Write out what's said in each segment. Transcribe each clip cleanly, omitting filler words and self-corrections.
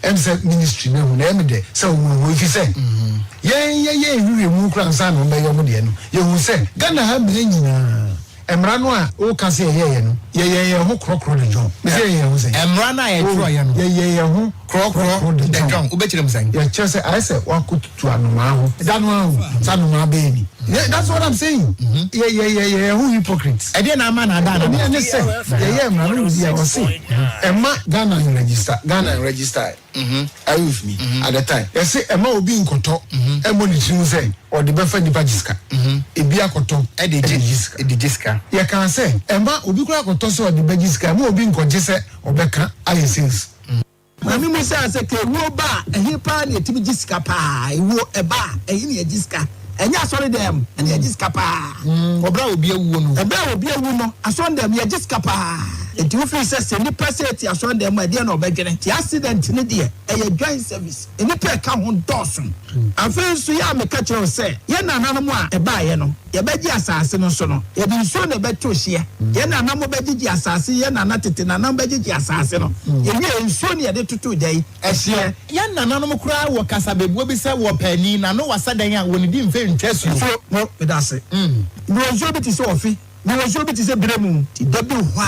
MZ ministry na hu na emde say wo fi say ye wi mu kra nsa no be yo mo de no ye hu say Ghana ha be nyina emra no a o ka say ye no ye ho krokro de John me say ye hu say emra na ye tro ye no ye ho krokro de John o be kire msan ye che say I say wa kututu anoma ho danu ho sanoma be ni that's what I'm saying ye who hypocrites e dey na ma na da na ne say ye emra no di ya say emma Ghana register are you with me at the time you say emma obi nkoto emo ni tinu say or the befa nipa jiska ebi akoto e de jiska you can say emma obi kura akoto so the bejiska emma obi nkoje say obeka ayesins mami mo say ke wo ba ehi pa na etimi jiska pa wo eba ehi na jiska enya sorry dem and ya jiska pa obra obi awu no eba obi awu no ason dem ya jiska pa enti wo fi say ni person ason dem e de na obedwene ti accident ni de e joint service eni pe ka ho dosun afen so ya me ka kire say ye na nanom a eba ye no ye beji asase no so no ye bi so na beto hye ye na nanom beji asase ye na na tete na nanom beji asase no ye wi nso ne ye de tutu dai ehye ye na nanom kura wo kasa bebuo bi say wo pani na no wasadan a woni di mfe ntwesu so no me da say no zo bi ti say ofi no zo bi ti say bremu ti dabi hwa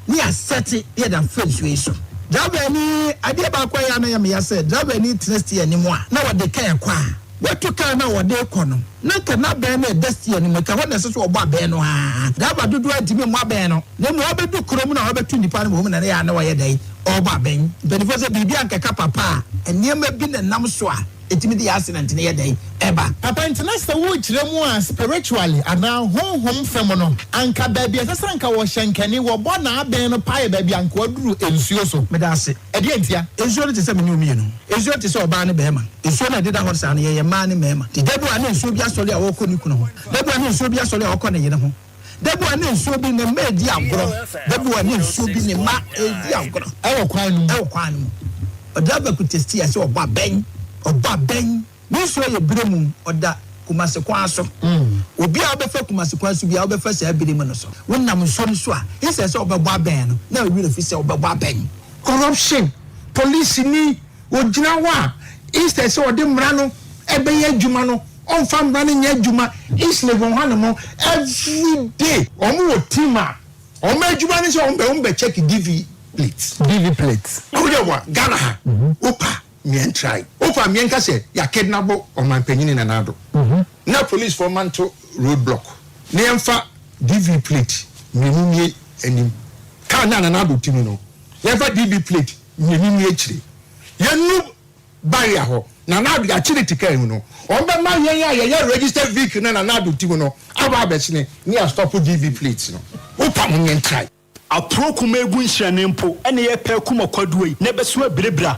ni aseti ye da face so driver ni ade ba kwa ya na ya me ya say driver ni trust ye ni mo a na wo de kan kwa wetu kan na wo de ko no na ka na be na desti ni me ka ho na se so obo abe no ha driver dudu antimi mo abe no na mo obedu krom na obetu nipa no mo na ya na wo ye dai obo aben benefo se bibia nkeka papa eniema bi na nam so a etimi di accident ne ye dai eba papa international wo kire mu a spiritually ana honhom fem no anka ba bia sesa anka wo hyenkani wo bo na aben no pae ba bia anka oduru ensuo so me da se e de ntia ensuo no te se me ni omi no ensuo te se oba ne bema ensuo na deda ho sa ne ye ma ne mema ti debu ana ensuo bia sole a wo ko ni kunu ho debu ana ensuo bia sole a wo ko ne yene ho debu ana ensuo bi ne ma di agoro debu ana ensuo bi ne ma di agoro e wo kwan no odaba ku testi ase oba ben ni so ye bremu oda kumase Kwanso obi a obefa kumase Kwanso bi a obefa sa bremu no so wonnam so a ese se obegba ben no na wi refi se obegba ben corruption police ni ogina wa instead se ode mra no ebeye adwuma no onfa mra no nya adwuma is level one mo every day omo team a omo adwuma ni se ombe check DV plates Okogyeabour Ghana ha opa mien try opa mien ka se ya kidnap oman panyini na nado na police for man to roadblock ne emfa DV plate menumie enim ka na nado timi no emfa DV plate menumie akire yenu barrier ho na nado ya chire tikai mu no ombe ma yen ya register vehicle na nado timi no aba abechine ne ya stop DV plates no opa mien try aprokuma egu nhyiane mpo ene ye pe kuma kwaduoi ne beso abrebra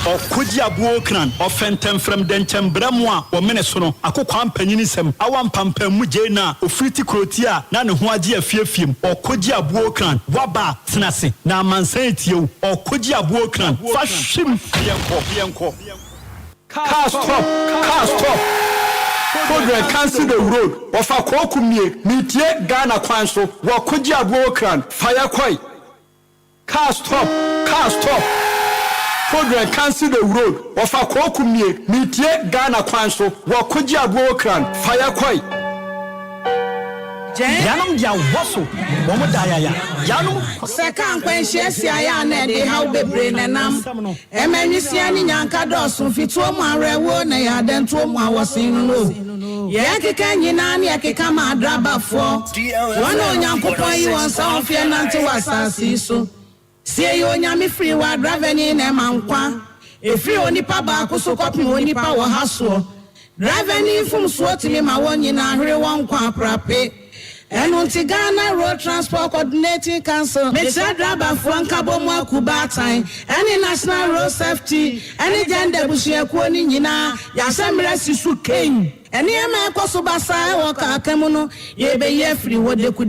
Okogyeabour Ocran offentem from denchembra mo a wo mene so no akokwa ampanyini sem awampampam mu je na ofriti kroti a na ne ho age afiafiem Okogyeabour Ocran waba tenase na amansan etiew Okogyeabour Ocran fa hwim yenko car stop Fodre cancel the road ofa kokumie mitie Ghana Kwanso Okogyeabour Ocran fire kwai car stop Fodre cancel the road ofa kokumie mitie Ghana Kwanso Okogyeabour Ocran fire kwai yanum dia woso womo dayaya yanum sekan kwanhye sia na de haw bebre nanam emanwisia ni nyanka doso fituo mu arewo na ya dento mu awosin no ye keka nyina na ye keka ma drabafo wona onyankopon yi won sa ofie nante wasasi so sie yo nyame free wa draveni na mankwa efri onipa ba akoso kopin onipa wo haso draveni fum so timi ma wonyina hwere won kwa prape Enunti Ghana Road Transport Coordinating Council, Mr. Draba Franka Bomo Kubatan, any National Road Safety, any gender bushia kwoni nyina, yasemre sisu ken. Any ema kosobasa waka kemuno, yebe yefri wodeku.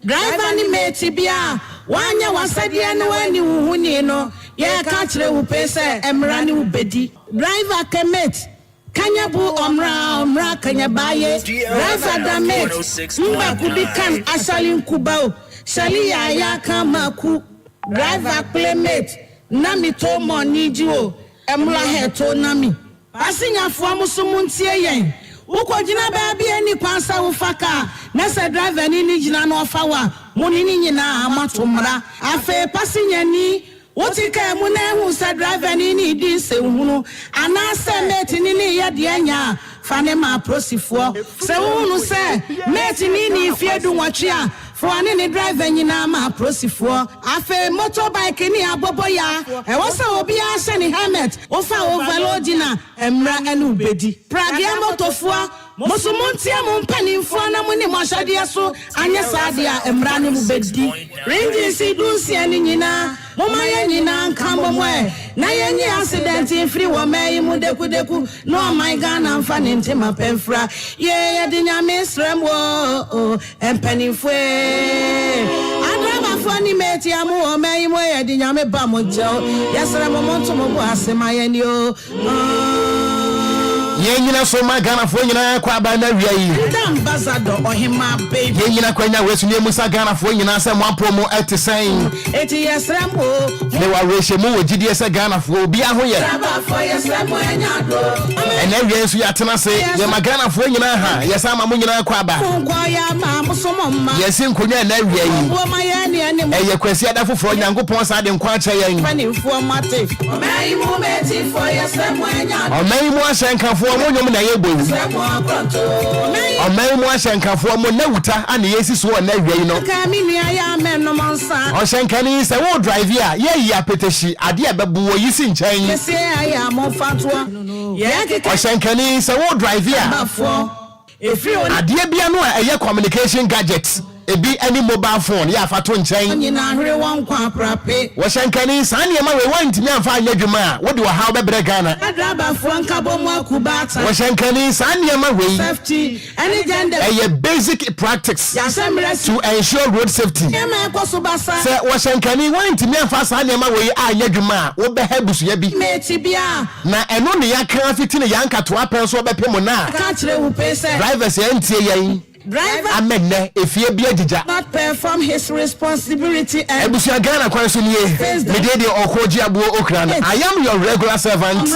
Driver ni meti bia, wanya wasadia no weni uhuni no, ye kachre upese emrani ubedi. Driver kemet. Kanyabu omra kanyabaye driver damet mba kubikan asalin kubao shali ya kamaku driver playmate nami to money jiwo emla heto nami pasinya fo musumuntie yen ukojina baabi eni kwansa ufaka na se driver ni jina no fawa munini nyina amatomra afe pasinya ni wotika mu na hu se driver ni di se hunu anase mate ni ye de anya fane ma prosifo se hunu se mate ni fiedu nwatwe for any driver nyina ma prosifo afe motorbike ni aboboya e wosa obi a hye ni helmet ofa overloadina emra enu bedi pragia motofo musumuntia mu mpanimfo na mu ni mwashade so anya sadia emra ne mu bedi ringi si dusi ani nyina mama ya nyina nkambo mwe na yenyi accident free wo mai mu deku no my Ghana mfa ne ntema pemfra ye de nyame srem wo empanimfo adraba fo ni meti amu wo mai mu ye de nyame ba mo jeo yesra mo monto mo bo asema ye ni o Yenyina so ma Ghana fo nyina kwa ba na wia yi. Ambassador Ohima baby. Yenyina kwanya wesu ne musa Ghana fo nyina se MiPROMO etisan. Eti yesramo. Ne wa rehye mu wo gidie se Ghana fo obi ahoye. Aba fo yesramo enyado. Ene wia nso ya tena se ye ma Ghana fo nyina ha yesa ma mu nyina kwa ba. Ngwa ya ma musomma. Yesi nkonya na wia yi. Wo ma ya ne ene mu. Eye kwasi ada foforo Nyankopon sa de nkwa acha yen. Fani fo mate. Omai mu meti fo yesramo enyado. Omai mu ahyenkafo mo na ye bowu omai mu ahyenkafo mo na wuta ana yesi so na wiei no ka mi nua ya menno monsa ohyenkani se wo drive ya ye yi apeteshi ade abebu wo yisi nchen yesi ya mo fatwa ye keke ohyenkani se wo drive ya bafo efri ade bia no eye communication gadgets ebi any mobile phone ya afato nchen nyina hwere won kwa prape wo shankani san ye ma we wantimi amfa anyadwuma a wo de wo hawo bebre Ghana adraba fo nkabo mu akubata wo shankani san ye ma we safety any gender a basic practice ya semre to ensure road safety ye ma ekoso basa se wo shankani wantimi amfa san ye ma we anyadwuma a wo be habusu ya bi meti bia na eno ne ya kan fitine ya nkato apen so bepem na ka kire hu pese drivers ya ntie yen driver amenne efie bia jija not perform his responsibility and ebusia Ghana Kwanso nie medede Okogyeabour Ocran I am your regular servant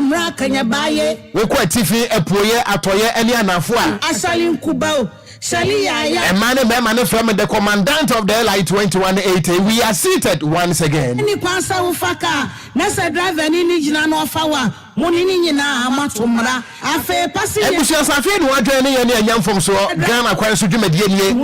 mra kanya baye we kwa tifi epoye atoye ene anafo a asali nkubao shali ya man from the commandant of the LI 2180 we are seated once again ni kwansa ufaka na se driver ni jina no fawa munini nyina amatomra afe pasi ebusia safi ni wadwe ne ye ne anyamfom so Ghana Kwanso dwumadie nie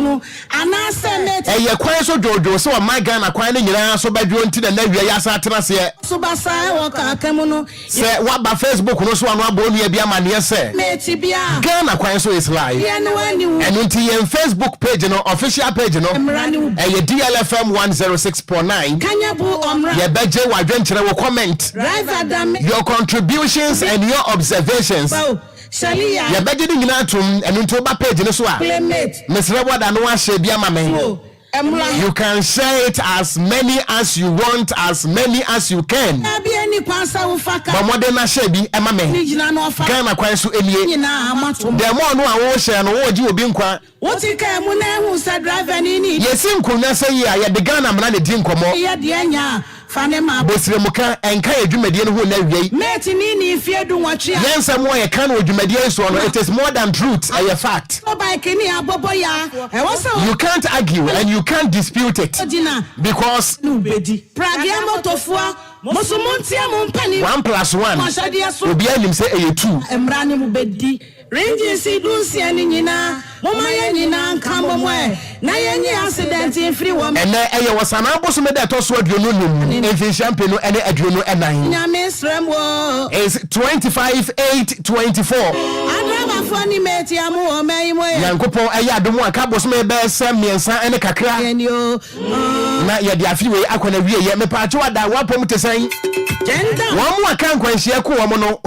anase mate eye Kwanso jojo so ma Ghana Kwan ne nyina so badwo nti na nawia ya sa tena se so basa wo ka kamu no se waba Facebook no so anu abo ne bia mane se mate bia Ghana Kwanso is live ye no wani enu nti ye Facebook page no official page no eye DLFM 106.9 kanyabu omra ye beje wadwe nkyere wo comment driver dam your contributions and your observations shali ya ye beje ni nyina atum enu nti oba page no so a mate mesre wada no ahye bia mame you can share it as many as you want, as many as you can. But more than a shebi, Emma me. Ghana Kwanso Elie. The more no I will share no what you be inquire. What you can who said drive any need. Yes, in Kuna say ya the Ghana man the drink more. Ya dianya. Fanema Bosremuka Enquire Jumedian who never Metinini if you do what you yes, some way I can with Jumedian so it is more than truth, a fact. You can't argue and you can't dispute it because Pragiamo tofua Mosumuntia Mumpani 1+1 will be him say a 2 Emrani Mubedi Range si dusi anina Mama yanina nkambo mwe na yenye accident in free woman and there was an abos me that also adrenaline in champagne and adrenaline nyame sremwo is 25/8/24 adraba foni meti amu o mai mo yankopon aya domo aka bos me be sem miensa ene kakra enio na ye dia fiwe akona wie ye me pa acho da wapom tesan genda wo mo aka nkwanhia ko wo mo no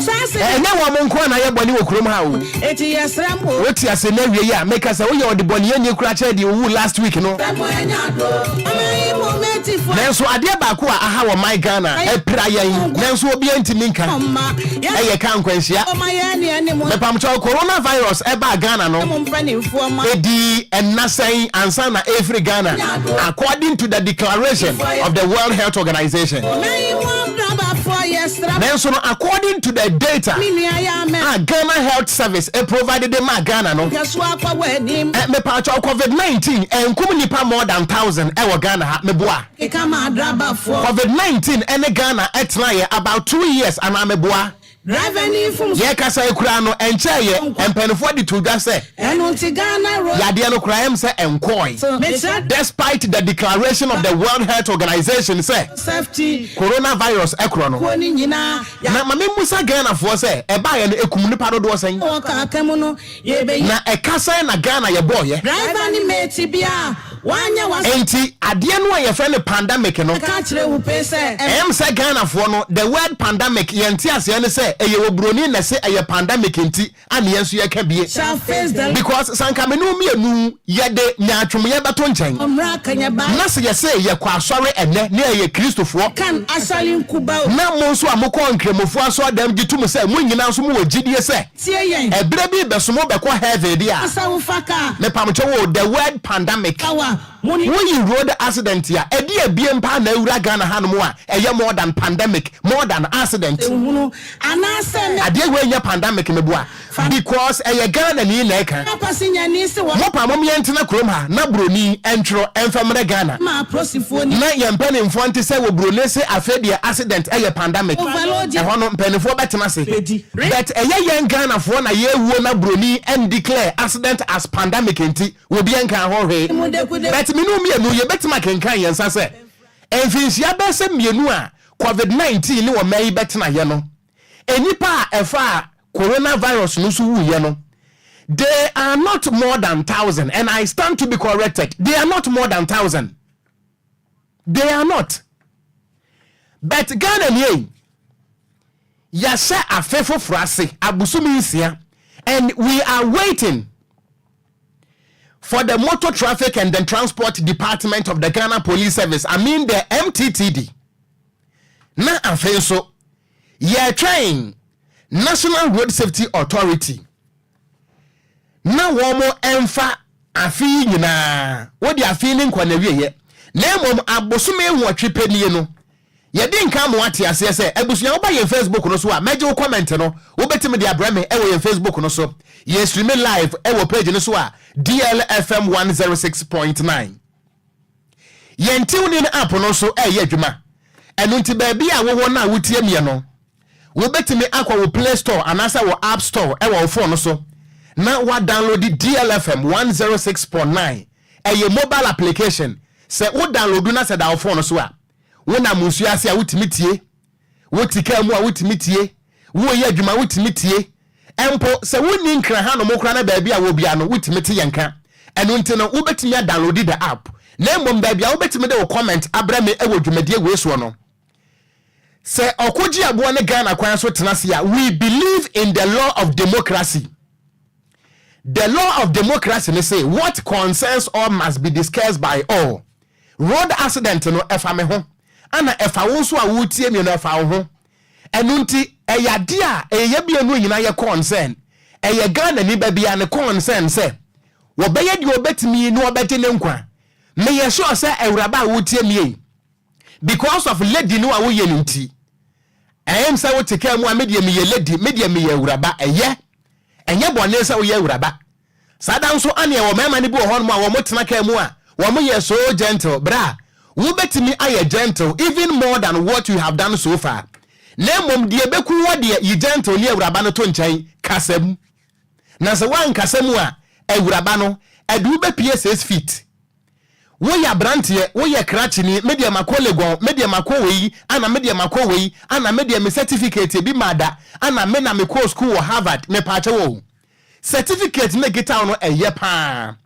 sase ene wo mo nko na ye boni wo kurom ha o eti yesram o oti ase na wie ya make say wo ye odi boni ani kura che de wo last week no nenso ade ba ko aha wo my Ghana e pra yen nenso obi antimi nka e ye kan kwanhia me pam cho coronavirus e ba Ghana no edi ennasen ansa na every Ghana according to the declaration of the World Health Organization. Nenso no according to the data Ghana Health Service provided them Ghana no me pa cho COVID-19 enkum nipa more than 1,000 e wo Ghana ha me boa COVID-19 ene Ghana etna about 2 years ana me boa ye kasa ekura no encheye empenfo de tudwa se enunti Ghana ro yade no kura em se enkoi despite the declaration of the World Health Organization say safety coronavirus ekro no na mame musa Ghana fo se e ba ye no ekum nipa dodo sen o ka akamu no ye be na ekasa na Ghana ye boye driver ni meti bia wanya was enti ade no ye fe ne pandemic no ka kire wo pe se em se Ghana fo no the word pandemic ye nti ase ne se eye obroni na se eye pandemic enti ane yenso ye ka bie because sanka menu mienu ye de nyaatwom ye beto nchen na se ye se ye kwa asore ene na ye kristofo kan asali nkuba na mo nso amokọ nkremofo aso adam gitum se mo nyina nso mo wagidie se ebere bi besomo be kwa heaven dia asawfaka me pamcho wo the word pandemic when you road accident ya edi ebie mpa na ewura Ghana hanom a eye more than pandemic more than accident ade we nya pandemic me boa because eye Ghana ni na eka mo pa mo yentena krom ha na broni entro enfamre Ghana ma prosifoni na ye mpanimfo nte se wo broni se afedie accident eye pandemic e hono mpanimfo betena se but eye yen Ghana fo na ye wuo na broni and declare accident as pandemic enti we bi enka ho hwe but minu mienu ye betima kenkan yensa se enfinsia be se mienu a COVID-19 ni wo mai betena ye no enipa efa coronavirus no so wu ye no they are not more than 1,000 and I stand to be corrected. They are not more than 1,000. They are not. But Ghana ye yasa afefo frase abusumi isia and we are waiting for the Motor Traffic and the Transport Department of the Ghana Police Service, I mean the MTTD. Na afenso ye train National Road Safety Authority. Na womo emfa afi nyina wodi afi ni nkwa na wiye na mom abosume nwotwe penie no ye di nka mo ate ase se abusuya wo ba ye Facebook no so a meje wo comment no wo betime de abrame e wo ye Facebook no so ye stream live e wo page no so a DLFM 106.9 ye ntiwni na app no so e ye adwuma eno nti ba bia wo na wotie mie no wo betime akwa wo Play Store anasa wo App Store e wo phone no so na wa download the DLFM 106.9 a mobile application se wo download na se da phone so a wo na musu ase a wotimitie wo tika mu a wotimitie wo ye adwuma wotimitie empo se wo ni nkra ha no mokra na ba bia wo bia no wotimite yenka eno nti no wo betimi download the app na mbom ba bia wo betimi de wo comment abrame e wo dwumadie we so no se Okogyeabour ne Ghana Kwanso tenase a we believe in the law of democracy. The law of democracy may say what concerns all must be discussed by all. Road accident no efa me ho ana efa wo so a wotie me no efa wo ho enunti eyade a eye bia no nyina ye concern eye Ghana ni ba bia ne concern say wo beye de obetimi no obete ne nkwa me ye sure say ewraba a wotie me because of lady no a wo ye nti em say wo teka mu a media me ye lady media me ye ewraba eye enye bone se wo ye ewraba sada nso ane wo mema ne bi wo hon mu a wo motena ka mu a wo mo ye so gentle bra wo betimi aye gentle even more than what you have done so far na mom de beku wo de ye gentle ne ewraba no to nchen kasam na se wan kasam a ewraba no edu be pie 6 feet wo ya brantie wo ye krachini media makolegon media makowei ana media makowei ana media me certificate bi mada ana me na me course school Harvard me pa wo certificate na gita no eye pa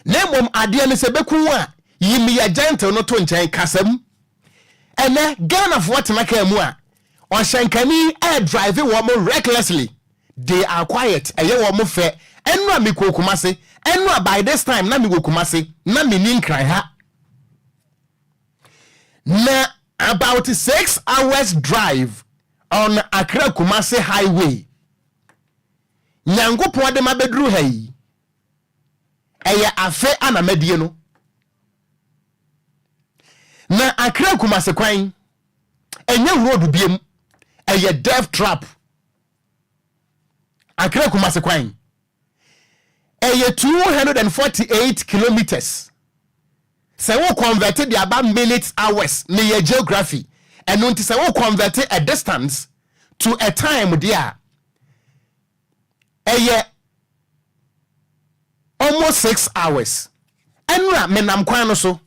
na mom ade ne se beku a yimi ya gentle no to nchen kasam ene Ghana fo tena ka mu a Oshankani air driving woman recklessly. They are quiet. A year woman fair. Enwa mi ko Kumasi. Enwa by this time na mi go Kumasi. Na mi nin cry ha. Na about 6 hours drive on Accra Kumasi highway. Nyango po de mabedru hai. Eye afe anamedie no. Na Accra Kumasi kwan. Enye road biem. Eye death trap. Accra Kumasi kwan. Eye 248 kilometers. Se wo converted the about minutes hours ne ye geography. And unti se wo converted a distance to a time there. Eye almost 6 hours. Enra menam kwan no so.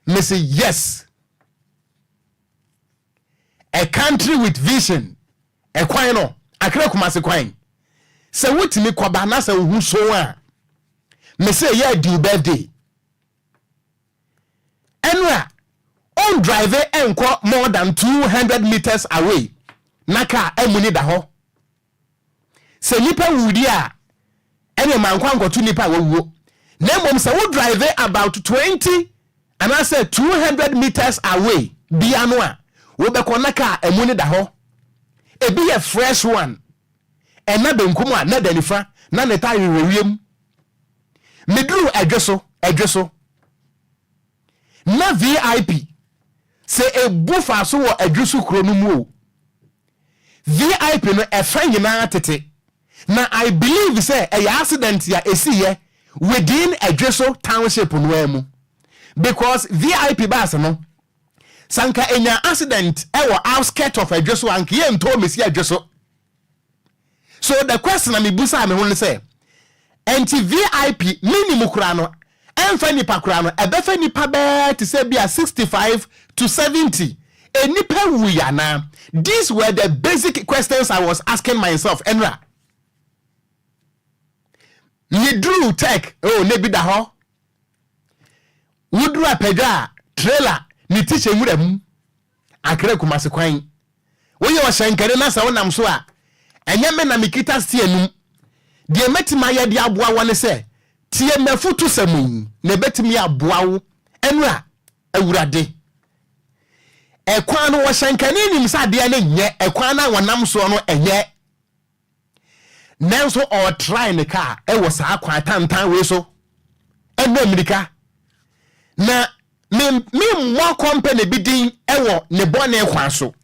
Me say yes. A country with vision. A kwan no. Accra Kumasi kwan. Se wutimi kwaba na se hu so a. Me say yeah do birthday. Enra on drive enko more than 200 meters away. Naka emuni da ho. Se nipa wudi a ene mankwa nkoto nipa wawuo. Na mom se wo drive about 20 and I said 200 meters away. Bia no a wo be konaka emuni da ho. E be a fresh one. E na benkum a na danifa na ne ta rewiem. Medru adweso. Na VIP se e bufa so wo adweso kro no mu o. VIP no e fan nyina tete. Na I believe say a accident ya esiye within adweso township no emu. Because VIP bus no sanka enya accident e wo outskirt of adweso anka ye nto mesi adweso. So the question na me busa me ho say enti VIP minimum kura no emfa nipa kura no ebefa nipa be to say bia 65 to 70 enipa wuya na. These were the basic questions I was asking myself. Enra ni drew tech nebi da ho wudru apega trailer ni teacher nwuram Accra Kumasi kwan wo ye o shankare na sa wonam so a enye me na mikita stienum de metima ye de aboa wone se tie mafutu samu na betimi aboa wo enra awurade ekwan no wo shankane nim sa de na nye ekwan na wonam so no enye nanso o try ne car e wo sa akwa tantan we so ena America na me mo company bi din e wo ne bone Kwanso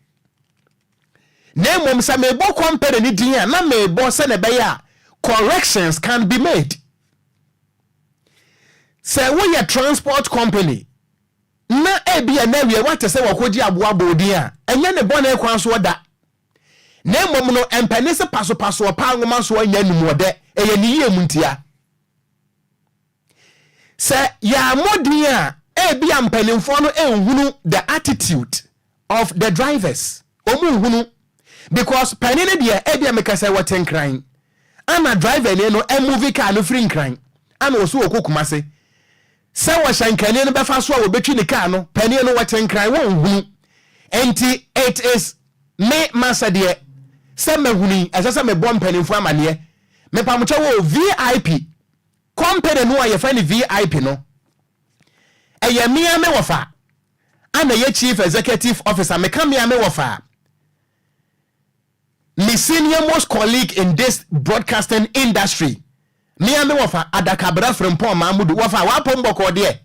na mom sa me bo company ni din a na me bo se ne be ya corrections can be made. Say we a transport company na ebia na we what say Okogyeabour abodi a enye ne bone Kwanso da na mom no empane se paso pa ngoma so anya numode eye ni ye muntia. Say ya modin a ebia mpanimfo no enhunu the attitude of the drivers omu hunu because panine dia ebia meka say what enkran ana driver ne no movie car no free nkran ana osu Kumasi say wa shankane no befa so a obetwi ne car no panine no what enkran won hunu enti it is me masade say mahuni asasa me bom panimfo amane me pamcho wo VIP company no aye fa ne VIP no eye mia me wofa ana ye chief executive officer me kam mia me wofa me senior most colleague in this broadcasting industry mia me wofa adakabra from Paul Mahmudu wofa wa pomboko de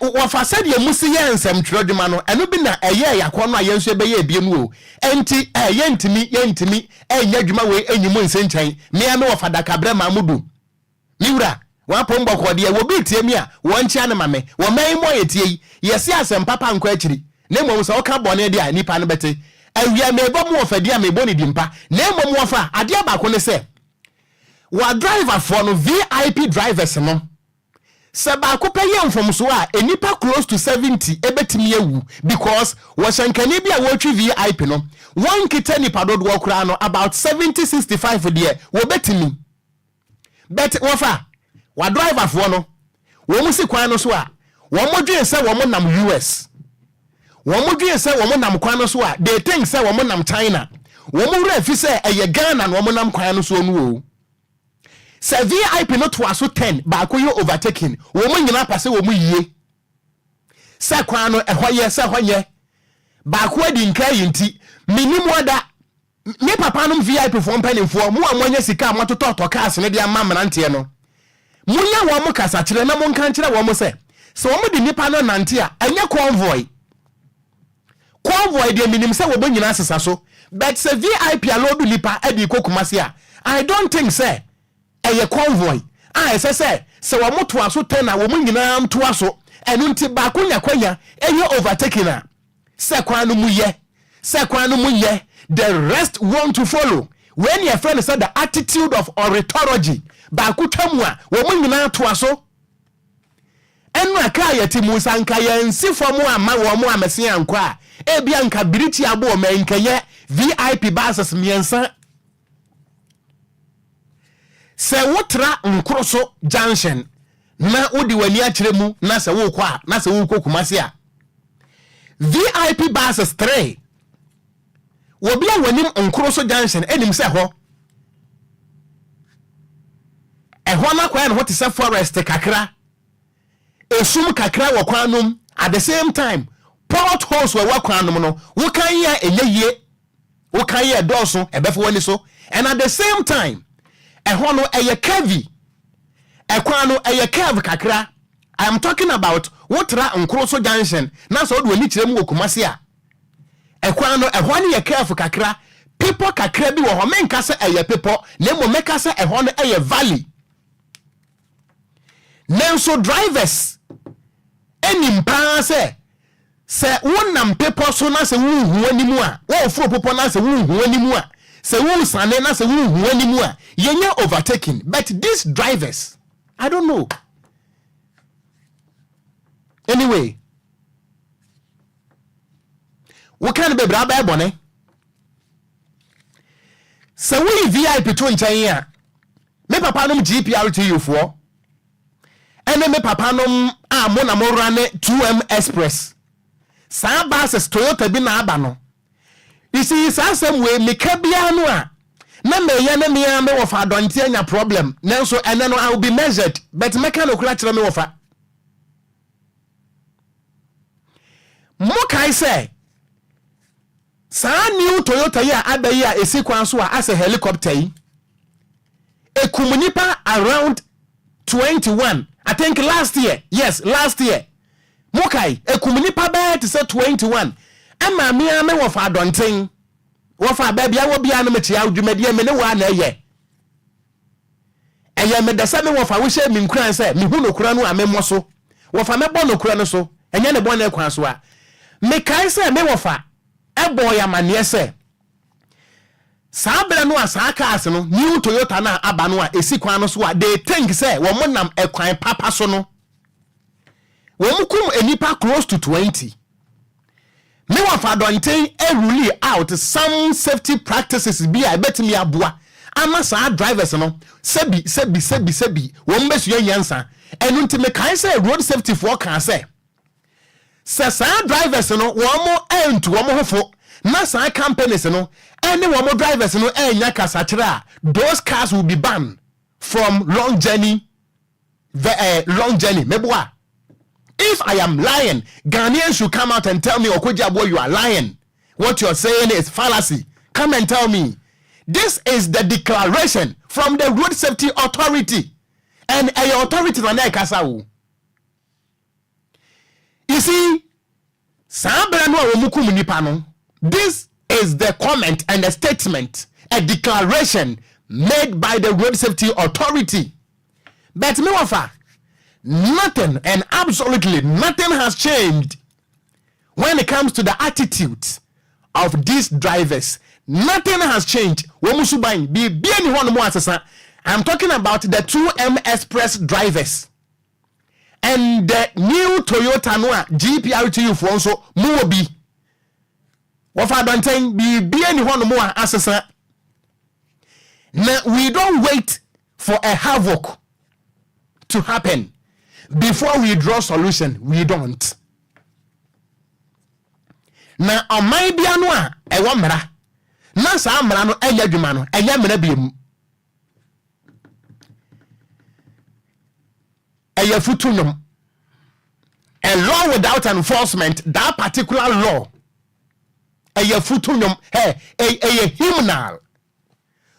wofa said ye musi ye nsem troduma no eno bi na eye yakono ayenso ebeye ebiem o enti yentimi enya dwuma we enyimu nsenchan mia me wofa adakabra Mahmudu miwura wa pomboko de wo bi tie mi a won chia ne mame wo mai mo yetie yesi asem papa nko akiri na mo so ka bone de a nipa no bete awia mebo mo ofadi a mebo ne dimpa na mo mo fa ade abako ne se wa driver for no VIP drivers no se ba ko peye mfom so a enipa close to 70 ebetimi ewu because wo shankani bia wo twi VIP no one kita nipa dodo okura no about 70-65 de wo betimi bet wo fa wa driver for no wo musi kwan no so a wo modwen se wo mo nam US Womo dwen say womo nam kwan no so a they think say womo nam China. Womo wura fi say eye Ghana na womo nam kwan no so no o. Say VIP no to aso 10 ba ko yo overtaking. Womo nyina pase womo yie. Say kwan no ehoye say hoye. Ba ko adi nka yinti minimum oda me papa no VIP for mpanimfo mo amonya sika amatoto cars ne dia mamnante no. Munya wo mo kasa kire na mo nka kire wo mo say so wo mo di nipa no nante a enye convoy de minim say wo bo nyina asesa so but say VIP alodu nipa adi kokumase a I don't think say eye convoy say wo mo to aso 10 na wo mo nyina am to aso enu nti ba ko nya kwanya enye overtaking a say kwan no mu ye the rest want to follow. When your friend said the attitude of ornithology, bakutamu a wo mo nyina to aso enu aka yeti musa nka ye nsi fomu ama wo mo amese anko a ebia nka biriti abo o menkaye VIP buses miensa se wotra nkroso junction na wodi wani akire mu na se wo kwa na se wo kokumase a VIP buses 3 wobia wanim nkroso junction enim se ho na kwa na what is a forest kakra esum kakra wo kwanum at the same time potholes we wo kwanum no wo kan ya enyeye wo kan ya doso ebefo wani so and at the same time no eye curvy kwanu eye curve kakra. I am talking about wotra nkroso junction na so do ani kire mu okumase a kwanu ni ye curve kakra people kakra bi wo ho menka se eye people na mo meka se no eye valley. Nenso drivers enim pa se wonam people so na se wuhu animu a wo fro popo na se wuhu animu a se wu sane na se wuhu animu a yenya overtaking but these drivers I don't know. Anyway, what kind of bebra ba bone se we VIP to nchan ya me papa nom GPRTU for ene me papa nom a mo na mo rane 2M Express sa buses Toyota bi na aba no isi sa asem we me ka bia no a na me ya na me ya me wo fa donte anya problem nanso ene no I will be measured but me ka no kura kire me wo fa mo kai say sa new Toyota ya abayi a esi Kwanso a as a helicopter yi ekumunipa around 21 I think last year mokai ekumunipa ba to say 21 ama me wo fa donten wo fa ba bia wo bia no me tia adwumade me ne wa na eye me dasa me wo fa wo hye me nkuran say me hu no kura no amemmo so wo fa me bo no kura no so enye ne bo na Kwanso a me kai say me wo fa ebo ya mane say sabra no asaka ase no new Toyota na aba no a esi kwan no so a they think say wo monam ekwan papa so no wo mukum enipa close to 20 me wa fa donten rule out some safety practices bi I bet me aboa ama sa drivers no sebi wo mbesu yansa enu nti me kan say road safety for kan say sa drivers no wo mo entu wo mo hofo na sa companies no any one more drivers no enya kasachira those cars will be banned from long journey meboa. If I am lying, Ghanaians should come out and tell me, Okogyeabour, you are lying. What you're saying is fallacy. Come and tell me. This is the declaration from the Road Safety Authority. And a authority na kasau. You see, this is the comment and the statement, a declaration made by the Road Safety Authority. But me wafa, nothing and absolutely nothing has changed when it comes to the attitude of these drivers. Nothing has changed. I'm talking about the 2M Express drivers and the new Toyota Noah GPRTU for so Muobi. Wafa donten be anyone more assessor. Now we don't wait for a havoc to happen before we draw solution. We don't. na ɔman bia no a ɛwɔ mmara na saa mmara no ɛyɛ adwuma no ɛnyɛ mmara biemu ɛyɛ futu nom. A law without enforcement, that particular law ɛyɛ futu nom ɛyɛ hymnal.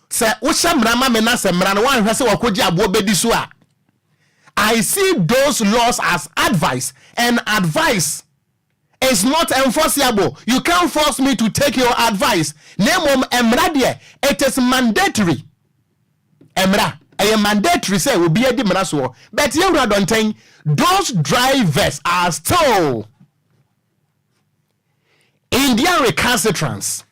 Sɛ wohyɛ mmara ma me na sɛ mmara no wanhwɛ sɛ Okogyeabour bɛdi so a I see those laws as advice, and advice is not enforceable. You can't force me to take your advice. Nemom emra de, it is mandatory. Emra, I am mandatory say will be a dimra so. But you don't think those drivers are still Indian recalcitrants.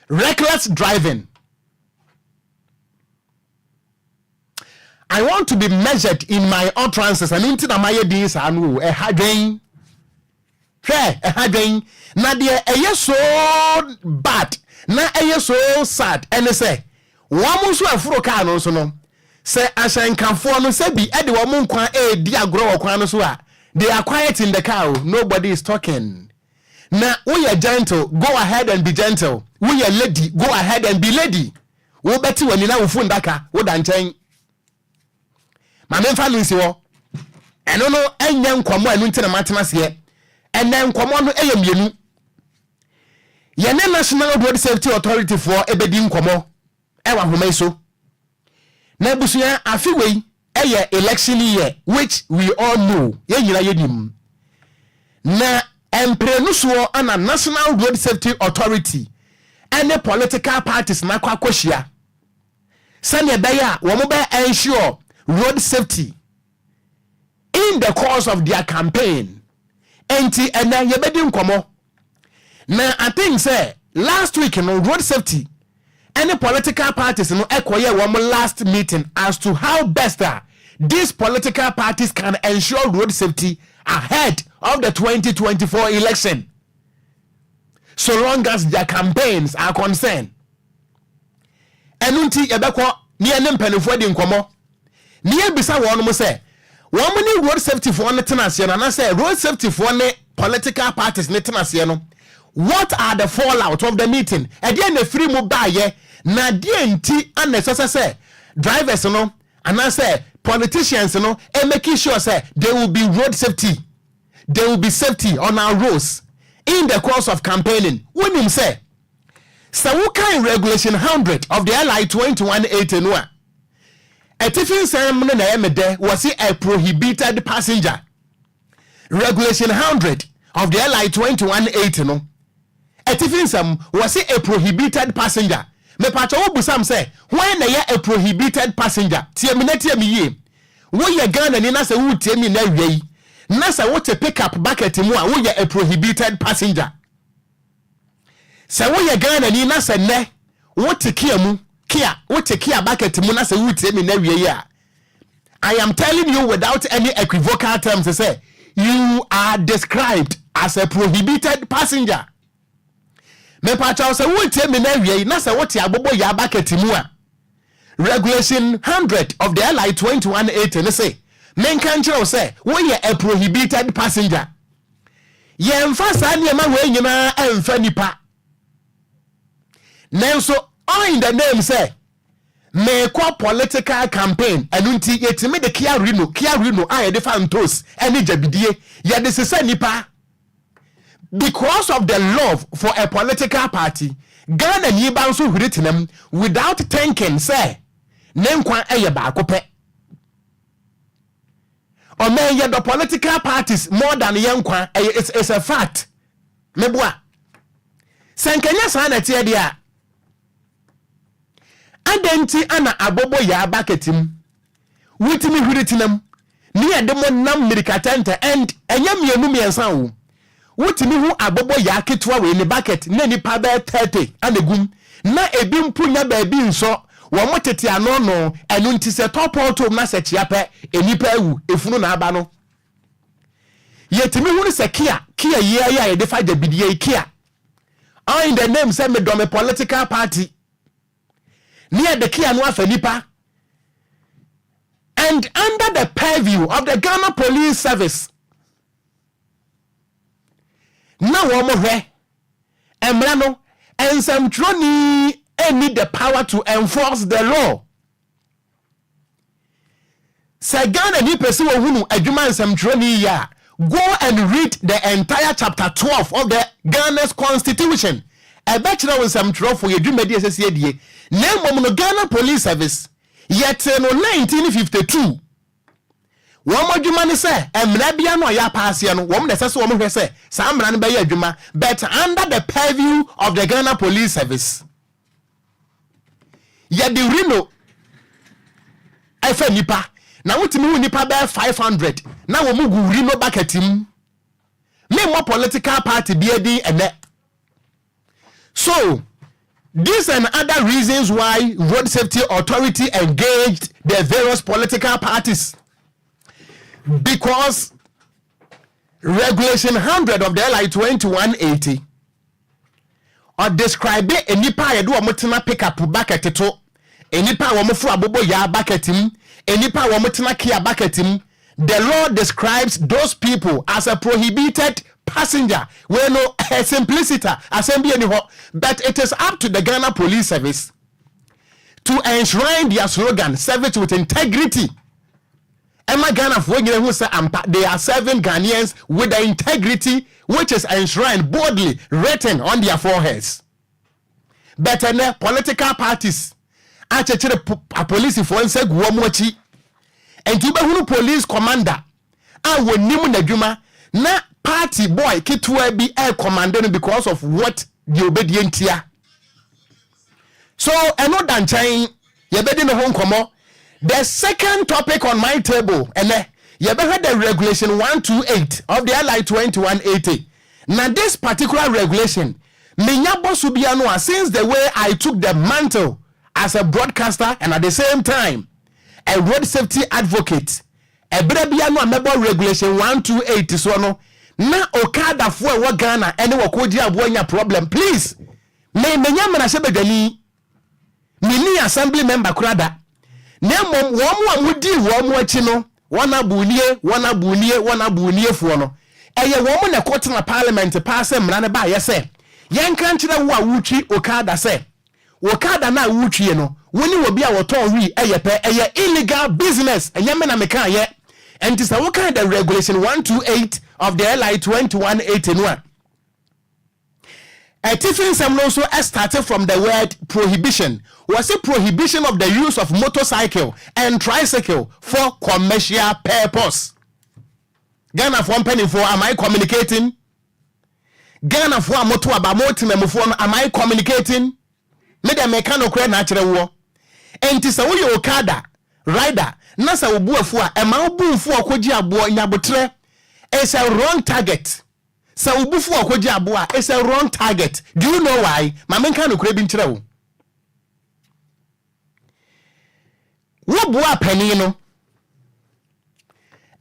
Reckless driving. I want to be measured in my utterances and into the my days anu a hadwen. Hey, a hadwen. Na de so bad. Na so sad. And they say, "Wamu so afro ka no so no." Say ashankanfo no say bi e de wamu nkwan di agro okwan no so a. They are quiet in the car. Nobody is talking. Na we are gentle. Go ahead and be gentle. We are lady. Go ahead and be lady. Wo beti wani na wo fundaka. Wo danchen. Ma memfa linsi wo eno no enya nkomo anu ntina matena se ena nkomo no eyemienu ye ne National Road Safety Authority for ebedi nkomo ewa homa so na busuya afiwei eye election year which we all know ye nyira yenim na emprenu so ana National Road Safety Authority and political parties na kwakohia sane be ya wo mo be ensure road safety in the course of their campaign. Enti ena yebedi nkomo. Na I think say last week no road safety any political parties no ekoye one last meeting as to how best these political parties can ensure road safety ahead of the 2024 election. So long as their campaigns are concerned. Enunti yebekwo ni ene mpanifo di nkomo. Niye bisa won mo say won mo ni road safety for ne tenase no na say road safety for ne political parties ne tenase no what are the fallout of the meeting e dey na free mu baaye na dey enti unnecessary say drivers no and I say politicians no e make sure say there will be road safety, there will be safety on our roads in the course of campaigning. When him say so kind regulation 100 of the LI 2180 no a tiffin ceremony na emede was a prohibited passenger. Regulation 100 of the LI 2180 no. A tiffin sam was a prohibited passenger. Me pacho busam say when na a prohibited passenger. Tiaminati mi ye. Wo ye Ghana ni na se wo tiemi na wiei. Na se wo te pick up bucket mu a wo ye a prohibited passenger. Se wo ye Ghana ni na se ne wo te kia mu Kia, what take care bucket munase wuti na wiye. I am telling you without any equivocal terms to say you are described as a prohibited passenger. Me pacha say wuti na wiye na say what abobo ya bucket mu a. Regulation 100 of the LI 2180 ne say men kan kire say we a prohibited passenger. Ye mfa sa ne ma we nyina emfa nipa. Nenso in the name say me kwa political campaign anunti yetime de Kia Reno aye de fantos eni jabidie ye de sese nipa because of the love for a political party. Ghana ni ba nso huritinam without thinking say nenkwa eye ba akopɛ o men ye the political parties more than yenkwa it's a fact meboa senkenya sa na tie dia adenti ana abobo ya baketim witimi huritinam ni edemo nam mirikatente and enyam yenu miensa wo witimi hu abobo ya ketwa we ni bucket na nipa be 30 anegum na ebi mpunya ba bi nso wo motete ano no enu nti se top auto na se chiape enipa ewu efunu na aba no yetimi hu se kia ye de fa jabidie kia in the name say me do me political party near the Kia Noafa Nipa and under the purview of the Ghana Police Service na wo mo hwe emra no ensɛmtwerɛni need the power to enforce the law. Sɛ Ghana ni pese wo hunu adwuma nsɛmtwerɛni ya, go and read the entire chapter 12 of the Ghana's constitution. Ebɛkyerɛ wo nsɛmtwerɛfo yɛdwumadi ɛsɛsɛ die. Na mmom no Ghana Police Service yet no 1952. Wɔn adwuma ne sɛ emra bia no ya paase no, wɔn na ɛsɛ sɛ wɔn hwɛ sɛ saa mmara no bɛyɛ adwuma, but under the purview of the Ghana Police Service. Yɛde rino ɛfɛ nipa na wotimi hu nipa bɛ 500 na wɔn mu gu rino bucket mu. Me mo political party bi edi ene. So these and other reasons why Road Safety Authority engaged the various political parties, because Regulation 100 of the LI 2180 or describe a nipa yedu omotena pick up bucket to a nipa womofu abobo ya bucket him, a nipa womotena kia bucket him. The law describes those people as a prohibited passenger. We know a simplicity assembly anyhow, but it is up to the Ghana Police Service to enshrine their slogan, service with integrity. Emma Ghana for who say they are serving Ghanaians with the integrity which is enshrined boldly written on their foreheads. But political parties actually a police for one seg womochi and to police commander I will name the juma na party boy kitwe be air commander because of what the obedient here. So another chain you better no home come. The second topic on my table, and you ever heard the regulation 128 of the LI 2180. Now this particular regulation, since the way I took the mantle as a broadcaster and at the same time a road safety advocate, a brebiano member regulation 128 so no. Na Okada for what Ghana and Okogyeabour problem, please. Me nyamana sebedani. Mini assembly member krada. Nemo womu amudi womu achi no wana bunie fo no eye womu na court na parliament pass mra ne ba ye se yenka nkyere wo a wutwi Okada se Okada na wutwie no woni obi a woton wi eye pe eye illegal business enyame na meka ye enti sa wo kan the regulation 128 of the LI 2181. A different some also started from the word prohibition. Was a prohibition of the use of motorcycle and tricycle for commercial purpose. Ghana for 1 penny for am I communicating? Ghana for motor abamotim am I communicating? Me the mechanical natural war. And tis a way Okada rider nasa ubuafo a ma ubufu Okogyeabour nyabotre is a wrong target. So ubufu Okogyeabour is a wrong target. Do you know why? My men can ukrebi nchrewo. Wo bua pani no.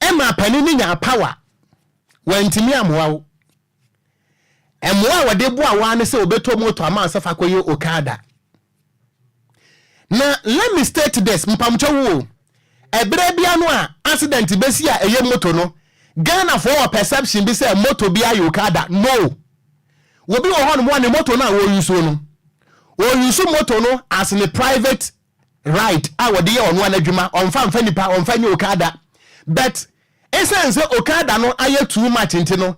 Emma pani ni nya power. Wantimi amwa wo. Emwa wade bua wa ne se obeto moto ama asafa koyo Okada. Now let me state this, mpamcho wo. Ebre bia no a accident besi a eye moto no. Ghana for a perception be say moto bia Okada. No. Wo bi wo ho no ne moto na wo use no. Wo use moto no as a private right. I wode ye ono anadwuma onfa nipa onfa nye Okada. But essence Okada no aye too much ntino.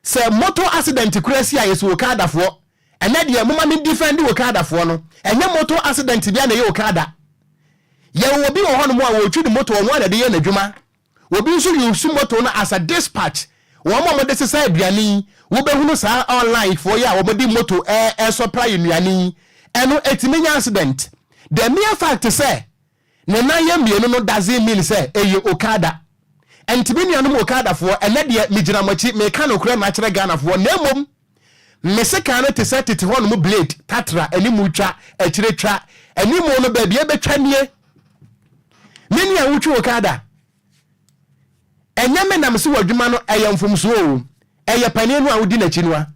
Say motor accident kurasi a yeso Okada for. Ene de mama me defend Okada for no. Enye motor accident bia na ye Okada. Ye wo bi wo ho no mo a wo twi de motor ono anade ye nadwuma. Obi nso use motor no as a dispatch. Wo mo de sesa aduani, wo behunu sa online for ya wo di motor supply aduani. Eno etimenya accident. The mere fact say ne na ye mienu no doesn't mean say eye Okada. Entibeni anu Okada for ene de migina machi me ka no kura ma kire Ghana for na mom me se ka no te set it ho no blade tatra ani mutwa akire twa ani mo no ba bia betwa nie. Meni a wutwa Okada. Enyame nam se wadwuma no eyamfomso o eyapane no a wodi na chinwa,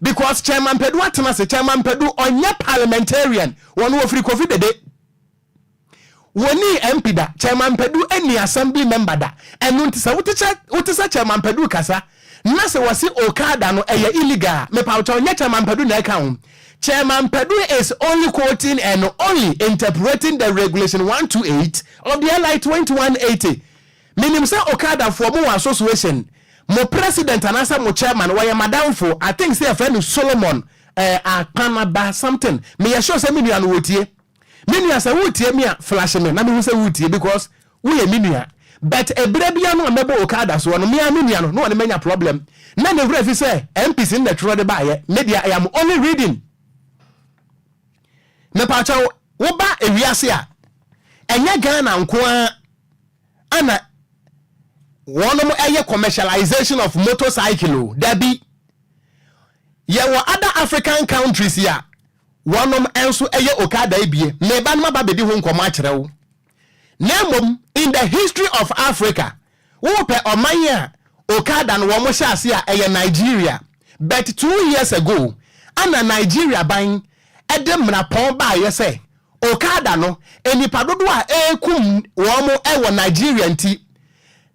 because chairman pedu atena se chairman pedu onye parliamentarian wonu ofiri covid dede woni MP da chairman pedu any assembly member da enu ntisa wotisa chairman pedu kasa na se wasi Okada no eye illegal me pa onye chairman pedu na eka ho chairman pedu is only quoting and only interpreting the regulation 128 of the LI 2180 meaning say Okada for mo association mo president anasa mo chairman why madam for I think say a friend Solomon Akanaba something me sure say me nua no wotie me nua say wotie me a flash me na me say wotie because we e me nua but ebere bia no mebo Okada so no me a me nua no no manya problem na ne vra fi say MPs in the tro de ba ye media I am only reading me pa cha wo ba ewiase a enye Ghana nko ana one of a commercialization of motorcycle debi ye were other African countries here one of also a Okada ebie me ba no ba bedi ho nkomo a kire wo nemom in the history of Africa wo pe oman a Okada no wo mo hya ase a Nigeria but 2 years ago ana Nigeria ban edem na pon ba ye say Okada no enipa dodo a ekum wo mo e Nigeria nti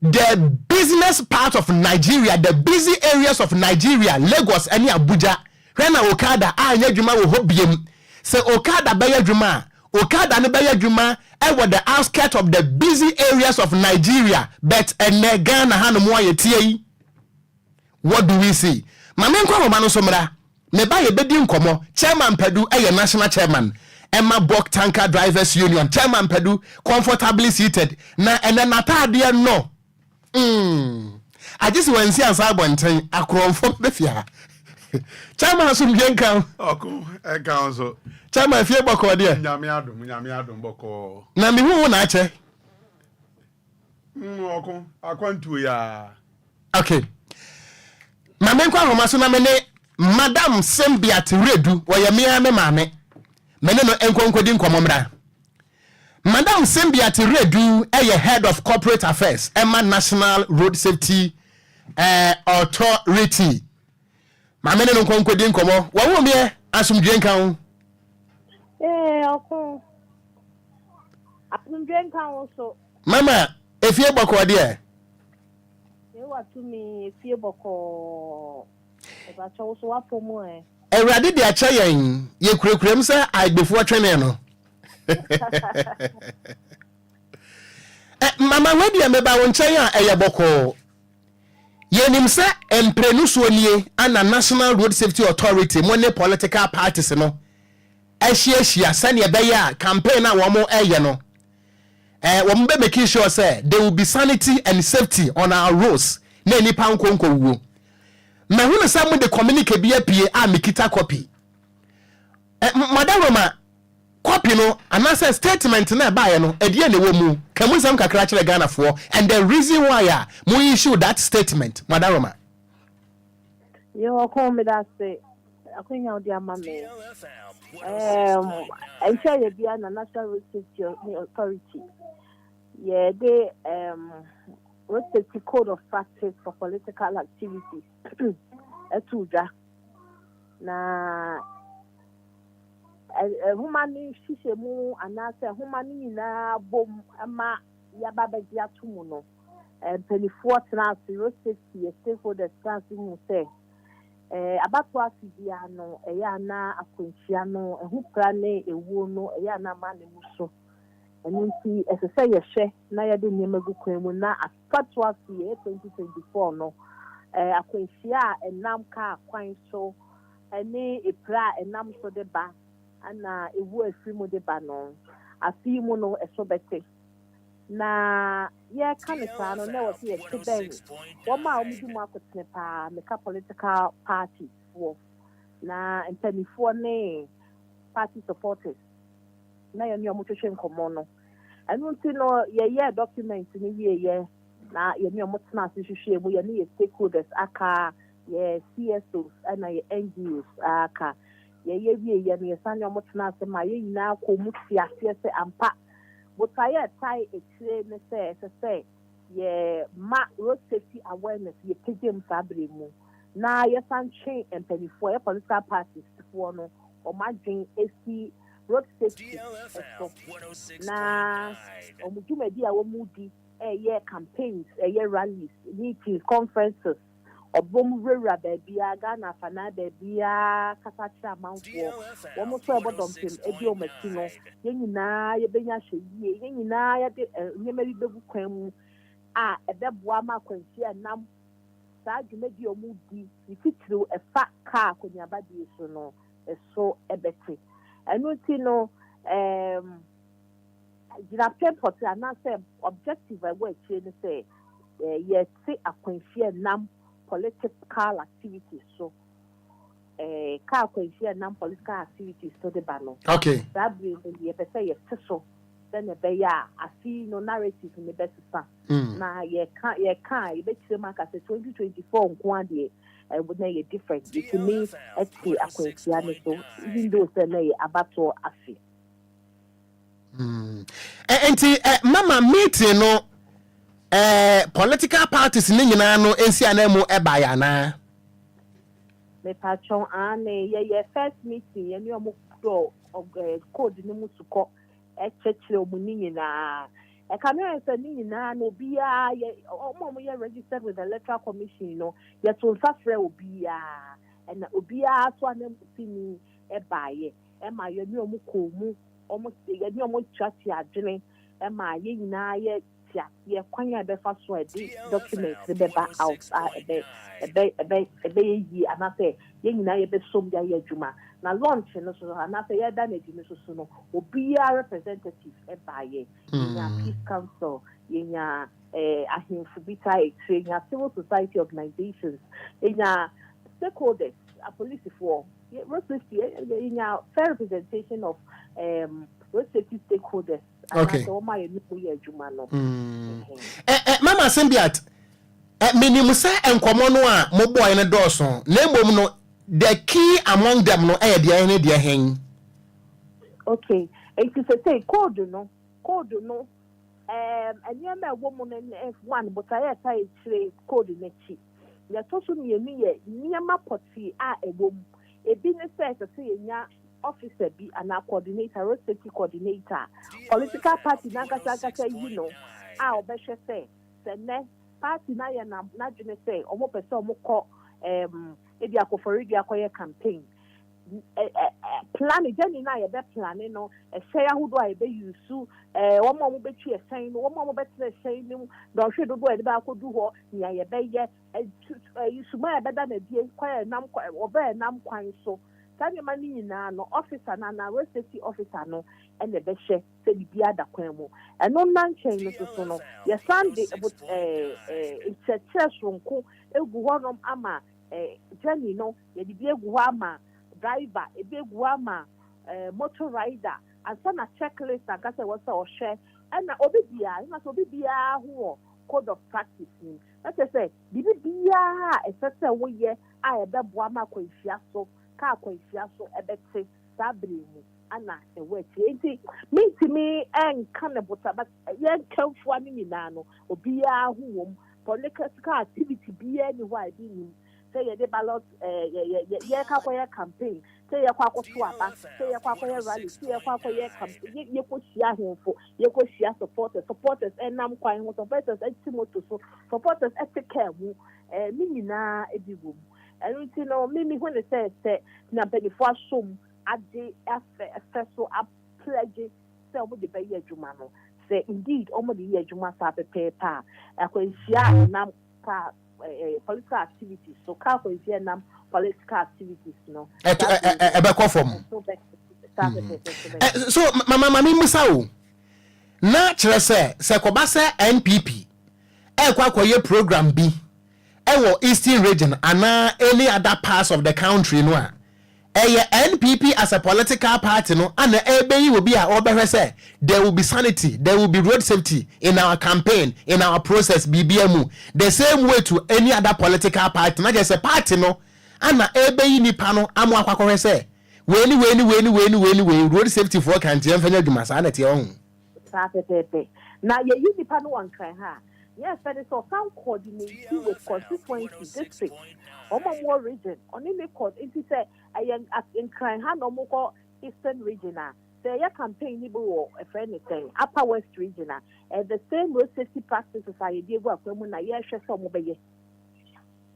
the business part of Nigeria, the busy areas of Nigeria, Lagos, and Abuja, when Okada, Yajuma will hope him. Say Okada Bayajuma, Okada no Bayajuma, and what the outskirts of the busy areas of Nigeria, but and Ghana Hanumoye. What do we see? Mamenko Romano Somra, Nebaye Bedin Komo, Chairman Pedu, a national chairman. Emma Bok Tanker Drivers Union, Chairman Pedu, comfortably seated. Na and then Natadia no. I just went to see a sabon a crown for the fear. Chairman some Jenka. A council. Chairman fear boko dear. Yamiadum boko. Nami who nache. I want to ya. Okay. Mamenkwa Romasuna mene Madam Sembiat Redu wa yamia me mame. Mene no enkonkodin kwamomra. Madam Sembiat Redu a head of corporate affairs, Emma National Road Safety Authority. Mamene no konkodin komo. Wa wo me asumdwen kan. Oko. Asumdwen kan so. Mama, efie boko de. Wa to me efie boko. E ba cho so wa pomo e. Ewrade de acha yen, ye kurekurem se agbefo atwene no. Mama wedi ameba won chen a eyeboko yenim se emprenu so nie ana National Road Safety Authority money political parties no ehia sane ebeya campaign na wo mo eye no wo mbe make sure say there will be sanity and safety on our roads na nipa nkonko wuo me hu no say mo de communicate bi apie a mikita copy madam Roma copy no anasa statement na buy no edie na wo mu kamu sam kakra kire Ghana for and the reason why mo issue that statement Madam Roma yo come me that say akonya odi ama me I share ye bia na National Road Safety Authority yeah they road safety code of practice for political activities etuja na humani shishemu anase humani na bom ama yababeji atumu no penifo trans road safety stakeholders trans mu say abatu asibia no eya na akwanhyia no ehu pra ne ewu no eya na ma ne muso enunti esese ye hwe na ye de nyemagu kwemu na asatu asi 2024 no akwanhyia enam ka Kwanso ene epra enam so de ba ana ewu afrimu de ba no afimu no esobete na ye kanisa no na wo se ye teben wo ma o mudu mu akotene pa meka political party wo na entanifo ne party supporters na ye nyo mutwehwe nkomo no enu nti no ye document ni ye na ye nyo mutena asihwehwe mu ye ne ye stakeholders aka ye CSOs ana ye NGOs aka ye wie ne sanyo mutena asema ye nyina ko mutia se ampa botaye tai etire ne se ye ma road safety awareness ye pegem sabre mu na ye sanche empenifo ye political parties for no o madwen esi road safety na omudumadi a womudi campaigns rallies meetings conferences obom rera babia Ghana fana babia kasacha amanfo womo so ebodompem ebi omati no yenyina yebenya hweye yenyina yade nyema bi bebu kwan mu a ebeboa ma kwansi anam saa dwumadi omudi fitiri efa car konyabadi so no eso ebete enu ti no European party anase objective I work here say yes see akwansi anam political activities so car akwansi anam political activities so the bano okay that be the person yes so then e be ya afi no narrative in the best na ye can e be tire maka say 2024 nko ade would na ye different to me eti akwansi ane so even though say na ye abato afi enti mama meeting no political parties ni nyina no ensi anamu eba ya na me patron ane ye first meeting ye ni omo do code ni musuko chechire omuni nyina e kamera se ni nyina no bia ye omo ye registered with the electoral commission no ye to safre obia na obia so anamu fini eba ye e ma ye ni omo komu omo ye ni omo chati adwene e ma ye nyina ye ye kwanya be fa so edi documents be ba out ebe yi anase ye nyina ye be som dia ye adwuma na launch no so anase ye da na di no so no obia representative e ba ye nya peace council ye nya ahemfu bita nya civil society organizations nya stakeholders a police for road safety nya fair representation of road safety stakeholders. Okay. Mama Sembiat minimum say enkomo no a mo boy ne dawson na mbom no the key among them no e dia ne dia hen. Okay, it is a code no and you may woman F1 but I say code nechi ya to so me ye niama poti a ebom e bi ne say say nya officer be an coordinator, road safety coordinator, political party nagasaka you know, our best say, the next party na ya na june say, or more person more call maybe a for campaign. Plan again na ya be planning no e say who do I be use one more be a saying one more better saying don't should do it ba ko do ho ya ya be ye you suma better na die kwa nam kwa oba nam Kwanso Sanya mani na no officer na road safety officer no and the beshe se bibia da kwan mu eno nan chen no so no ye Sunday but it's a church ronko egu honom ama journey no ye bibia egu ama driver egu ama motor rider and some checklist and kase was o share and na obibia na so bibia ho code of practice ni that say bibia e se wo ye a e be boa ma kwafia so ka kwafia so ebete sabremu ana e weti enti me en kanebota but yen kamfo ani nyina no obia huwom political activity bia ni wa bi ni say ye de ballot ye ka kwa campaign say ye kwa to aba say ye kwa rally say ye kwa campaign ye ko sia hemfo ye ko sia supporters enam kwan ho supporters etimoto so supporters etike mu mi nyina edigo and you know me when they say na benefo asom ade so a pledge say omo de be adwuma no say indeed omo de adwuma sa pepa akwansia nam ka political activities so ka akwansia nam political activities no ebe ko form so mama mi musa o na kire se ko ba se NPP kwa akoye program bi Eastern region and any other parts of the country no NPP as a political party no and will be say there will be sanity, there will be road safety in our campaign, in our process BBMU the same way to any other political party not just a party no and nipa no amu akwakọ say when road safety for country emfanya dwuma sanity on na ye nipa no wan kan ha. Yes, but it's some coordinating with constituency district. More region. On any court, it is a in Enquires no more Eastern region. say your campaign ni bo a friend thing Upper West Regional and the same road safety practices I did work when I hear some obey.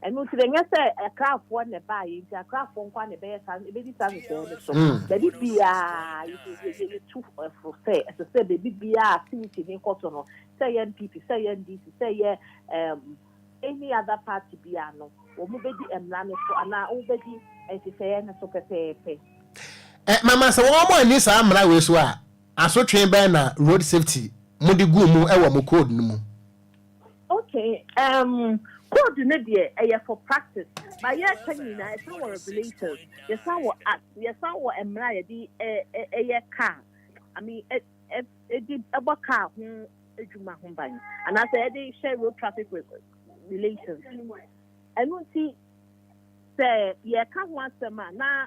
And no to the say a craft one a buy into a craft one a bear and baby son so baby be too for say as I said baby be activity in Kotono say NPP say NDC say any other party be no or movie and land for an obedi and she say and so pay. Mama say one more ni sa amra we so a aso twen ban na road safety mo de gu mu e wo mo code no mu. Okay, code no dey for practice. But yeah, can na it's not regulations. Yes, our act. Yes, our emra ye di car. I mean, it did about car ejuma ho ban. And I say they share road traffic relations. And we see say yeah can one sema na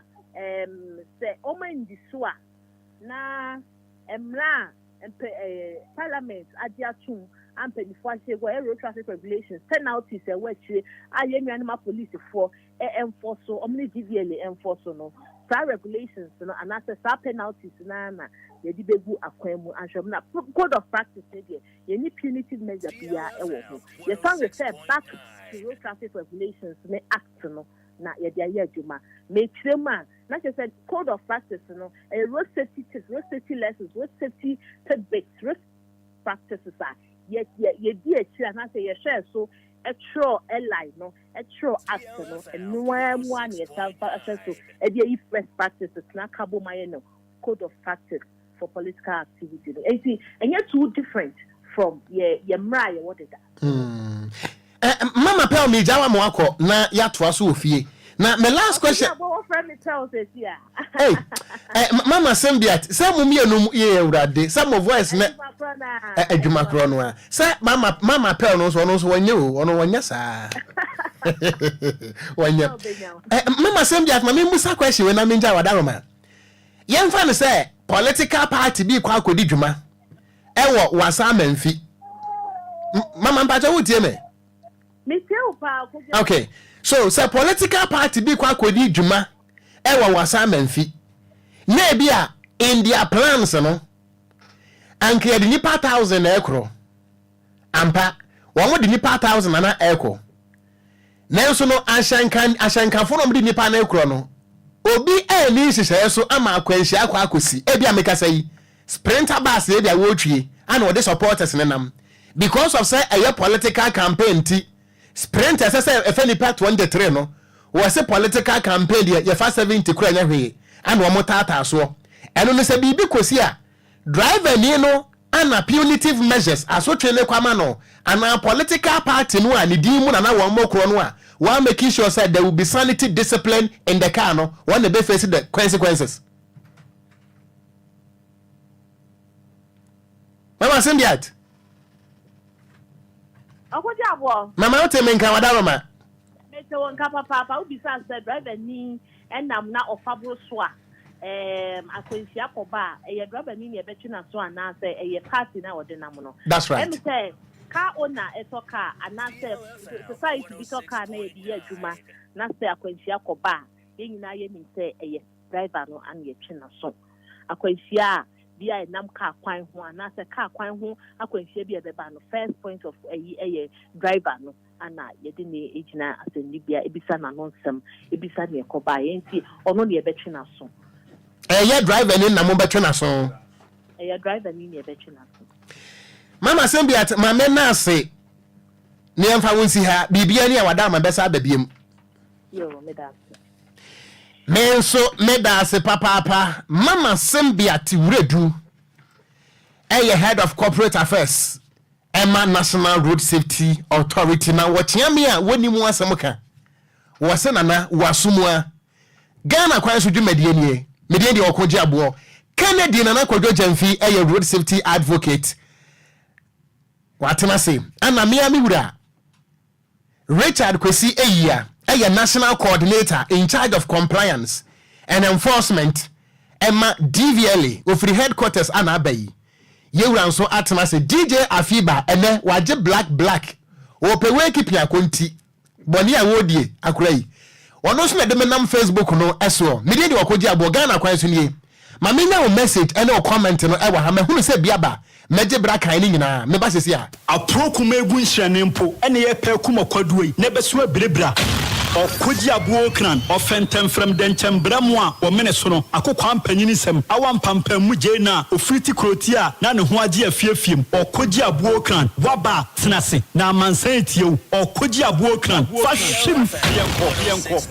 say o man di so a na emra parliament adiatum and before say go road traffic regulations penalties e wetwe aye animal police for enforce so omni GVL enforce no sa regulations no and as sa penalties na ye di begu akwan mu anhwem na code of practice dey ye ni punitive measure bia e wo ho ye san refer back to road traffic regulations me act no na ye dia ye adwuma me trema na just said code of practice no road safety lessons road safety tidbits road practices are ye di echi and I say ye share so a true ally no a true act no and no one ye transfer so e dey if practices na kabo my no code of practice for political activity and see and you're too different from ye mra ye what is that mama tell me jawa mo akọ na ya to aso ofie na my last question hey mama Sembiat say mo mienu ye urade some of voice na adwuma kro no a say mama pel no so wonye o ono wonya saa wonya mama Sembiat ma me musa question we na me nja wadaro ma ye mfa no say political party bi kwa akodi dwuma ewo wasa manfi mama mpacha wo tie me okay so say political party bi kwa akodi dwuma ewo wasa manfi na bia in their plans no anke de nipa 1000 na ekro ampa wo de nipa 1000 na ekro nanso no ashankanfo no de nipa na ekro no obi ni hyehyɛ so ama akwanhyia akosi bia meka say sprinter bus e bia wo twie ana wo de supporters ne nam because of say a political campaign ti sprinter say e fa nipa 23 no wo say political campaign ye fa 70 kura nya hwe ana wo motata so eno no say bibi kosi a driver ni no ana punitive measures aso twele kwama no ana political party no a ne din mu na wo mokro no a one making sure say there will be sanity discipline in the car no one the be face the consequences. Mama Sembiat Okogyeabour mama o teme nka wadaro ma me te won ka papa obi sa say driver ni enam na ofabro so a akwanhyia koba e driver ni e betwe na so ana say e party na wode nam no. That's right. Em say car owner etoka ana say society bitoka na e di adwuma na say akwanhyia koba ye nyina ye nim say e driver no an ye twe na so akwanhyia bia nam car kwan ho ana say car kwan ho akwanhyia bia beba no first point of e driver no ana ye de ne ejina asendi bia ebisa na nonsem ebisa ne koba ye nti ono ne e betwe na so ye driver ni na mo betwe na so driver ni e betwe na so mama Sembiat mama na ase ne emfa wonsi ha bibia ni awada ma besa babiem yo me da menso medase papa mama Sembiat wuredu head of corporate affairs Emma National Road Safety Authority na wotiame a woni mu asemuka wose nana wasumua Ghana Kwanso dwumadie nie medie de Okogyeabour Kennedy nana kwadwo jamfi road safety advocate watena say ana miami wura Richard Kwesi Eyia national coordinator in charge of compliance and enforcement Emma DVLA ofri headquarters ana abayi yewura nso atena say DJ Afiba ene waje black opewe kipia konti boni a wodie akura yi ono so na de menam Facebook no eso media de Okogyeabour Ghana Kwanso nie Mama nya o message and o comment no e wa ha me hunu se biaba meje bra kan ni nyina me ba sesi a aproku megu nhyiane mpo ene ye pe kuma kwaduoi na beso abirebra Okogyeabour Ocran offentem from denchembra mo a wo mene so no akokwa mpanyini sem awampampam mu je na ofriti kroti a na ne ho age afiafiem Okogyeabour Ocran waba tenase na amansan etiew Okogyeabour Ocran fa hwim yenko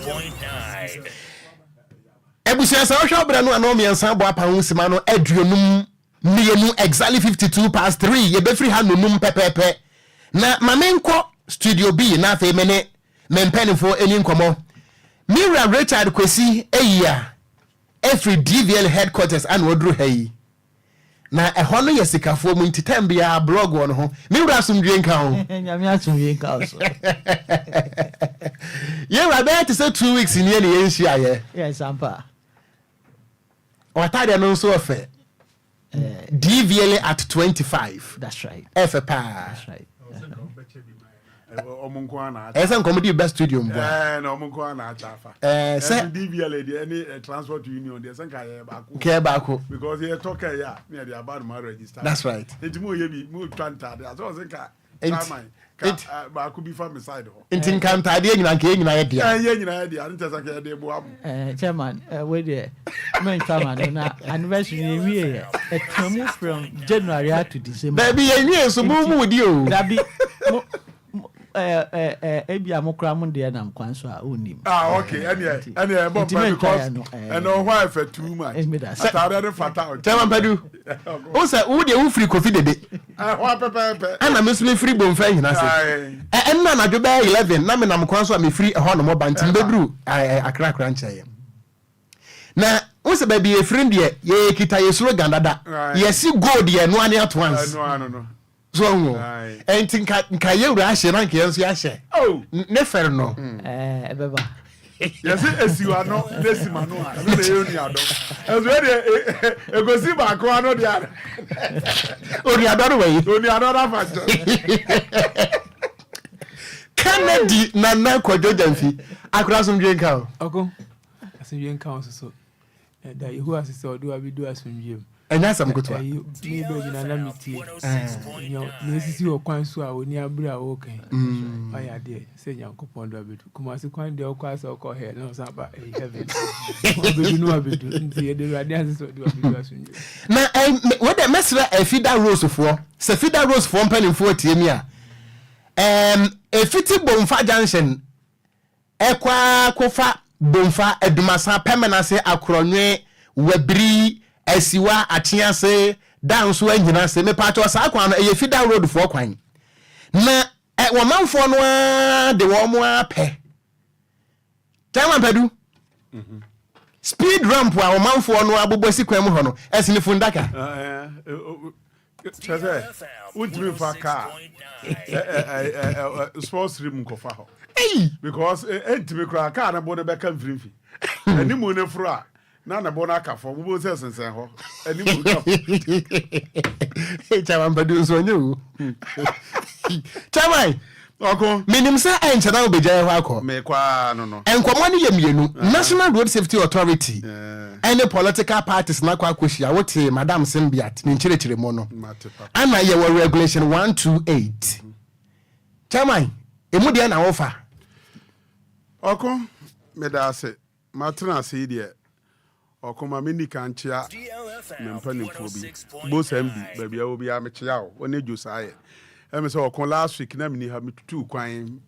ebusia sa ohwa bra no anom yensan bo apa hu sima no aduonum mienu exactly 52 past 3 ye be free ha nonum pepepe na mamenko studio B na fe mene mempen for any nkomo Mira Richard Kwesi eya every DVL headquarters and wodru hayi na ehɔ no yesikafo mu ntitam bia blog won ho Mira asumdwe nka ho nyame asumdwe nka ho ye rabe to say 2 weeks in ye ne yenhia ye yes ampa watade no so ofe DVL at 25 that's right efe pa that's right omunko na esa nkomodi best studio mbo na omunko na achafa se DVL dey any transport union dey senka ye baako ke baako because ye talk ya me dey about my register that's right it mo ye bi mo twanta dey so senka baako bi fa me side ho intin kanta dey nyina nke nyina ye dia ye nyina ye dia nta saka ye dey bo am chairman we dey men chairman na anniversary we e etamu from January to December baby ye nwie so mu di o dabi ebi amokra mu de na Kwanso a onim okay any bomb because and no why for too much atare de fata tema padu o se wo de wo free coffee dede wa pepe ana me so me free bom fa hina se enna na dwo be 11 na me na Kwanso a me free ho no mo bantim bedru akra nchaye na wo se ba bi e free de ye kita ye suro gandada ye si gold ye no ane at once no so ngo entin ka ye wura ahye na nke yenso ya hye oh ne fer no ebeba yes esiwa no nesima no a no ye oni ado ezo de egosi ba ko ano de ara oni ado we oni ado na fa Kennedy na Kwadwo Jamfi akura somdwe nka o oko asomdwe nka o so da yehu asese odo abidu asomdwe enya sam kotwa ni be gina na miti ni sisi o Kwanso a oni abura o kan aya de se Nyankopon do abidu kuma se kwan de o kwasa o ko he no sa ba heaven abidu no abidu nti ye de rade asese odo abidu asomdwe na we de mesra efida rose fo se fida rose fo mpanimfo tiemi a efiti bomfa junction ekwa kofa bomfa edumasa pemenase akronwe wabiri asiwa atiase danso anyina se me pato sa kwan no efida road fo kwan na womanfo no de wo mo apɛ tama padu speed ramp wa womanfo no abobosi kwan mu ho no esini fundaka chese ultimate fa car sports rim ko fa ho because ultimate car na bo na be kan frinfi ani mu ne fro a na bo na kafo bo bo sensen ho ani mu ka chama padu so nyu chama oko minim se enche na obeja ho akọ me kwa no enkomo ne yemienu National Road Safety Authority any political parties na kwa akohia wote Madam Simbiat ni nchirechire mo no ana ye wa regulation 128 chama emu de na wofa oko me da se matena se de oko ma me nikanchia me mpanimfo bi bo sambi babia obi a me chia o one josaye emi so oko last week na me ni ha me tutu kwan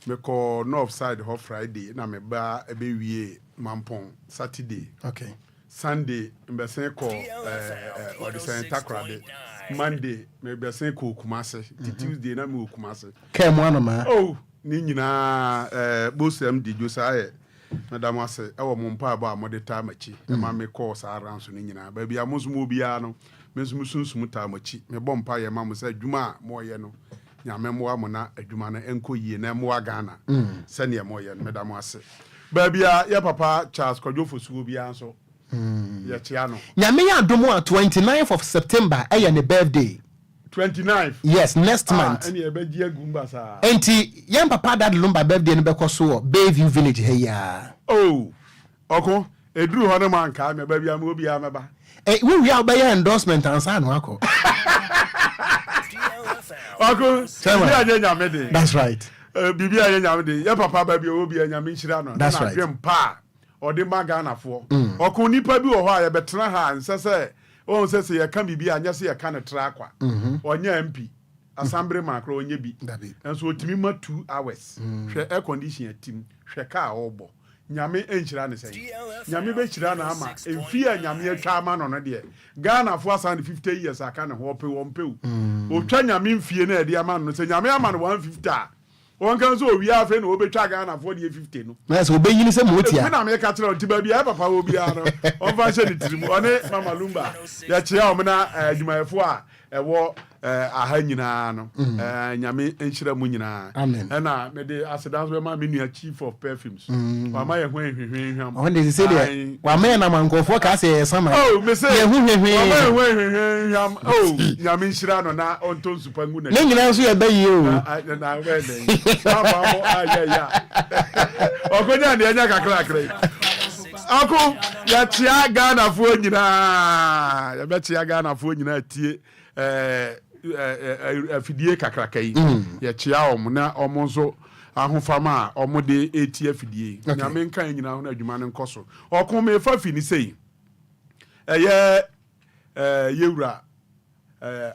me ko north side ho Friday na me ba ebe wie Mampong Saturday okay Sunday mbese ko odisen takrade Monday me mbese ko Kumase Tuesday na me Kumase kem wana ma oh ni nyina bosem di josaye madam ase ewo mo mpa ba mo de ta machi e ma me ko sa ranso ni nyina ba bia mo sumo bia no me sunsum ta machi me bom pa ye ma mo sa dwuma mo ye no nyame mo amo na adwuma no enko yie na mo Ghana se ne mo ye no madam ase ba bia ye papa Charles Kwadwo suwo bia so ye chia no nyame ya domo 29th of September eye ne birthday 29th yes next month any ebeji agumba sa enti yan papa dad Lumba birthday no be koso Bayview village he ya oh oko Edru hono man ka me ba bia me obi ameba. We are by endorsement and sign wako. That's right. Bibi anyamede. Ye papa ba bia obi anyame nhyira no. That's right. Pa or the Maganafo. Oko nipa bi wo ha ye betena ha nsese o nsese ye ka bibi anya se ye ka ne tra kwa. Onya MP. Assembly macro onye bi. And so otimi ma 2 hours. Hwe air condition atim. Hwe ka obo. Nyame enhyira ne sei. Nyame be hyira na ama. Enfia nyame atwa ama no no de. Ghana fo asan 50 years aka ne ho pe wo mpew. Otwa nyame mfie na e de ama no se nyame ama no 150. One can so we have no be try Ghana for the 50 no. Yes, we be yin se motia. Me na me ka tell ti ba bia papa obi ara no. On fa she ni tirimu. One mama Lumba. Ya chia o me na adwumayefo a ewo aha nyina no. Nyame enhyira mu nyina. Amen. Na me de asedans be ma me nua chief of perfumes. Wa ma ye ho hwehwehwam. On dey say there. Wa me na mankofo ka say sama. Oh, me say. Ye ho hwehwe. Wa ma ye ho hwehwehwam. Oh, nyame nhyira no na onto nsupa ngu na. Ne nyina so ye ba yi o. Na we dey. Baba ya. Okonya de anya kakra. Ako ya tia Ghana fo nyina. Ya be tia Ghana fo nyina tie afidie kakra kai. Ya tia om na omonso ahofama a omode etie afidie. Nyame nkan nyina ho na adwuma ne nkoso. Okon me fa fini sei. Yewura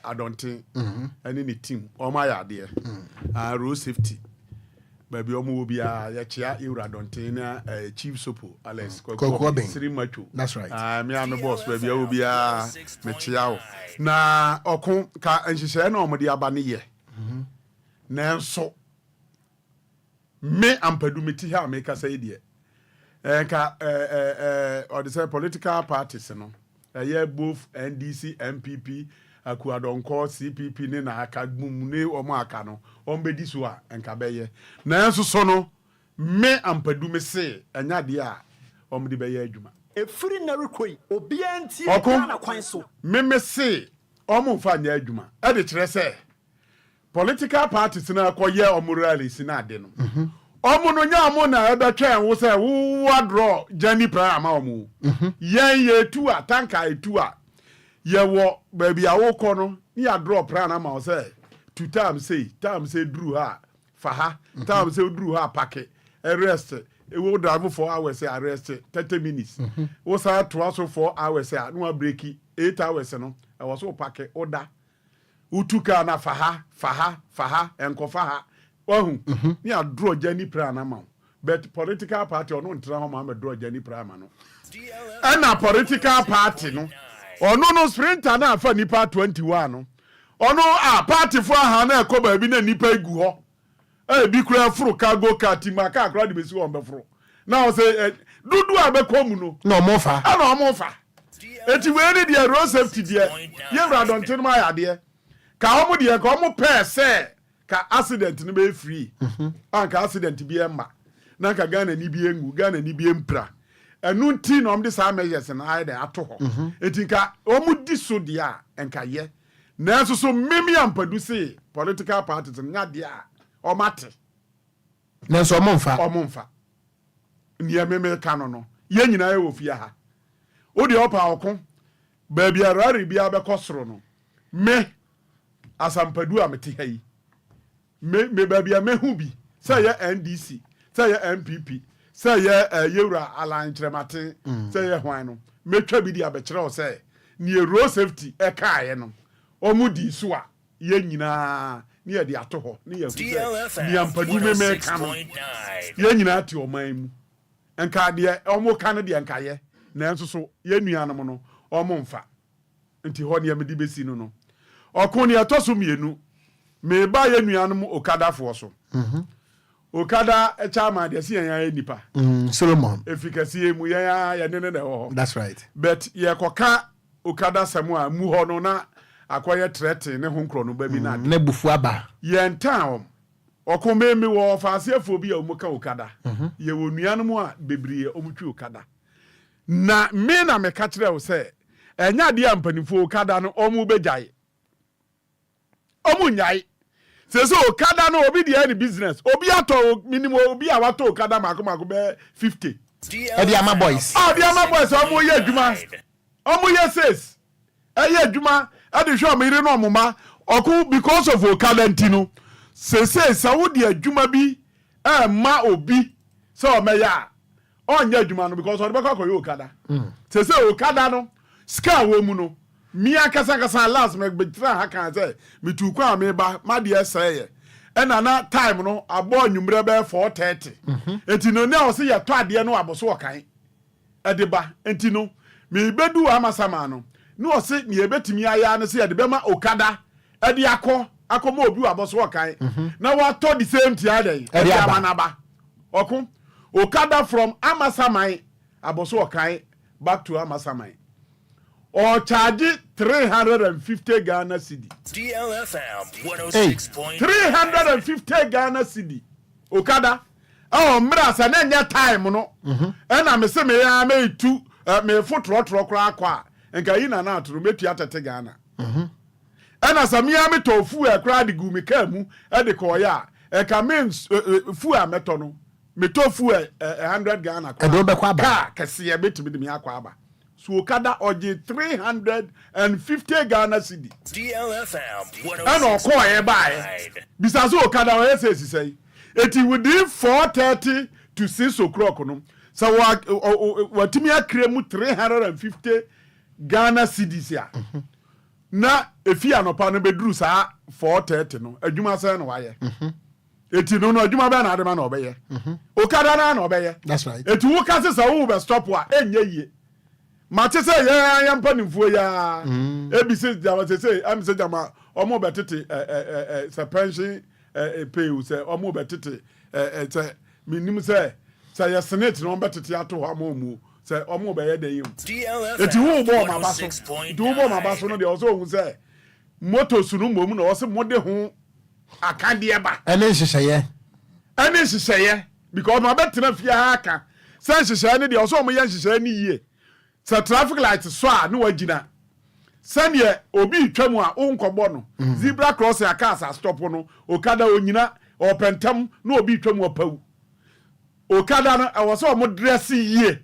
Adontin ani ni team oma ya de road safety baby omo obi a ya chia Yewura Adontin na chief sopo Alex Kokobin Siri Macho. That's right. Me am boss baby obi a me chia o na okun ka nhihye na omo de aba ne ye na nso me ampadu meti ha me ka say de ka or the political parties no both NDC MPP akuadonko CPP ne na aka mumune omo aka no ombedi so a enka beye na enso so no me ampadu me se anya de a omde beye adwuma efiri na rekoi obi anti na Kwanso me se omo fa anya adwuma e de kire se political parties na akoye omorales na ade no omo no nya mo na ebetwa wo se wo draw Jenny pra ama omo yen ye tu a tanka etu a ye wo baby awoko no ni ya draw pra na ma say 2 times say drew ha fa ha times say drew ha packet arrest e wo drive 4 hours say arrest 30 minutes wo sa to aso 4 hours say no break 8 hours no e wo so packet order utuka na fa ha enko fa ha ohu ni a draw Jenny pra na ma but political party ono ntra ho ma draw Jenny pra ma no na political party no no sprinter na afa nipa 21 no ono party fo aha na ekoba bi na nipa egu ho bi kura furu cargo car maka akra de besi on be furu na o say dudu abekomu no no mofa na mofa eti we ni de road safety de Yewura Adontin ma ya de ka omo de ka omo pair say ka accident ni be free anka accident bi emma na ka Ghana ni bi engu Ghana ni bi empra enu nti na omde sa measures na aide ato ho etinka omudi so dia enka ye na so so memi ampadu se political parties nya dia omate na so omomfa niya meme kano no ye nyina ye ofia ha odi opa okon ba bia rari bia be kosoro no me asampadu amete ha yi me ba bia mehu bi say ye NDC say ye MPP say ye Yewura Alan Tremate say ye hwan no metwa bi di abekere o say ni road safety e kaaye no omudi so a ye nyina ni ye di ato ho ni ye fu ni ampadu me ka no ye nyina ti oman mu enka de omo ka no de enka ye na enso so ye nuanom no omo mfa nti ho ne ye medi besi no okon ne atoso mienu me ba ye nuanom okada fo so Okada chama de si yan nipa Solomon efikasi mu ya ne ho. That's right. But ye koka Okada samu a mu ho no na akoye threaten ne ho nkro no ba bi na ne bufu aba ye ntan okomeme wo faasefo bi a omuka Okada ye wo nuanom a bebriye omutwi Okada na me na me ka kire wo se enya de ampanifo Okada no omu begyae omu nyai so Okada no obi dey any business obi ato minimum obi awato Okada mako be 50 Ediama boys. Ediama boys omo ye adwuma. Omo ye says. Eye adwuma e de hwe omire no omoma oku because of Okada ntino. Say Saudi adwuma bi ma obi so omeya. Onye adwuma no because odebeka koyo Okada. Say Okada no ska wo mu no. Mi akasa last me betra ha kan say me tu kwa me ba ma de eseye. Ena na time no abo nwumre be 4:30 enti no na o se ye to ade no aboso okan edeba enti no me bedu amasama no no o se me ebetimi aya no se ye de be ma Okada ede akoma obi aboso okan na wa to the same tia dey ede amanaba okun Okada from Amasaman aboso okan back to Amasaman or charge 350 Ghana cedi. DLFM 106.9. 350 Ghana cedi. Okada. Oh, mrasa nenya time no. Ena me se me ya me tu me foot rotro kwa. Enka yina na aturu metu atete Ghana. Ena samia me tofu e kra de gu me ka mu e de ko ya. Enka me fu a meto no. Me tofu 100 Ghana kwa. E do be kwa ba. Ka kese ye betimi de me akwa aba. So Okada oje 350 Ghana cedi. DLFM 106.9. And Okoye buy. Because Okada o say it within 4:30 to 6 o'clock no. So what me akremu 350 Ghana cedis ya. Na efi anopa no bedru sa 4:30 no. Adwuma say no waye. Eti no adwuma be na adema na obeye. Okada na obeye. That's right. Eti wo ka se wo be stop wa enye yie. Mate say ya mpanimfo ya ABC jama say am say jama omo betete pension pay say omo betete say minim say ya senate no betete ato ho mu say omo be ye dey yim eti wo bo ma baso eti wo bo ma baso no de o so hu say moto sunu mom no o se mode ho akade ba ene hyehyeye because ma betena fia aka say hyehyeye ne de o so mo ye hyehyeye ni yie. So traffic light so no wagina sane obi twamu a onkobo no zebra cross ya car stop no Okada onyina opentam no obi twamu opawu Okada no I was mo dress yie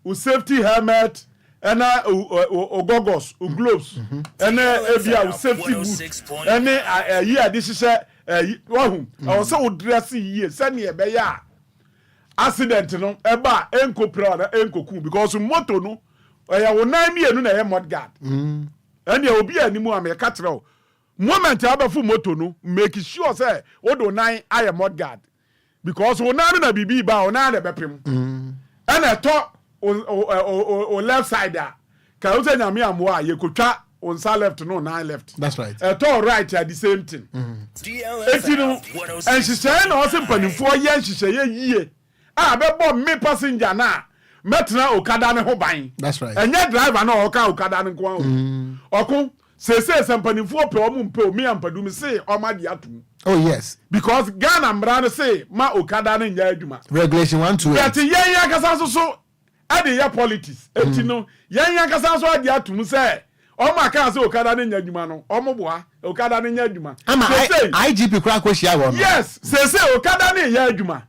u safety helmet ena ogogos u gloves ena ebia u safety boot ena yi ade hyehyɛ wahu I was so dress yie sane be ya accident no eba enko pra na enko ku because moto no ya wo nan mienu na ye mod guard ene obi animu am ye ka kire o moment abafu moto no make sure say wo do nan aye mod guard because wo nan na bibi ba wo nan na bepem ene to o left side a ka wo say nyame amwo a ye kotwa on sa left no nine left. That's right. To right at the same thing. DLFM 106.9. And she say no say panimfo ye she say yie. Ah, bebo me passenger na metra Okada ne ho ban. That's right. Enye driver na oka Okada ne ko an. Oku say sempanifo pe omu mpe o me ampadu me say o ma di atum. Oh yes. Because Ghana mra say ma Okada ne nya adwuma. Regulation 128. That yen yakasa so ade ya politics. Enti no yen yakasa so ade atum say o ma ka say Okada ne nya adwuma no o mo boa Okada ne nya adwuma. Ama IGP kra ko hia wo no. Yes, say Okada ne nya adwuma.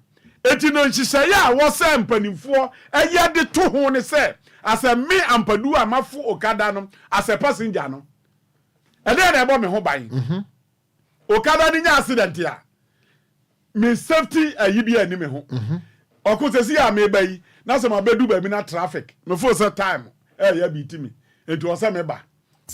Eti no nhyehyɛ ya wo sɛ mpanimfoɔ ɛyɛ de to ho ne sɛ asɛ me ampadu amafo Okada no asɛ passenger no ɛde na ɛbɔ me ho ban Okada ni nya accident ya me safety ayi bi ani me ho ɔkosɛsi ya me bayi na sɛ ma bedu ba mi na traffic me fo sɛ time ɛyɛ bi timi enti ɔsɛ me ba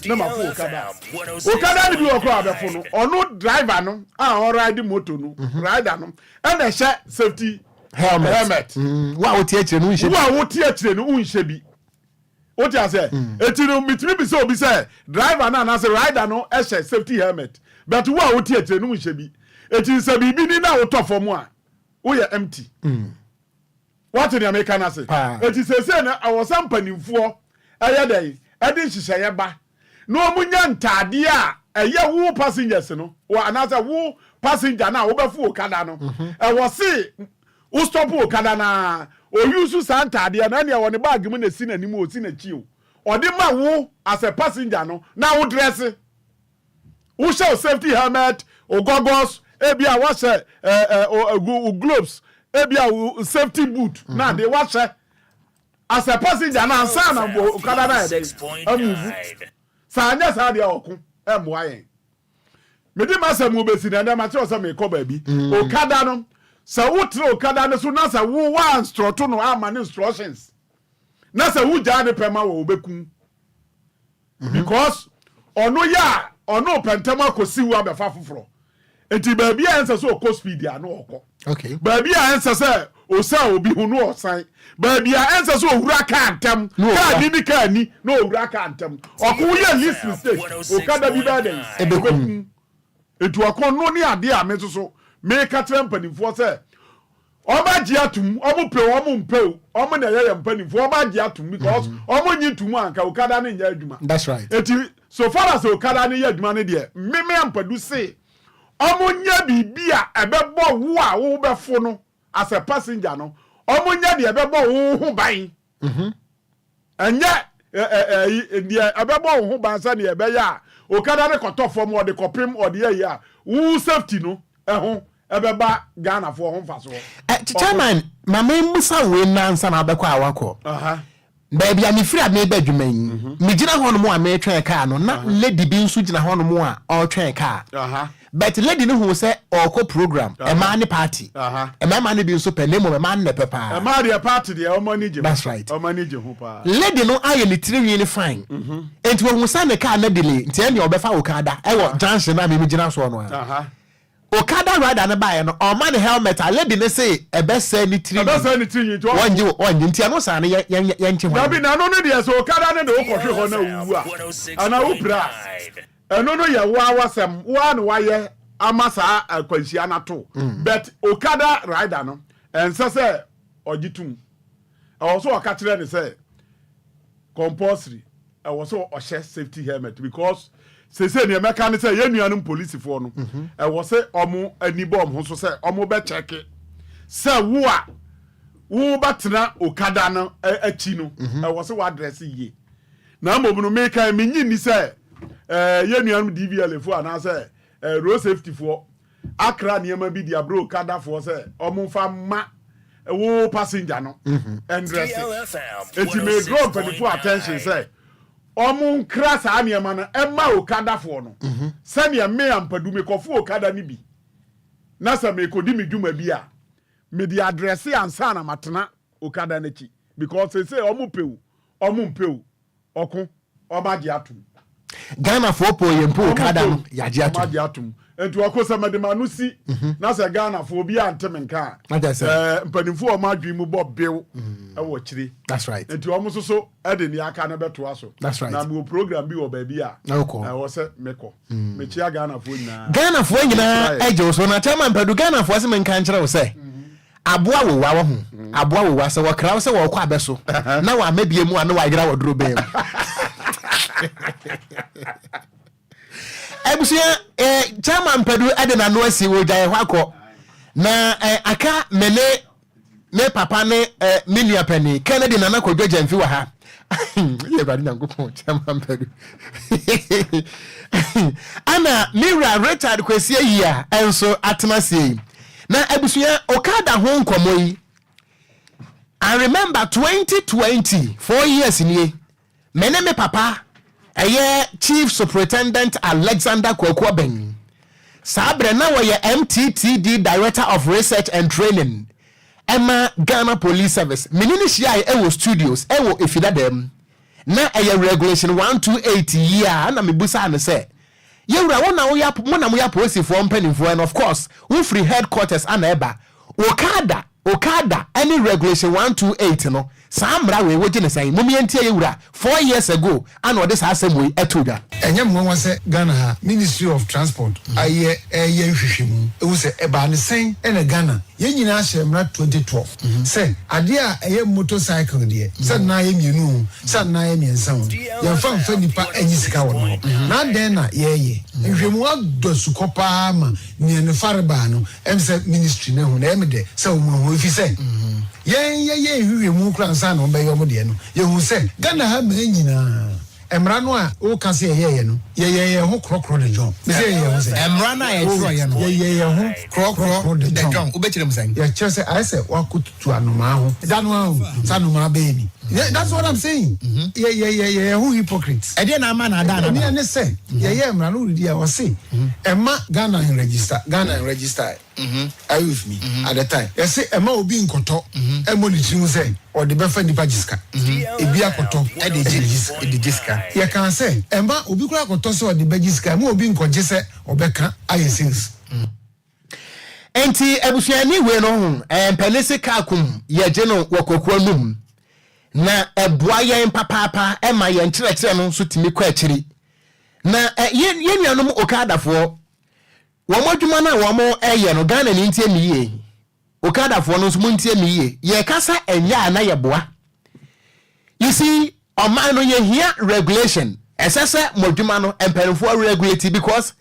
na ma fo Okada ni bi wɔ kɔ abɛfo no ɔno driver no a on ride moto no rider no ɛna ɛhyɛ safety helmet wa wo tie akyire no unhye wa wo tie akyire no unhye bi wo tie asɛ eti no mitimi bi sɛ obi sɛ driver na sɛ rider no ɛhyɛ safety helmet but wa wo tie akyire no unhye bi eti sɛ bibi ni na wo tɔfo mu a wo yɛ empty what in America na sɛ eti sɛ na awɔsa mpanimfoɔ ɛyɛ dɛ ɛde nhyehyɛ ba no munya ntade a ɛyɛ wo passengers no wa anasa wo passenger na wo bɛfo Okada no ɛwɔ se wo stop Okada na o use santade na ne ɛwɔ ne bag mu na si na nim o si na chi o ɔde ma wo as a passenger no na wo dress wo show safety helmet o goggles ebia wo say o gloves ebia safety boot na de wa hye as a passenger na ansa na okada na de amuvu sa anya sa de okun emwa yen medi masa mu besi na ma che me ko ba bi okada no sa wotre okada no so na sa wo wa instruct no ama instructions na sa wo ja de pema wo obekun because ono ya ono pentama akosi wo abefa foforo enti ba bia ensa so ko speed ya no okọ okay ba bia ensa se o sa obi hu no osan ba bia ensa so owura ka antem ka ni ka ni no owura ka antem okọ ye list mistake okada bi ba den ebekun etu akọ no ni ade a me so me ka tre mpanifo se oba ji atum omo pe omo mpe omo na ye mpanifo oba ji atum because omo nyi tum anka okada ne nya adwuma that's right eti so far as okada ne nya adwuma ne de me ampadu se omo nya bibia ebebo wo a wo befo no as a passenger no omo nya de ebebo wo ho ban anya de ebebo wo ho ban sa ne ebeya okada ne kotofo mo de kopim o de ya wo safety no eho ebeba Ghana for ho faso chairman mama musa we nansa na abekọ awakọ baby am free am ebe adwuma yi me gina ho no mo a me twen car no na lady bi nso gina ho no mo a o twen car but lady no hu say oko program e ma ne party e ma ne bi nso pe nemo e ma ne pepa e ma de party de o manage that's right o manage ho pa lady no aye ni tiri ni fine enti wo hu say ne car na delay enti e ne obefa okada e wo junction na me gina so no okada rider na buy no o man helmet a lady ne say e be say ni tiri to wonje nti ano sa ne ye nche ho dabi na no ne de so okada ne de wo kohwe ho na wu a ana wo bra eno no ye wa wasem wa no wa ye amasa akwansia na to but okada rider no ense say ogitum e wo so oka kire ne say compulsory e wo so o share safety helmet because se ne meka ne say ye nuanum police for no e wo say omo anibom ho so say omo be check say wo a wo batena okada no achi no e wo say wo address ye na mobunu meka menyi ni say ye nuanum DVL for na say road safety for akra niam bi dia bro okada for say omo fa ma wo passenger no address it may draw for attention say omun kra sa niam na ema okada fo no se ne me ampadu me kofo okada ni bi na sa me kodi me dwuma bi a me di address ansa na matena okada na chi because say omun pew okun obaje atum Ghana for po yempo okada no yaje atum entu akosa mademanu si na sa Ghana for bi antemenka mpanimfo o madwi mu bo bew e wo kire that's right entu o musoso e de ni aka na beto aso that's right na me program bi wo ba bi a wo se meko me chia Ghana for nyina eje so na chairman padu Ghana for se men kan kire wo se aboa wo wa wo ho aboa wo wa se wo kra wo se wo kwa beso na wa mabie mu anu wa yira wo duro bem ebusia chairman padu edena no asi wo jai hwakọ na aka mene me papa ne milia penny Kennedy nana kodwo jamfi wa ha ye bari na ngopon chairman padu ana mira Richard kwesi yi a enso atemasie na ebusia okada ho nkomo yi I remember 2020 4 years nie mene me papa Chief Superintendent Alexander Kwekwaben Sabre na wo MTTD Director of Research and Training Emma Ghana Police Service menini hia ewo studios ewo efida dem na regulation 128 year na mebusa ne say yewura wona wo ya mo na mo ya police for mpanimfo and of course wo free headquarters ana eba okada any regulation 128 no samra we woje ne sai mumientie yewura 4 years ago and this assembly etoda enye mwo se Ghana ha Ministry of Transport aye hwehwemu ewu se eba ne sen ene Ghana ye nyina ahye mra 2012 se ade a eye motorcycle de se na ye mienu se na ye miensa ye fa nipa enyi sika wo no na den na ye hwehwemu adosu kopa ma ne ne fareba no emse ministry ne hu na emde se wo ho fi se ye hwehwemu kra nsa na obe yo mo de no ye hu se Ghana ha ma nyina emra no a o ka se ye no ye ho krokro de John me say ye ho say emra na ye tro ye no ye ho krokro de John ube kire msan ye kire say I say wakututu anoma ho da no ho sanoma be ni that's what I'm saying ye who hypocrites e dey na ma na da na ne say ye emra no redi a o say emma Ghana in register are you with me at the time you say emma obi nkoto emonichi say or the befa nipa jiska ebi akoto e de jiska you can say emma obi kura akoto say or the bejiska mo obi nkoje say obeka ayesins enti ebusuani we no penisi kakum ye je no wakokua num na eboa yen papapa e ma yen kyerɛkyerɛ no so timi kwa akiri na yen nuanom okadafo wɔn adwuma na wɔn ɛyɛ no Ghana ni ntie mi yie okadafo no so mu ntie mi yie ye kasa enya na ye boa you see ɔman no ye hia regulation ɛsɛsɛ mo adwuma no emperifo regulate because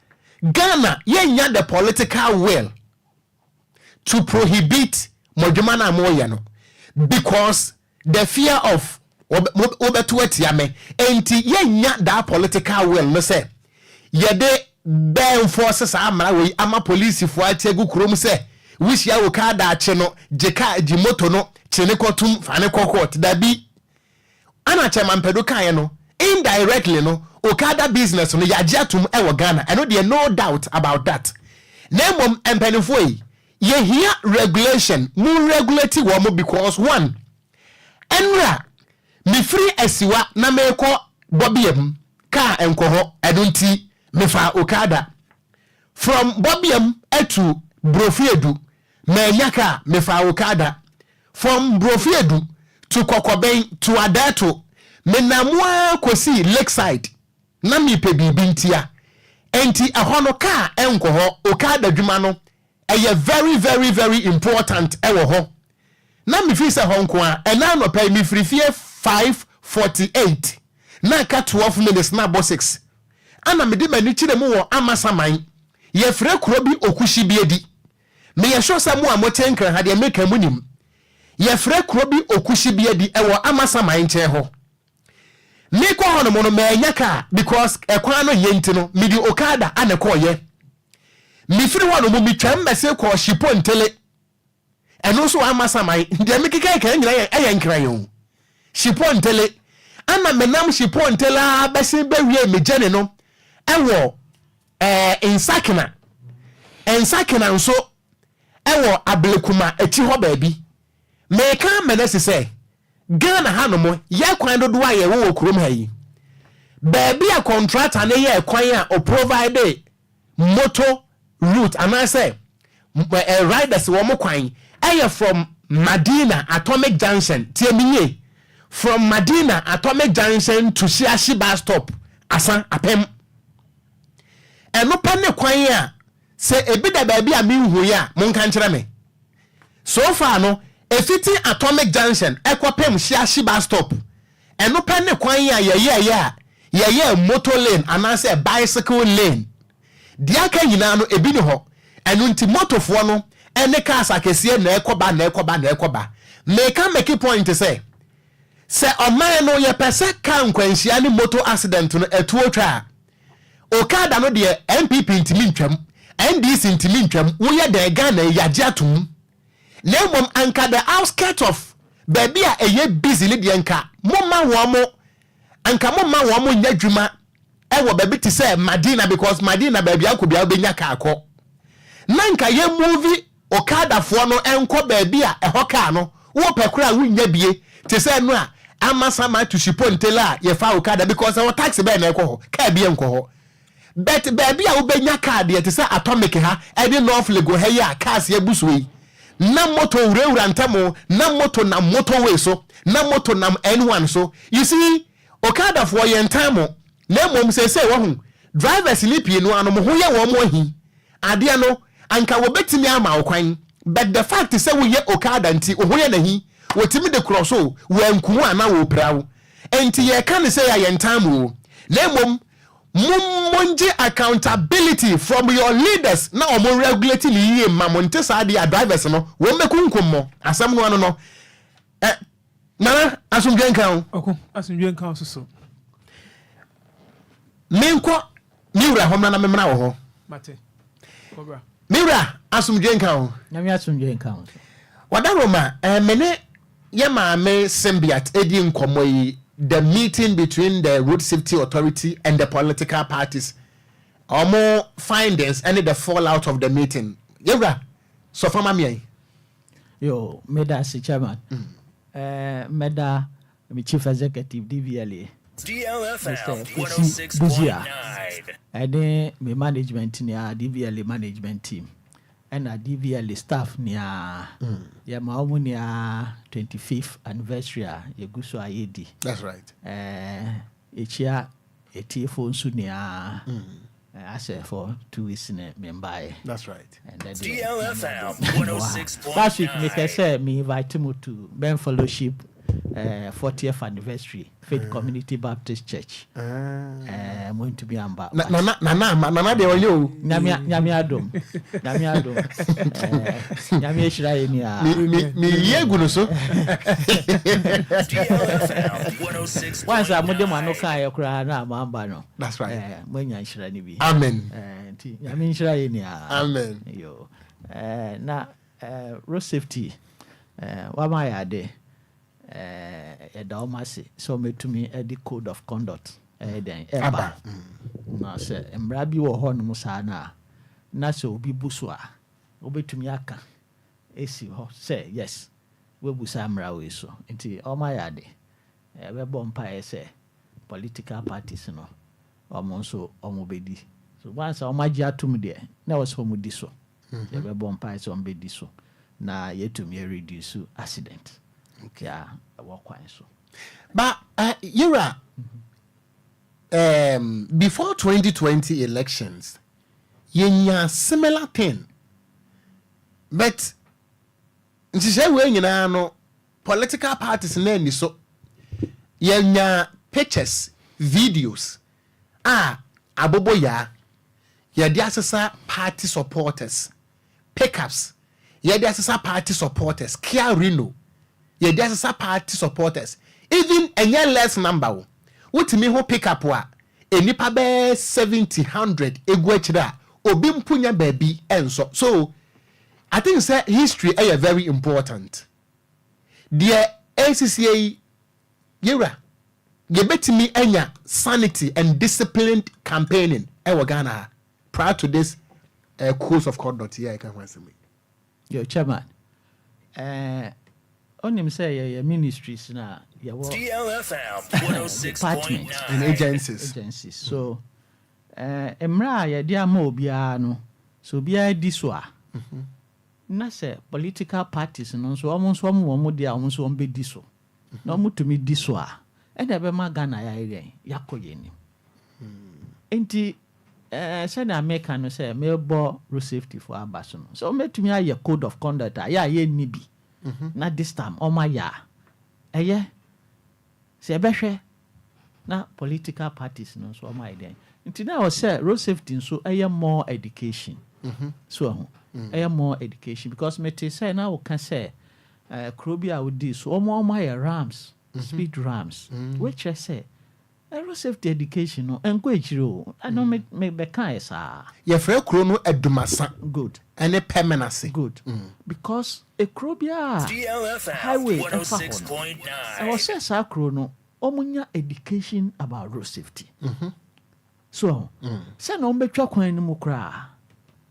Ghana yenya the political will to prohibit mo adwuma na mo yɛ no because the fear of obeto atiame enti yenya that political will no say yede ben forces amara we ama police fo ategu krom say wishia okada ache no jeka jimoto no chene kotum fane kokot da bi ana chairman pedo kan no indirectly no okada business no yagiatum e wo Ghana and no there no doubt about that nemom empenifo ye here regulation mu regulate wo mo because one enra me free asiwa na meko bobiam ka enkoho edunti me fa okada from bobiam etu brofiedu me nyaka me fa okada from brofiedu to kokoben to adato me namwa kosi lakeside na mi pe bibintia enti ahono ka enkoho okada dwuma no eye very very very important ewo ho na mi fi se honko a ena no pay mi free fie 5:48 na ka 12 minutes na bo 6 ana me de mani kire mu wo amasaman ye frɛ kuro bi okushi bi edi me ye hwo samu a mo tenkran ha de meka munim ye frɛ kuro bi okushi bi edi ewo amasaman nche ho me ko hono mo no me nyaka because ekwan no ye ntino me di okada aneko ye me firi wono mo mi twam bese ko shipo ntele eno so amasaman de me kika kan nyina ye nkran yo shipo ntele ana menam shipo ntela bese bewie me jene no ewo ensakina nso ewo ablekuma eti ho baabi me kan menese se Ghana hanomo ye kwan dodo a ye wo kurom ha yi baabi a contractor ne ye kwan a o provide motor route and I say riders wo mo kwan eye from Madina Atomic Junction tieminye from Madina Atomic Junction to Shiashi bus stop asan apem eno pa ne kwan a se ebida baabi a minhu ya monka nkyere me so far no efiti Atomic Junction ekopem Shiashi bus stop eno pa ne kwan a ye motor lane anase bicycle lane dia ka nyina no ebi ni ho eno nti motofo no ene cars akesie na ekoba make point say oman no ye pese kan kwanhia ni motor accident no etuo twa okada no de MPP ntimi ntwam NDC ntimi ntwam wo ye de Ghana yagye atum na mom anka the outskirt of baby a eye busy le de anka momma wo mo anka momma wo mo nyadwuma ewo baby ti say Madina because Madina baby akobia obenya ka akọ nanka ye movie okada fo no enko baby a eho ka no wo pekura wo nya bie ti say no a amasama to shipo ntela ye fa okada because our taxi be na ekọ ka bie enko ho but baby a obenya card ye ti say Atomic ha e dey North Lego ha ya cars ye busui na moto urewura ntamo na moto we so na moto nam N1 so you see okada for ye ntamo na mom say wo hu drivers lipi no anom ho ye wo mo hi ade no anka wo betimi ama okwan but the fact is say wo ye okada nti wo ye na hi wo timi de cross o wo anku ana wo prawo enti ye kan say ya ntamo na mom monje accountability from your leaders na omo regulating ye mamonte sa dia drivers no wo mekunkum mo asem no no na asumdwen kan asumdwen kan so menko miura homna na memna wo ho mate kobra miura asumdwe nka ho nyame asumdwe nka ho wadaroma mene yema me symbiat edi nkomo yi the meeting between the road safety authority and the political parties omo findings and the fallout of the meeting yewra so fama me yo meda si chairman meda mi chief executive DVLA DLFM 106.9 and then my management near DVLA management team and a DVLA staff near ya maomu near 25th anniversary ya guso ayedi. That's right. Echia phone su near I said for 2 weeks in Mumbai. That's right. And then DLFM 106.9 last week me say me invite him to Ben Fellowship 40th anniversary Faith Community Baptist Church. Going to be amba. Nana de oyo. Nyame adom. Nyame eshira yeni a. Me yegu no so. DLFM 106.9 Once I modem anoka yakura na amba no. That's right. Mwenya eshira ni bi. Amen. Nyame eshira yeni a. Amen. Yo. Na road safety wama ya de Edalmasi so metumi the code of conduct then eba na say embra bi wo ho no musa na so obi buso a obetumi aka esi ho say yes we busa amra we so nti o ma ya de be bompa say political parties no omo so omo bedi so once o ma ji atum de na wo so mo di so be bompa so omo bedi so na yetumi reduce accident. Okay, Kwanso. But Yura, before 2020 elections, yenya similar thing. But no political parties name so yenya pictures, videos. Abobo ya asesa party supporters, pickups. Asesa party supporters, Kia Reno. There's a party supporters. Even a year less number. What me who pick up wa? Nipa be 70, 100 egwechira. Obim punya baby and so I think say history is very important. The ACCA yera ye beti me enya sanity and disciplined campaigning Ghana prior to this course of conduct here I can answer me. Yo chairman. Onim say your ministries na your DLFM 106.9 and agencies. So emra ya dia ma obia no so bia di so a na say political parties no so omo dia omo so ombe di so na omo tumi di so a e na be ma Ghana ya ire yakoye ni enti say na America no say me bo road safety for abaso no so metumi aye code of conduct ya ni bi. Not this time, oh my ya. Say behwe na political parties no so my then. Until now say road safety so more education. So more education because me say now can say Krobia would do so more my rams, speed rams. Which I say road safety education no encourage you. I don't make be kind sa. Ye frɛ kuro no adumasa. Good. Ene permanency. Good. Because a Krobia highway 106.9. I was say sakro no omunya education about road safety. So say no betwa kwan no mu kra.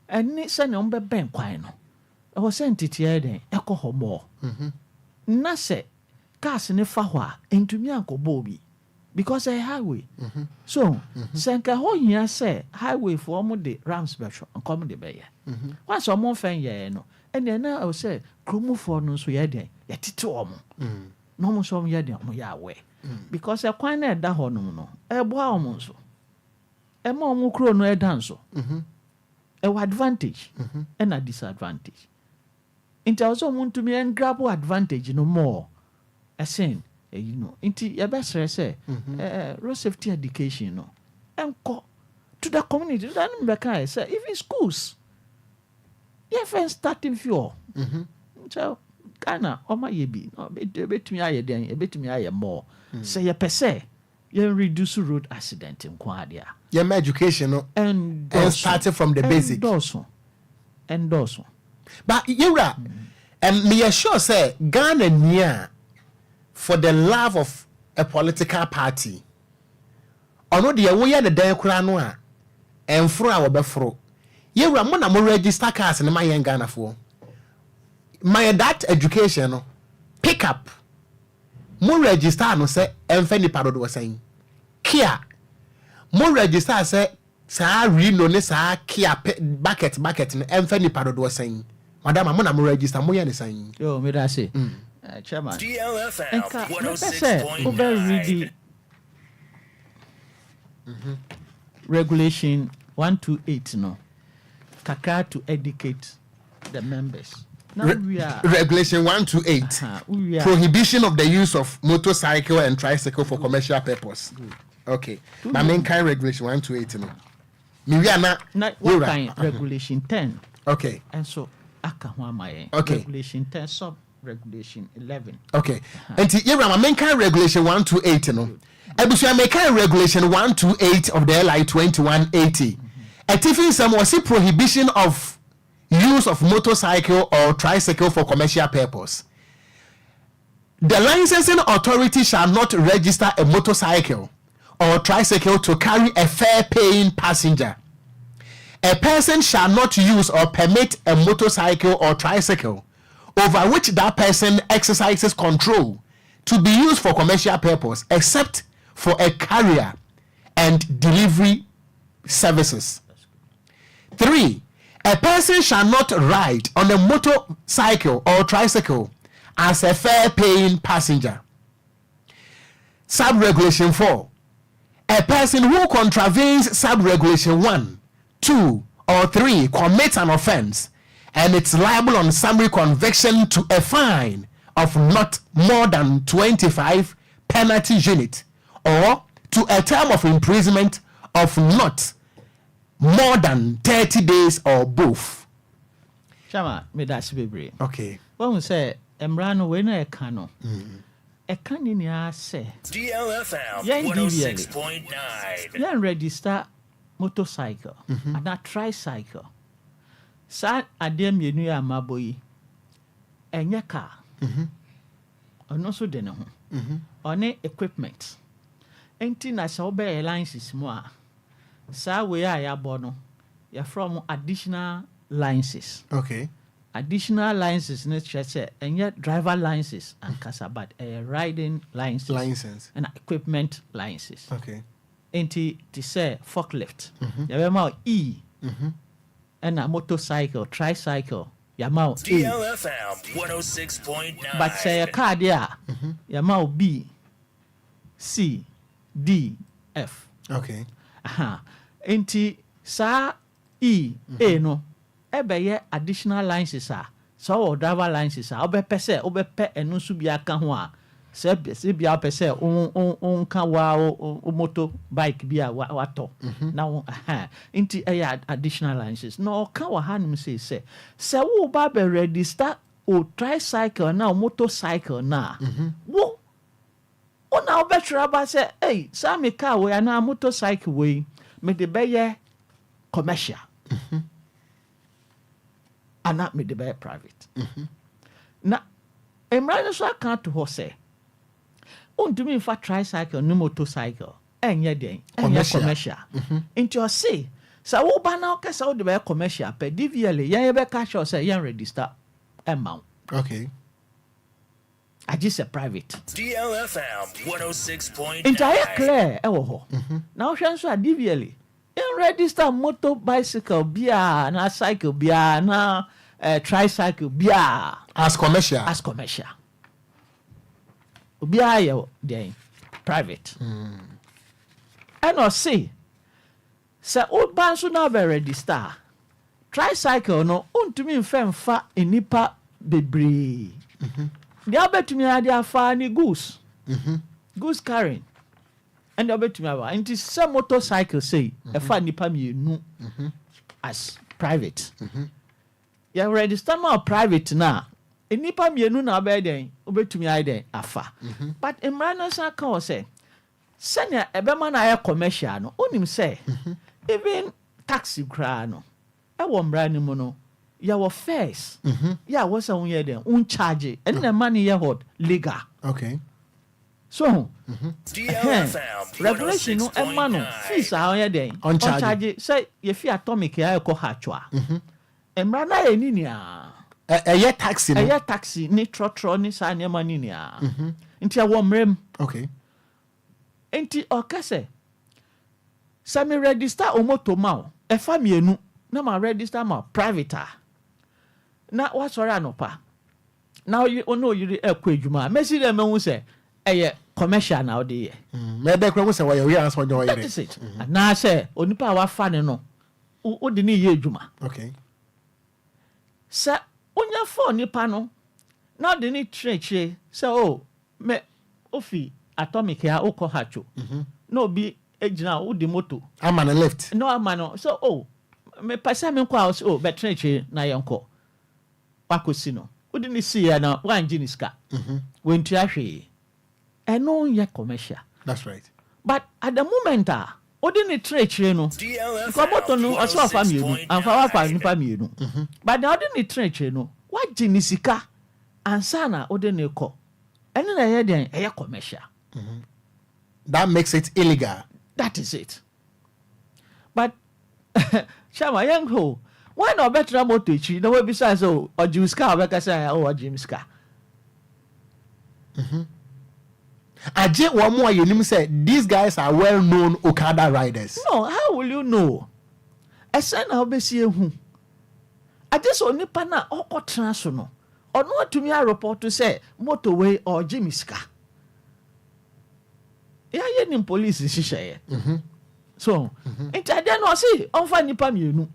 Eni say no be ben kwan no. I was say ntitiɛ den ekoho mo. Na say cars ne fa ho a entumi ankobo bi because a highway. So senka ho hia say highway for omo de rams betwa ankom de be ye. Once omo fen ye no and na I will say kromu for no so ye den ye tete omo. No mo so ye den omo ya we. Because a kwan na da ho no no e bo a omo so. E ma omo kro no e dan so. E advantage and a disadvantage. Inti also want to me and grab advantage no more. Saying you know inti ya best say road safety education no enko to the community that mbeka say even schools even starting fuel so Ghana oma ye bi no betumi aye den betumi aye more say ye pese You reduce road accident in Kwadia. Your education no? And started from the basic. Endorse. But you're and me assure say Ghana near for the love of a political party. Ono de we ya the dan kura no a enfro a wo befro. Yewura mo na mo register cars in my young Ghana for. My that education no pick up. Mo register no say emfa ni pado do saying. Kia. Mo register say sa Reno ne sa Kia bucket no emfa ni pado do saying. Madam mo na mo register mo ya ne saying. Yo me da say. Chairman. DLFM 106.9. Regulation 128 no. Kakra to educate the members. Now we are Regulation 128. Prohibition of the use of motorcycle and tricycle for commercial purpose. Okay. My main kind regulation 128 no. We are not what kind regulation 10. Okay. And so aka ho amaye. Okay. Regulation 10 sub regulation 11. Okay. And my main kind regulation 128 no. Ebusu main kind regulation 128 of the LI 2180. A tiffin some was a prohibition of use of motorcycle or tricycle for commercial purpose. The licensing authority shall not register a motorcycle or tricycle to carry a fare-paying passenger. A person shall not use or permit a motorcycle or tricycle over which that person exercises control to be used for commercial purpose except for a carrier and delivery services. 3. A person shall not ride on a motorcycle or tricycle as a fare-paying passenger. Sub-regulation 4. A person who contravenes sub-regulation 1, 2, or 3 commits an offense and it's liable on summary conviction to a fine of not more than 25 penalty unit or to a term of imprisonment of not more than 30 days or both. Chama, me that's bebre. Okay. When we say Emrano we na ekano. Ekani ni a say DLFM 106.9. Yan register motorcycle and a tricycle. Sa adem mienu ya maboyi. Enye car. Ono so de ne ho. One equipment. Enti na sa obe airlines mo a. Sa we a ya bono. Ya from additional licenses. Okay. Additional licenses ne say enye driver licenses and kasabat riding license and equipment licenses. Okay. Enti ti say forklift. Ya be ma E. And a motorcycle, tricycle, Yamau DLFM 106.9. But say a car there, Yamau B, C, D, F. Okay. Enti sa E, A no, ebe ye additional licenses are. So driver licenses are. Obe pese, obe pe enu subia kanwa. Se bia pese on kan wa o moto bike bia wato now into additional licenses no kan wa hanim say wo ba be register o tricycle na motorcycle na wo ona obetra ba say hey sa me car we na motorcycle we me de be ye commercial ana me de be private na emra so account to ho say untumi mfa tricycle no motorcycle enye den commercial into you say so wo ba na okesa wo de be commercial per DVL yen be cash or say yen register amount. Okay. I just a private DLFM 106.9. entire clear e wo ho na wo hwe so a DVL yen register motor bicycle bia na cycle bia na tricycle bia as commercial Obia ye den private. And or say o ban so na be register tricycle no untumi mfa enipa bebre. Dia betumi ade afa ni goose goose carrying and dia betumi aba nti some motorcycle say efa nipa mienu as private. Ya register ma private na enipa mienu na be den obetumi aide afa but emrana sa ka o say senya ebema na aye commercial no onim say even taxi kra no e wo mbra ni mu no ya wo first ya wo say won ye den un charge and the money ye hot legal. Okay. So DLFM regulation no e ma no fees a ye den on charge say ye fi atomic ya ko hatwa mbra na ye ni nia ye taxi no ye taxi ni trotro ni sa ne ma ni nia nti wo mrem. Okay. Enti okase sami register omoto ma e fa mienu na ma register ma private na wa sori anopa na ono yiri ekwa adwuma mesi dem hu se eye commercial na ode ye me be kra hu se wa ye answer do ye na se onipa wa fa ne no odi ni ye adwuma. Okay. Sa onya fo nipa no na odi ni treche se o me ofi atomic ya uko hacho no bi ejina udi moto I'm on the left no amano so me pasa me kwa so betreche na yenko wakosi no udi ni si ya na wanji ni ska wentu ahwe eno ye commercial. That's right. But at the moment udi ni treche no kwa moto no aso afa mienu anfa wa kwa nipa mienu but the udi ni treche no waji ni sika ansana udi ni ko eno na ye den eye commercial. That makes it illegal. That is it. But Chama young ho, why not better motor chi? No way besides or Jim's car, like I say, Jim's car. I just one more you said these guys are well known Okada riders. No, how will you know? I said I'll be seeing who. I just only pana or transno. Or not to me a report to say motorway or Jimmy's car. Yeah, in police is share. So, it I don't see on for nipa mienu.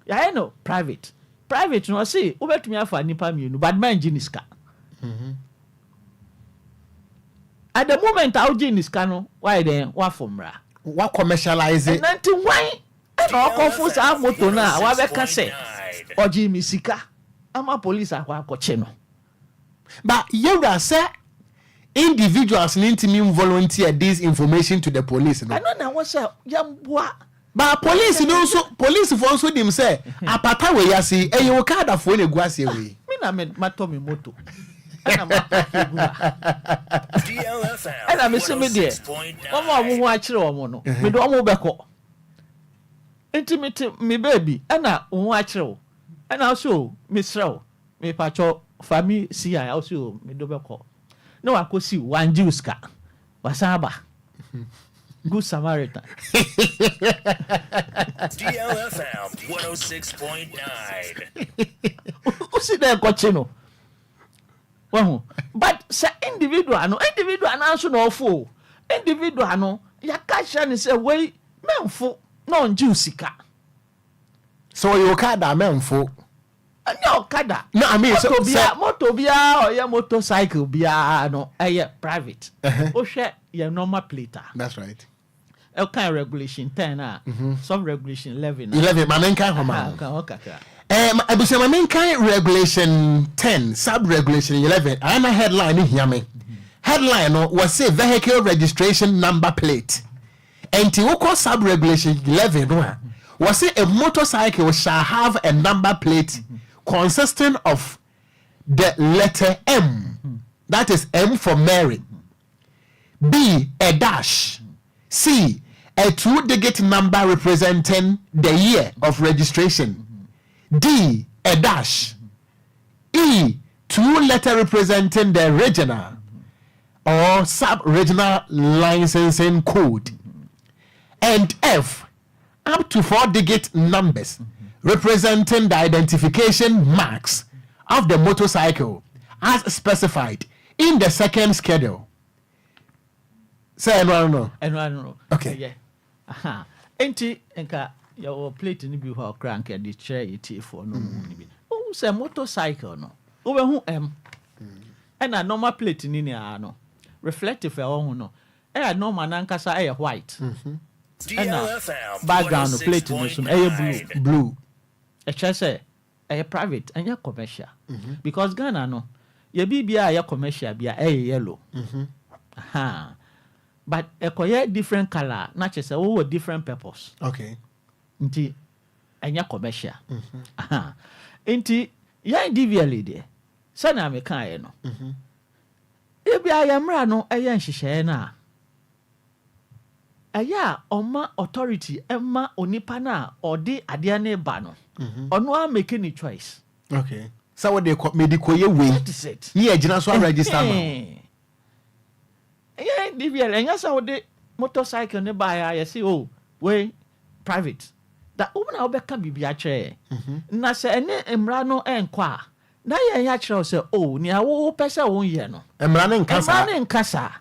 Yeah, I know private. Private no see over to me for nipa mienu, but man jiniska. At the moment I'll jiniska no, why then what from ra? What commercialize it? Nanti why? No confuse our moto na wa be ka say. Oji misika. Ama police akwa koche no. But you say individuals need to volunteer this information to the police. No? I don't know what's up. But police police for also them say apata we ya say e you card for na guase we. Me na me matomi moto. Ana ma DLFM. Ana me se me de. Omo ho a kire omo no. Me do omo beko. Intimate me baby. Ana ho a kire o. Ana so me srew. Me pacho family si I also me do beko. No akosi one Jewska. Wasaba. Good Samaritan. DLFM 106.9. Who see there coachino? Well, but say individual no answer no fool. Individual no ya kasha say way menfo no Jewsika. So you kada menfo. No kada. No, I mean moto bia or your motorcycle bia no private. O share your normal plater. That's right. Okay, regulation 10 some regulation 11. 11 mamenka homa. Abusema mamenka regulation 10 sub regulation 11. Ana headline here me. Headline no was say vehicle registration number plate. Enti woko sub regulation 11 no was say a motorcycle shall have a number plate consisting of the letter M, that is M for Mary, B, a dash, C, a 2-digit number representing the year of registration, D, a dash, E, 2-letter representing the regional or sub-regional licensing code, and F, up to 4-digit numbers representing the identification marks of the motorcycle as specified in the second schedule. Say no. Okay. Yeah. Aha. Enti enka your plate ni bi ho crank the chair it for no ni bi. Oh, say motorcycle no. Wo be hu M. And a normal plate ni no. Reflective e ho no. E normal na nkasa e white. DLFM background plate no so e blue. E say e private and ya commercial. Because Ghana no ye bibia ya commercial bia e yellow. Aha. but ekoye different color na che say wo different purpose. Okay. Nti enya commercial. Aha. Nti ya individually de. Say na me kan ye no. Ebi ayamra no eye nhihye na. Aya oma authority emma onipa na odi ade na ba no. Ono a make any choice. Okay. So what they medical ye way. Ye agina so register ma. Yeah, individual enya say wo de motorcycle ne ba ya say oh, we private. That woman na obeka bibia kire. Na say ene emra no enkwa. Na ye nya kire say oh, ni awo pese won ye no. Emra ne nkasa. Emra ne nkasa.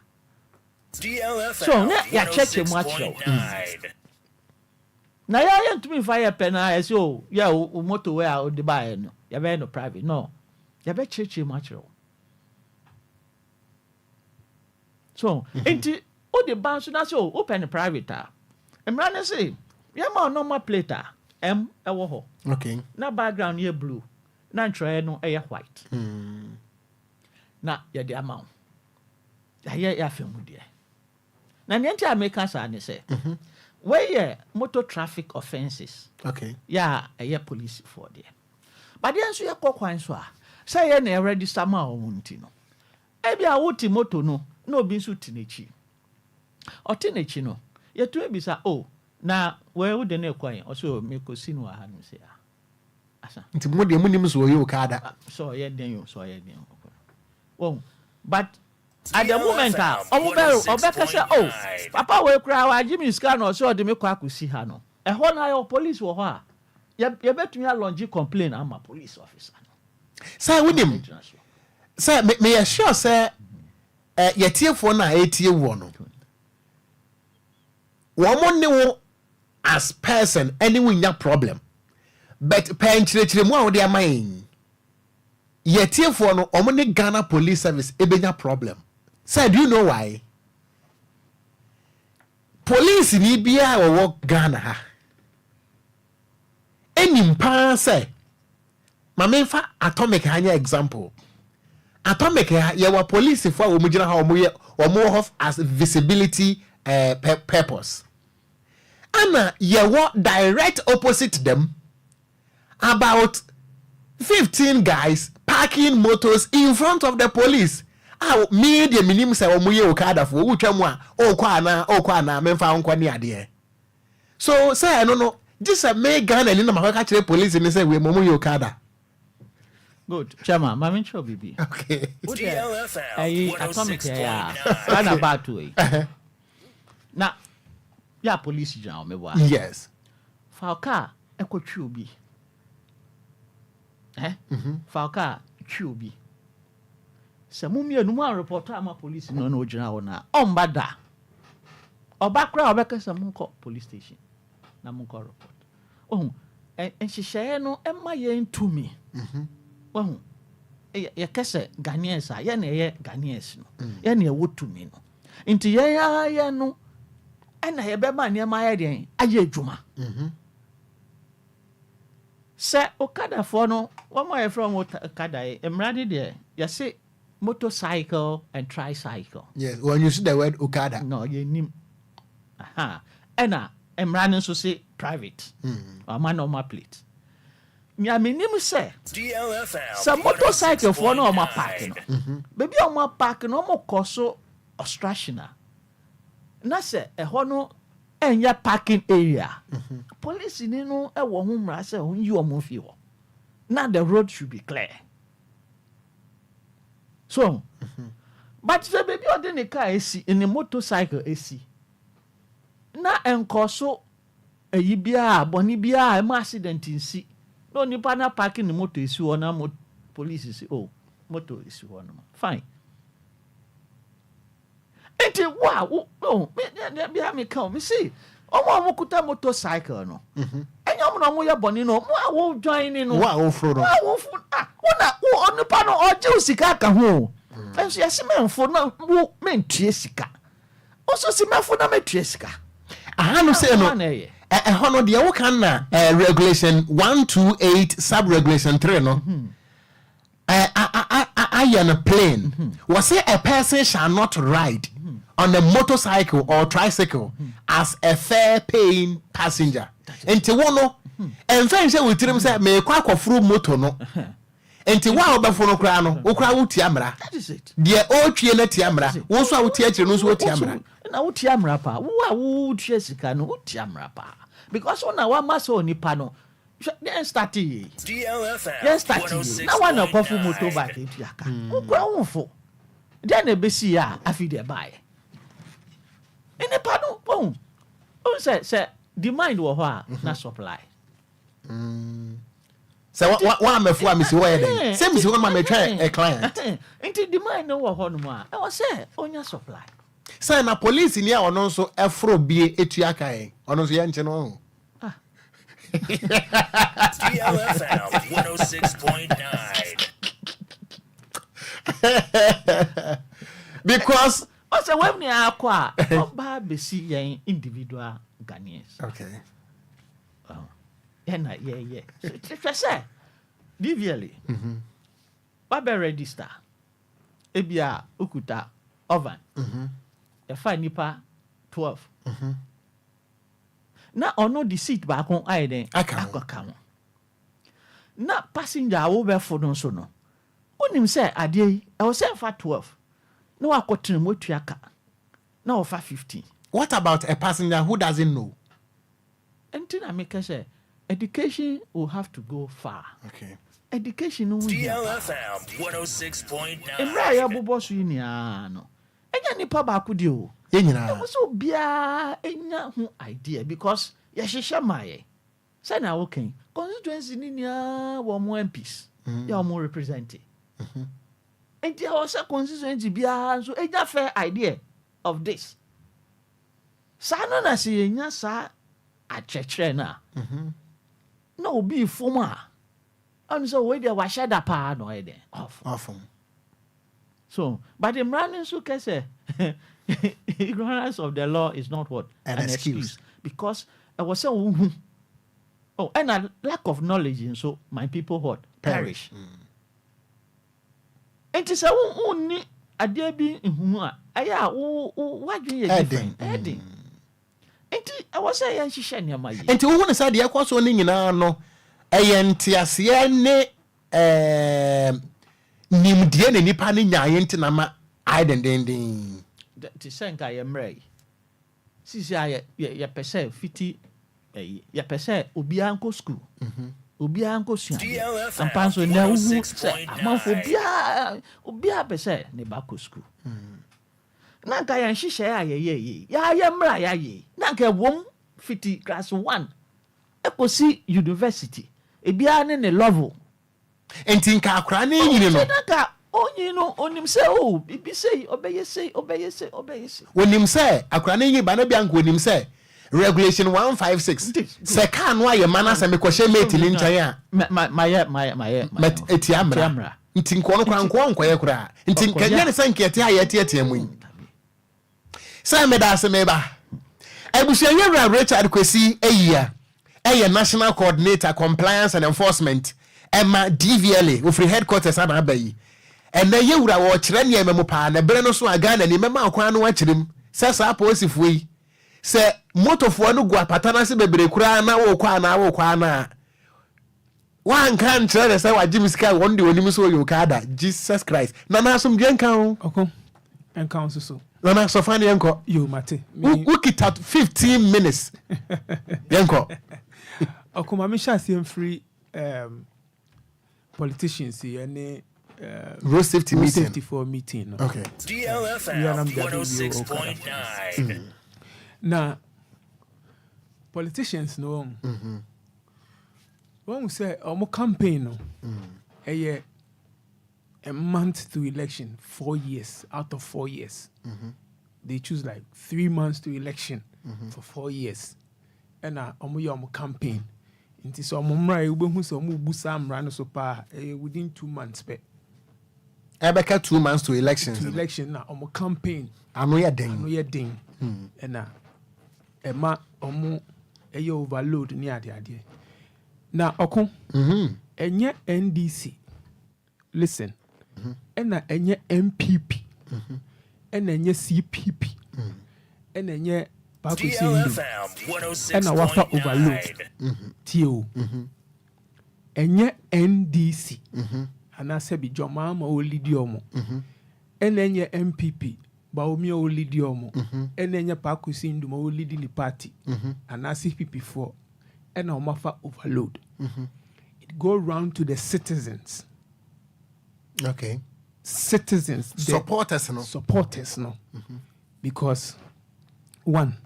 DLFM So na ya check mu akire. Na ya ntumi fire pen na say oh, yeah o motor we a o de ba no. Ya be no private. No. Ya be check mu akire. So, enti o de ban so na so open private a. Emra ne say ya ma normal plate a M ewo ho. Okay. Na background ye blue. Na ntwe no e white. Na ya de amount. Ya femu de. Na nenti American sa ne say. Where motor traffic offenses. Okay. Ya police for there. But then so ya Kwanso a. Say ye na register ma o nti no. E bia wo ti moto no. No bi nso tinechi. Otinechi no. Ye tu ebisa oh na we wo de na kwan o so me ko sinu ha no se a. Asa. Nti mo de mo nim so ye Okada. So ye den yo so ye den. Oh, but at the moment obeka say oh papa we kura wa Jimmy scan no so de me kwa akusi ha no. E ho na your police wo ho a. Ye betumi a launch complaint ama police officer no. Say with him. Say me sure say yetiefo na etie wo no. Wo ne wo as person any winya problem. But pen chire mu a wo de amain. Yetiefo no omo ne Ghana Police Service ebenya problem. Say do you know why? Police ni bia wo Ghana ha. Enim pa say mamenfa atomic hanya example. Atomic ye wa police for omugina ha omo as visibility purpose. Ana ye wa direct opposite them about 15 guys parking motors in front of the police. Me the minim say omuye Okada for utwamu a okwa na memfa onkwa ni ade. So say no this a me Ghana ni na makaka kire police ni say we omuye Okada. Good. Chama, mami cho bibi. Okay. Ayi atomic ya. Run about to it. Na ya police jam me wa. Yes. Falka eko twi obi. Falka twi obi. Se mumie no mu report ama police no na ogina wo na. Ombada. Obakra obeka se munko police station. Na munko report. Oh, enhihye no emma ye ntumi. Well, ye kese Ghanaians a ye na ye Ghanaians no. Ye na wo tumi no. Nti ye no na ye be ma ne ma ye den aye adwuma. Se Okada for no, one more from Okada emrade there. You say motorcycle and tricycle. Yes, when you see the word Okada. No, ye nim. Aha. Ena emrade so say private. Or man on my plate. Me minim say DLFM some motorcycle for no ma park no. Baby on ma park no mo koso obstruction. Na say e ho no enya parking area. Police ni no e wo ho mra say on yi omo fi ho. Now the road should be clear. So but the baby on the car AC in the motorcycle AC. Na enkoso eyi bia boni bia e ma accident nsi. No nipa na parking the motor isi wo na police say oh motor isi wo no fine. Enti wow no me me come me see omo kuta motorcycle no. Enyom no mo ye boni no mo awo join ni no. Wa wo fro no. Wa wo fu wona wo nipa no oje usika ka ho. Enso yesi menfo na wo mentua sika. Oso si menfo na metua sika. Aha no say no. Hono de wo kan na regulation 128 sub regulation 3 no. I am a plane. Was say a person shall not ride on a motorcycle or tricycle as a fare paying passenger. Enti wono enfen se wutirim se me kwa kwafuru moto no. Enti wa obefo no kra no, wo kra wuti amra. That is it. De o twie na ti amra. Wo so wuti akire no so wuti amra. Na wuti amra pa. Wo a wuti sika no wuti amra pa. Because ona wa maso nipa no. Then start DLFM. Then start. Na wa na kofu motorbike etu aka. Wo kra wonfo. Then e be see ya afi de buy. Ene pa no bon. O say demand wo ho a na supply. So what am for me see where then? Same is one me try a client. Into demand no wo ho no ma. E was say onya supply. Say na police ni a ono so efro bie etu aka en. Ono so ye nche no. DLFM 106.9. Because also when we are qua oba be see yen individual Ghanaians. Okay. Yeah. So say DVLA. What be register? Ebia ukuta oven. The fine nipa 12. Na ono the seat back on I then akaka. Na passenger wo be for no so no. Onim say ade I was say for 12. No akotin mo tuaka. Na offer 15. What about a passenger who doesn't know? Until I make say education will have to go far. Okay. Education no. DLFM 106.9. Emra ya bobo so nia no. Enya nipa ba ko di o. Enyina. So bia enya ho idea because ya hwehwe maye. Say na okay. Constituency ni nia wo mo MPs. Ya mo represent. And there was a constituency bia so enya fair idea of this. Sa no na se enya sa a chechre na. No be former. And so we there was share that pa no e there. Off. So, but the running so can say ignorance of the law is not what an excuse. Because I was so and a lack of knowledge and so my people what perish. It is a only a dear being who aya what do you different heading. I was saying she share near my and to one side the Kwanso ni nyina no entiase ne nimdie ne nipa ne nyaye ntina ma identity to send I am ray. Sisi ya pese fiti ya pese obi anko school. Obi anko sua. Ampanso na wu say amanfo obi pese ne ba ko school. Na nka ya nhihye ya mra ya ye. Na nka wom fiti class 1 ekosi university. Ebia ne level. Enti nka akra ne yiri no. Nka onyi no onim say o bibi say obeye say. Onim say akra ne yiri ba na bia nka onim say regulation 156 se ka no aye mana se me kwhye mate ni nchan a my eti amra nti nko no kra nko ye kra nti kanya ne sanke eti aye eti amu sai me da se me ba ebusia yewra Richard Kwesi eyia eye national coordinator compliance and enforcement Emma DVLA ofri headquarters ana abayi ena yewra wo kire ne ememu pa na bere no so aga na ni mema akwan no akirem sasa aposifo yi se motofo no gua patana se bebre kura na wo kwa na wan kan chere se wagim sika wonde onim so yokada Jesus Christ na na som dwen kan okon enkan so na na so fani enko yo mate we kit at 15 minutes enko okoma me sha se free politicians any road safety meeting. Safety for meeting. No? Okay. DLFM 106.9. Now, politicians no. When we say our campaign no, a month to election, 4 years out of 4 years, they choose like 3 months to election for 4 years, and our campaign. Inti so momra e ube hu so mu busa mra no so pa within 2 months pe ebeka 2 months to election na omo campaign ano ye den na ema omo eye overload ni ade na okon enye NDC listen ena enye MPP ena enye CPP ɛna ɛnyɛ baako si ndum ɛna wafa overload tio ɛnyɛ NDC anaasɛ bi jɔmaa ma olidi ɔmo ɛna ɛnyɛ MPP baomi olidi ɔmo ɛna ɛnyɛ baako si ndum olidi ni party anaasɛ CPP4 ɛna ɔmo afa overload it go round to the citizens. Okay. Citizens, supporters no, because one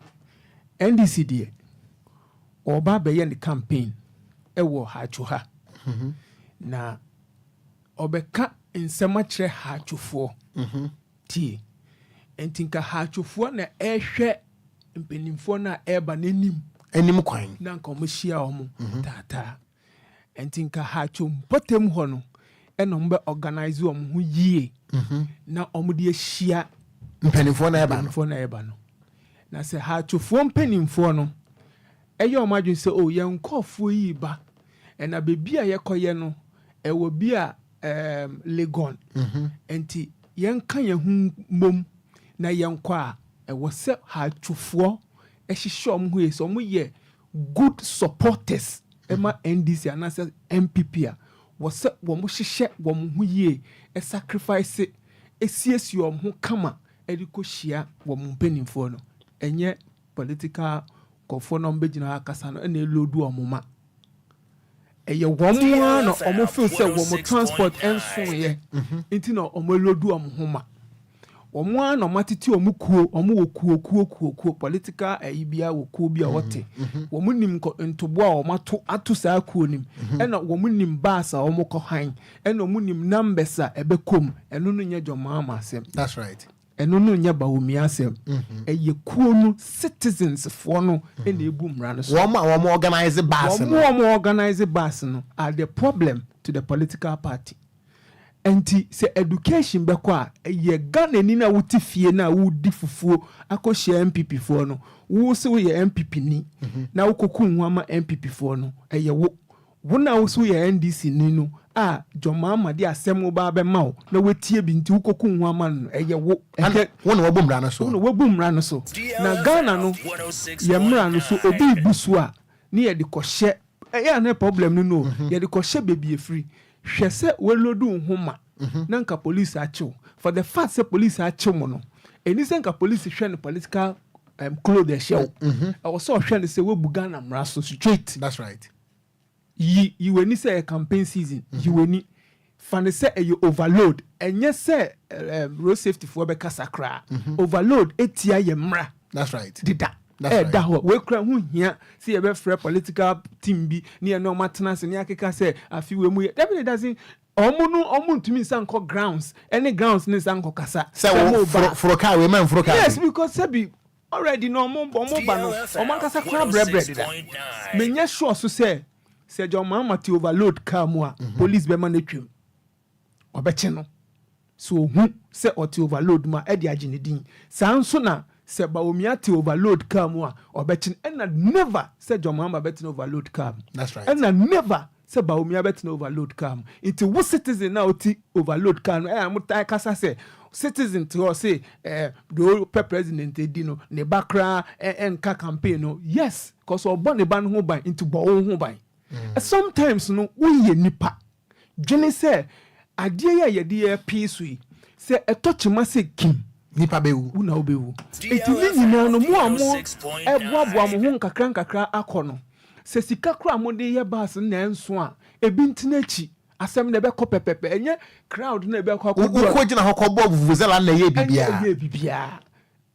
NDC die oba be the campaign ewo hachuha na obeka nsema kire hachufo tie entinka hachufo na ehwe mpenimfo na eba nanim kwan na nka omohia omo tata entinka hachu potem ho no ɛna ɔmo bɛ organize ɔmo ho yie na ɔmo de ahyia mpanimfoɔ na ɛba no na sɛ haatwofoɔ mpanimfoɔ no ɛyɛ ɔmo adwene sɛ yɛn nkɔɔfoɔ yi ba ɛna beebi a yɛkɔyɛ no ɛwɔ bi a Legon nti yɛn ka yɛn ho mmom na yɛn kɔ a ɛwɔ sɛ haatwofoɔ ɛhyehyɛ ɔmo ho yie sɛ ɔmo yɛ good supporters ɛma NDC anaasɛ MPP a wɔsɛ wɔn hyehyɛ wɔn ho yie sacrifice esiesie wɔn ho kama ɛde kɔ hyia wɔn mpanimfoɔ no ɛnyɛ political kɔfoɔ na wɔn bɛgyina akasa no ɛna elodu wɔn ma ɛyɛ wɔn a na wɔn feel sɛ wɔn transport ɛnsoyɛ nti na wɔn elodu wɔn ho ma wɔn a na wɔn atete wɔn kuo wɔn wɔ kuo political ɛyi bia wɔ kuo bi a wɔte wɔn nim ntoboa a wɔn ato saa kuo nim ɛna wɔn nim bus a wɔn kɔ han ɛna wɔn nim numbers a ɛbɛkɔm ɛno no nyɛ jɔmaama asɛm. That's right. ɛno no nyɛ baomi asɛm ɛyɛ kuo no citizens foɔ no ɛna ebu mmara no so. wɔn organize bus no wɔn organize bus no are the problem to the political party. Enti se education bɛkɔ a ɛyɛ Ghanaian na wote fie na wodi fufuo akɔhyɛ MPP foɔ no wo se wo yɛ MPP ni na wokɔku nwa ma MPP foɔ no ɛyɛ wo na wo se wo yɛ NDC ni no a jɔmaa ma de asɛm wo ba bɛma wo na wotie bi nti wokɔku nwa ma no ɛyɛ wo wo na wɔbɔ mmara no so na Ghana no yɛ mmara no so obi ibu so a ne yɛde kɔhyɛ ɛyɛ na problem no yɛde kɔhyɛ beebi efiri hwɛ sɛ welodu nhoma na nka police achiw for the fact say police achiw mo no eni sɛ nka police hwɛ no political clothes show ɛwɔ sɛ ɔhwɛ no sɛ webu Ghana mmara so straight. That's right. yi weni sɛ campaign season yi weni fane sɛ ɛyɛ overload ɛnyɛ sɛ road safety for bɛka sakra overload etia yɛ mmara. That's right. Dida da ho we kra hu hia see ebe frɛ political team bi ne no matena se ne akeka sɛ afi we mu definitely doesn't omu ntumi sanko grounds any grounds ne sanko kasa sɛ froka we man froka. Yes, because sabi already no omu ba no omu kasa kwa bread da menya sure so sɛ John Mama ti overload car mu a police be man atwam obeche no so hu sɛ ɔti overload ma e de agene din sanso na se baomia te overload car mu a obechin and never say John Mama betin overload car. That's right. And never say baomia betin overload car. It wo citizen now ti overload car. Amutai kasa say citizen to say do president edino ne bakra enka campaign no. Yes, cause obo ne ban ho ban into bo ho ban. Sometimes no we nipa. Jene say adie ye de peace we say etochima say kim nipa bewu una obewu eti ni nyina no mo amo eboaboa mo ho nkakra akọ no se sika kra mo de ye bas na enso a ebi ntina chi asem na be kọ pepepe enye crowd na be kọ akọ ko gina hokọ bo vuvuzela na ye bibia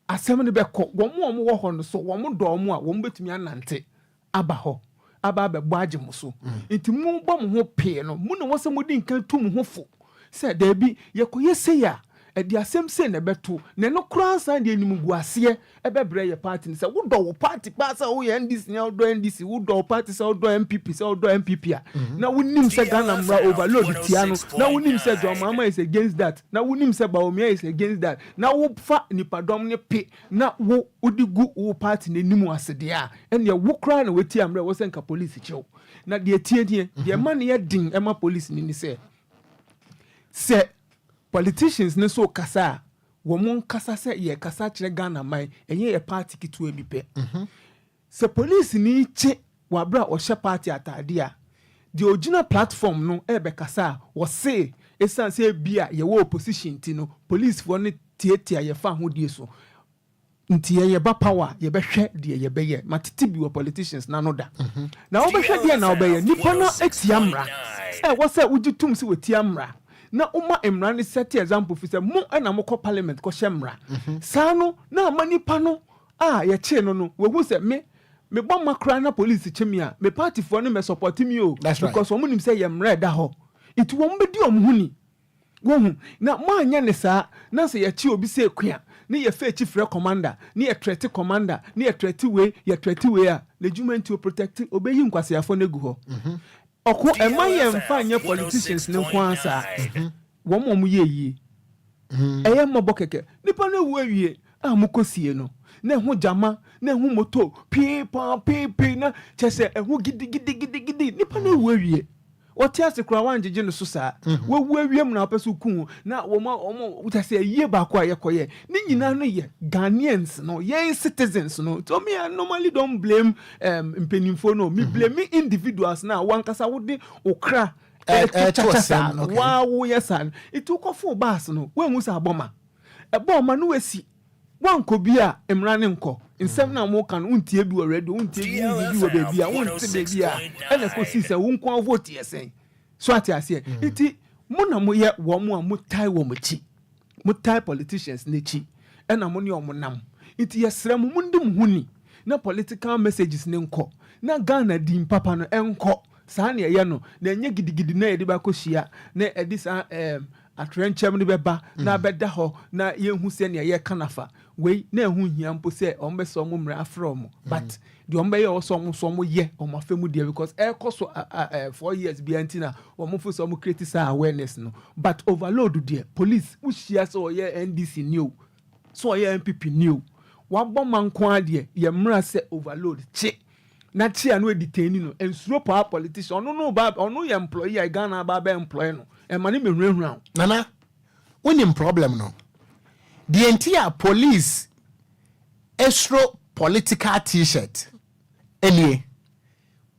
asem na be kọ wo mo wo ho no so wo mo do mo a wo betumi anante aba ho aba be bo agye mo so enti mo bọ mo ho pe no mo na wo se mo di nkan tu mo ho fo se da bi ye ko ye se ya edi asem se na beto na no kran san de enim guase ebebre ye party se wo do wo party pa se wo ye NDC na wo do NDC wo do party se wo do MPP se wo do MPP a na wonim se Ghana mra overload tia no na wonim se John Mama is against that na wonim se Baomia is against that na wo fa nipadom ne pe na wo odigu wo party na enim asede a ene wo kran na weti amra wo se nka police chew na de tie de man ye din ema police ni se politicians ne so kasa Woman kasa se ye kasa kyerɛ Ghana man enye ye party kitu bi pɛ. Se police ni che wabra ɔhyɛ party atade a the original platform no ebe kasa was say esan say bia ye wo opposition ti no police for ne tietia ye fa hodie so. Nti ye ba power ye behwɛ de ye bɛyɛ matete bi wo politicians na no da. Na wo behwɛ de na wo bɛyɛ nipa no etia mra. Wo say ugitum si wetia mra. Na uma emra ne set example fi say mo na mo kɔ parliament kɔ hyɛ mra. Sa no na manipa no ye che no we hu say me bɔ makra na police chemi a me party for no me support me o because wo nim say ye mra da ho. It won be di omhuni. Wo hu na mo anya ne saa na say ye che obi say kua ni ye fe chief commander ni ye threat commander ni ye threat we a legiment to protect obeyi nkwasiafo na gu ho. Oko ema ye mfa anya politicians ne nko ansa wo mo ye yi eye mbo keke nipa na wu awie a mukosie no na hu jama na hu moto pi na chese hu gidi nipa na wu awie oti asekura wanjeje no so saa wo wu awie mu na opeso ku na wo chese yie ba kwa yekoye ni nyina no ye Ghanaians no ye citizens no to me I normally don't blame mpenimfo no me blame individuals na wankasa wo de okra wow yes and it took off for bus no when we sa boma e boma no wesi wanko bia emra ne nko nsem na mo kan untie bi already untie bi wo baby a untie de bia e na ko si se wo nko vote yesen so ati ase iti mo na mo ye wo mo a mo tai wo mo chi mo tai politicians ne chi e na mo ne o mo nam iti yesra mo ndim huni na political messages ne nko na Ghana dim papa no enko saa na ye no na enye gidigidi na ye de ba ko hia na edisa atrenchem ne beba na beda ho na ye hu se na ye kanafa we na hu hia mpo se ombeso mo mra from but the ombe ye so mo ye omafemu dia because e koso 4 years bi antina omofo so mo create awareness no but overload dia police wo hia so ye NDC new so ye MPP new wa boma nko ade ye mra se overload chi na chia no detain no ensuro pa politician no ba ono ye employee I Ghana ba employee no e mane me hwehwran nana wonim problem no the entire police estro political t-shirt enie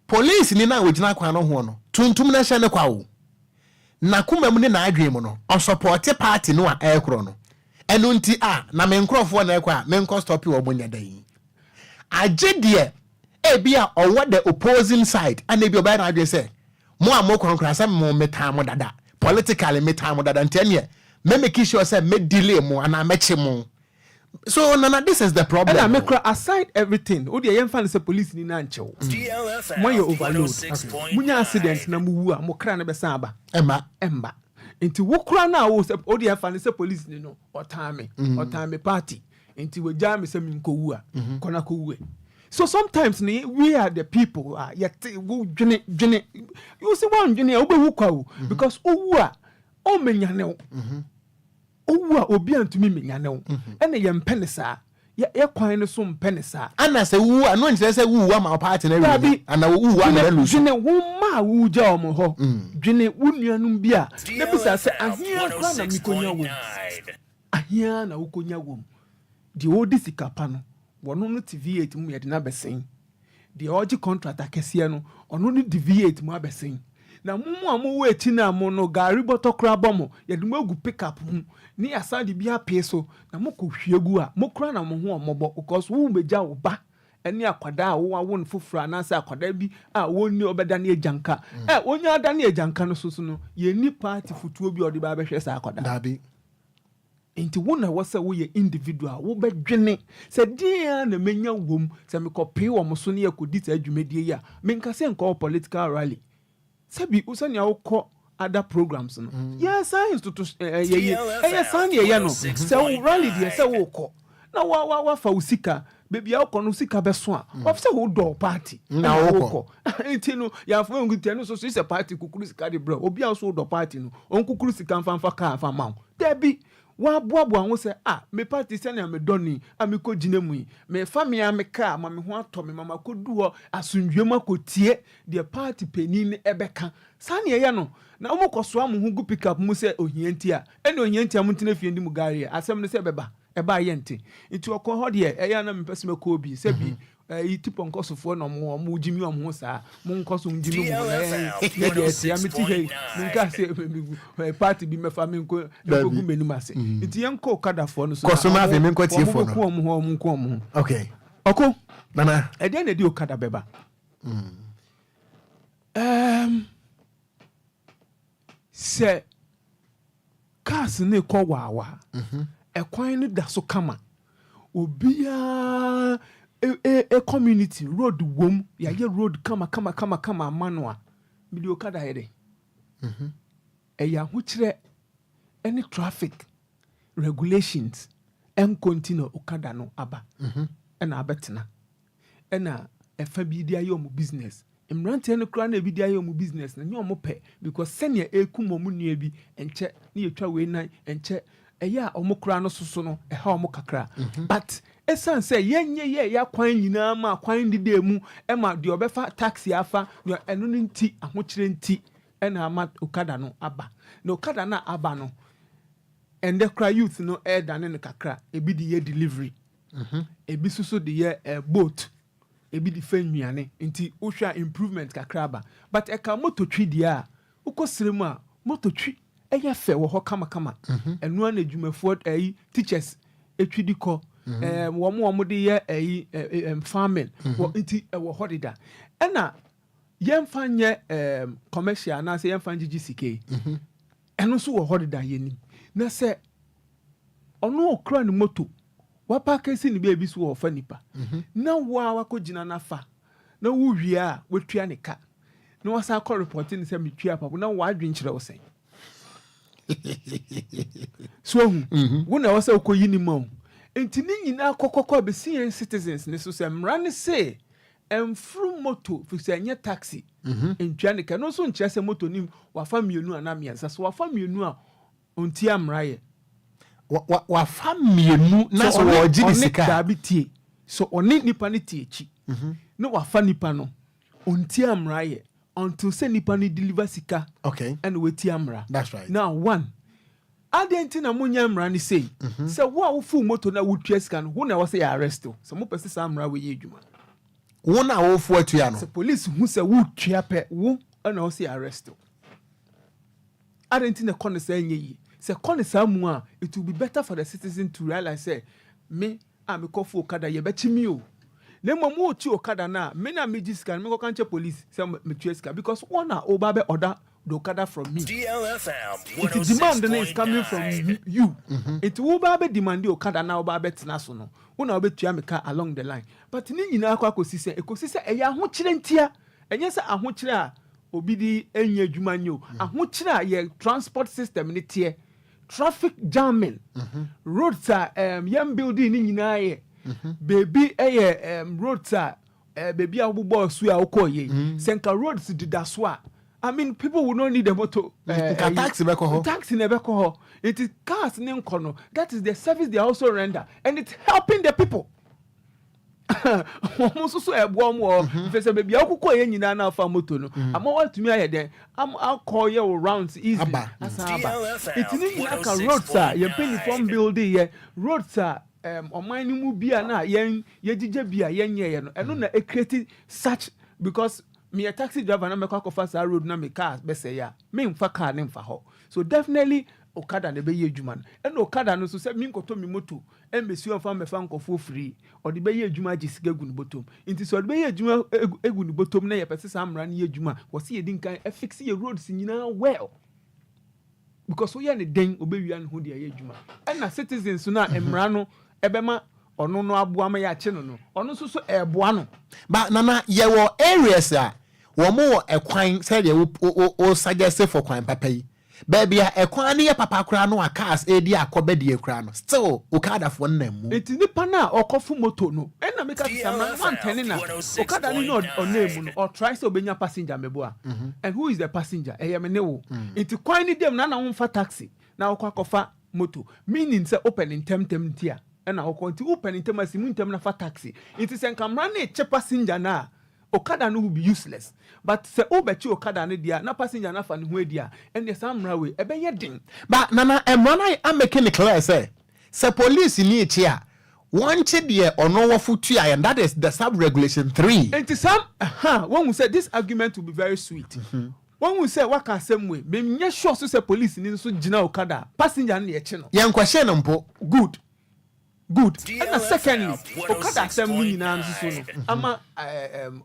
police ni na wogina kwa no ho no tuntum na hye ne kwa wo na kumam ni na adwen mu no on support party no a ekro no eno nti na me nkrofo na ekwa me nko stop wo bonya dan agye ebia owo the opposing side and ebia oba na adwen say mo amokonkra say mo metam mo dada politically metam mo dada ntene me make sure say me delay mo and me che mo so nana this is the problem and I make aside everything o de yemfa say police ni na nchew mo ye overload munya accident na mo wu a mo kra na be san aba emba enti wo kra na o de yemfa say police ni no otame party enti we jam say mi nko wu a kona ko wu. So sometimes we are the people yet jene you see one jene obewu kwa because owu o menyane owu obi antumi menyane ene ye mpene saa ye kwan no so mpene saa ana se wu no nche se wu ma party na wi ana wu na lu jene wo ma wu ja omo ho jene wo nuanum bia na bisa se ahia kwa na mikonya wo ahia na ukonya wo di odisika pa no wono no TV8 mu ye de na besen de oji contract akese no ono no TV8 mu abesen na mumu amu we eti na mu no gari botokra bomo ye de magu pick up mu ni asade bia pe so na mo ko hwiegu a mo kra na mo ho omobo because wo meja wo ba eni akwada a wo awon fofura na sa akwada bi a wonni obeda na ejanka onya ada na ejanka no so no ye ni party futuo bi odi ba behwe sa akwada dabi enti wona wasa wo ye individual wo bedwene se dia na menya wom se me kope wo mo so ne yakodi ta adwumedie ya menka se nko political rally sabi usani awko other programs no yes science to yes science ye no se wo rally dia se wo ko na wa fa usika baby awko no usika beso a wa se wo do party na wo ko enti no ya fa ngutia no so se party kukuru sika de bro obi aso do party no on kukuru sika mfa ka fa ma dabi wa boaboa ho sɛ me party sɛ na me dɔni me kɔ gyina mu yi me fa me a me ka ma me ho atɔ me mama kɔdu hɔ asundwem akɔtie de party panin ɛbɛka saa ne ɛyɛ no na ɔmo kɔsoa mo ho gu pick up mu sɛ ohianti a ɛna ohianti a mo ntena fie ndi mu gari asɛm no sɛ ɛba yɛ nte nti ɔkɔ hɔ deɛ ɛyɛ na me pɛ sɛ me kɔ bi sɛ bi yi tipo nkɔsofoɔ na ɔmo gyimi ɔmo ho saa mo nkɔso gyimi mo yɛ deɛ me ti hɛ me nka sɛ party bi mɛfa me nkɔ gu m'anim ase nti yɛn kɔ kadafoɔ no so kɔso ma afei me nkɔ tiefoɔ no ɔmo ho okay ɔkɔ nana ɛdeɛ na di okada bɛba sɛ cars ne kɔ waawa ɛkwan no da so kama obiara a community road wom yɛayɛ road kama ama no a mede okada yɛ de ɛyɛ ahokyerɛ any traffic regulations continue okada no aba ɛna abɛtena ɛna ɛfa bi di ayɛ ɔmo business mmeranteɛ no koraa na ebi di ayɛ ɔmo business na nyɛ ɔmo pɛ because sɛnea ekum ɔmo nua bi nkyɛ ne yɛtwa wei nan nkyɛ ɛyɛ a ɔmo koraa no soso no ɛha ɔmo kakra but esan sɛ yɛnyɛ yɛ kwan nyinaa ma kwan dida mu ɛma deɛ ɔbɛfa taxi afa deɛ ɛno no nti ahokyerɛ nti ɛna ama okada no aba na okada no aba no ɛndɛ kora youth no ɛɛdane no kakra ebi de yɛ delivery ebi soso de yɛ boat ebi de fɛ nnuane nti wohwɛ improvement kakra aba but ɛka mototwi deɛ a wokɔ sere mu a mototwi ɛyɛ fɛ wɔ hɔ kamakama ɛnoa na adwumafoɔ teachers etwi di kɔ wɔn de yɛ farming nti ɛwɔ hɔ deda ɛna yɛmfa nyɛ commercial anaasɛ yɛmfa gyegye sike ɛno nso wɔ hɔ deda yɛnim na sɛ ɔno okura ne moto wapaka si ne baabi so wɔ fa nipa na wo a wakɔgyina nafa na wo wie a watua ne ka na wasa akɔ report ne sɛ metua papa na wadwen kyerɛ wo sɛn so wo na wasa ukɔ yini ma enti ne nyina kokokɔ be senior citizens ne so sɛ mmra ne se emfru moto fi sɛ nyɛ taxi entua ne ka no so nkyerɛ sɛ moto nim wafa mienu ana miensa so wafa mienu a ontia mmra ye wafa mienu na so wɔgye ne sika dabi tie so ɔne nipa ne tie chi no wafa nipa no ontia mmra ye until say nipa ne deliver sika okay and wetia mmra that's right now one adenti na munya mmra ne sei sɛ wo a wo fu moto na wotua sika no wo na wo say arrest o sɛ mo pɛse sa mmra we yɛ adwuma wo na wo fu atua no sɛ police hu sɛ wo tua pɛ wo na wo say arrest o adenti na kɔne sɛ nyɛ yi sɛ kɔne sa mu a it will be better for the citizen to realize say me a me kɔfo okada ye bɛkyi mi o na mo mo ti okada na me na me sika me kɔ kanche police sɛ me tua sika because one na oba be order the okada from me DLFM it demand is coming from you it will be demand the okada na oba be tena so no una oba tua me ka along the line but ni nyina akɔ akɔsi sɛ ɛyɛ ahokyerɛ ntia ɛnyɛ sɛ ahokyerɛ a obi di enya adwuma nyo ahokyerɛ a yɛ transport system ne tie traffic jamming roads a yam building ni nyina yɛ baby roads a baby a wobɔ su a wokɔ yɛ senka roads dida so a I mean, people will not need a motor. Taxi never call. It is cars name kono. That is the service they also render, and it's helping the people. Almost so a warm war. If a baby, I'll call you na for motor. I'm all to me there. I'll call you around easy. It's like a road, sir. You're paying from building road, sir. On my new beer na yen beer yen and no created such because. Me a taxi driver na me kwa kofa road na me car be say ya me mfa car ne mfa ho so definitely okada ne be ye adwuma no and okada no so say me nkoto me moto e me si onfa me fa nkofo free o de be ye adwuma agisiga gu ne botom nti so de be ye adwuma egu ne botom na ye pese samra ne ye adwuma wo se ye din kan e fix ye roads nyina well because we ye ne den obewia ne ho de ye adwuma and na citizens na emra no ebema ono no aboa ma ya che no ono so eboa no ba nana ye wo areas a wo mo ekwan say de o suggest for kwan papa yi baby a ekwan ne ye papa kura no a cars edi akoba de kura no still okada fo nnam mu enti nipa na okofu moto no na make up some man ten na okada ni no onemu no or try say obenya passenger meboa and who is the passenger me ne wo enti kwan ni dem na wo mfa taxi na okofa moto meaning say open in tem tia and I continue to open in tem as na for taxi it is enkamra na che passenger na okada no will be useless but say obechi okada na dia na passenger na fa ne ho dia and the samra we ebenye din but nana emra na making it clear say police ni echi a one che de ono wo futu and that is the sub regulation 3 and some one who said this argument will be very sweet one who say what can same way me nye sure so say police ni so gina okada passenger na echi no yan kwahye no mpo good and secondly okada sem ni nyina nso so no ama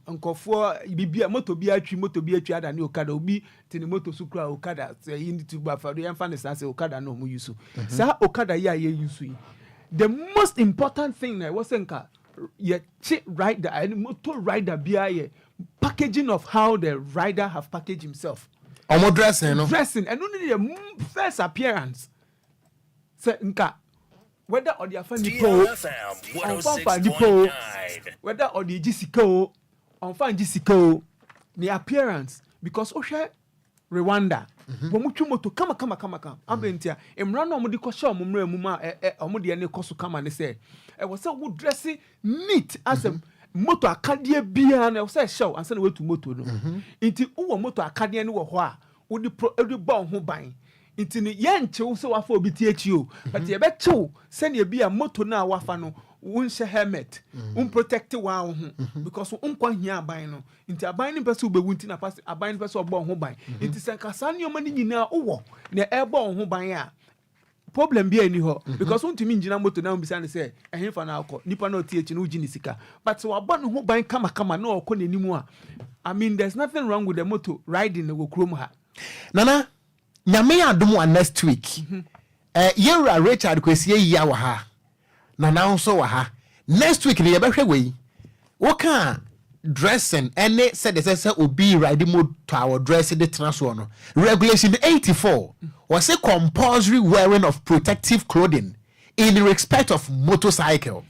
nkofo bibia moto bi atwi ada ni okada obi tini moto so kura okada say you need to ba fa do yan fa ne say okada no mu yusu sa okada ya ye yusu the most important thing na was nka ye rider and motor rider bia ye packaging of how the rider have packaged himself dressing and only the first appearance say nka whether or the afani po whether or the gisiko on fan gisiko the appearance because oshe Rwanda bomutu moto kama abentia emra no omudi kwasha omumra mu ma omudi ene koso kama ne say e was say wo dress neat as a moto akadie bia na say show ansa na wetu moto no nti wo moto akadie ne wo ho a wo di ba ho ban nti ne ye nchew so wafa obi tie chi o but ye be chew se ne bia moto na wafa no unse helmet protect wa ho because unkwa hia aban no nti aban ni pese ubewu nti na pass aban ni pese obo ho ban nti se kasa ne omani nyina owo na ebo ho ban a problem bi ani ho because untimi ngina moto na mbisa ne se ehemfa na akọ nipa na otie chi na uji ni sika but wa bo no ho ban kama na okọ nanimu a I mean there's nothing wrong with the motor riding the wokrom ha nana nyame adomo next week yewra Richard Kwesie yia wa ha na now so wa ha next week ne yebehwe we woka dressing any said say obi riding motor our dress the transfer no regulation 84 was a compulsory wearing of protective clothing in respect of motorcycle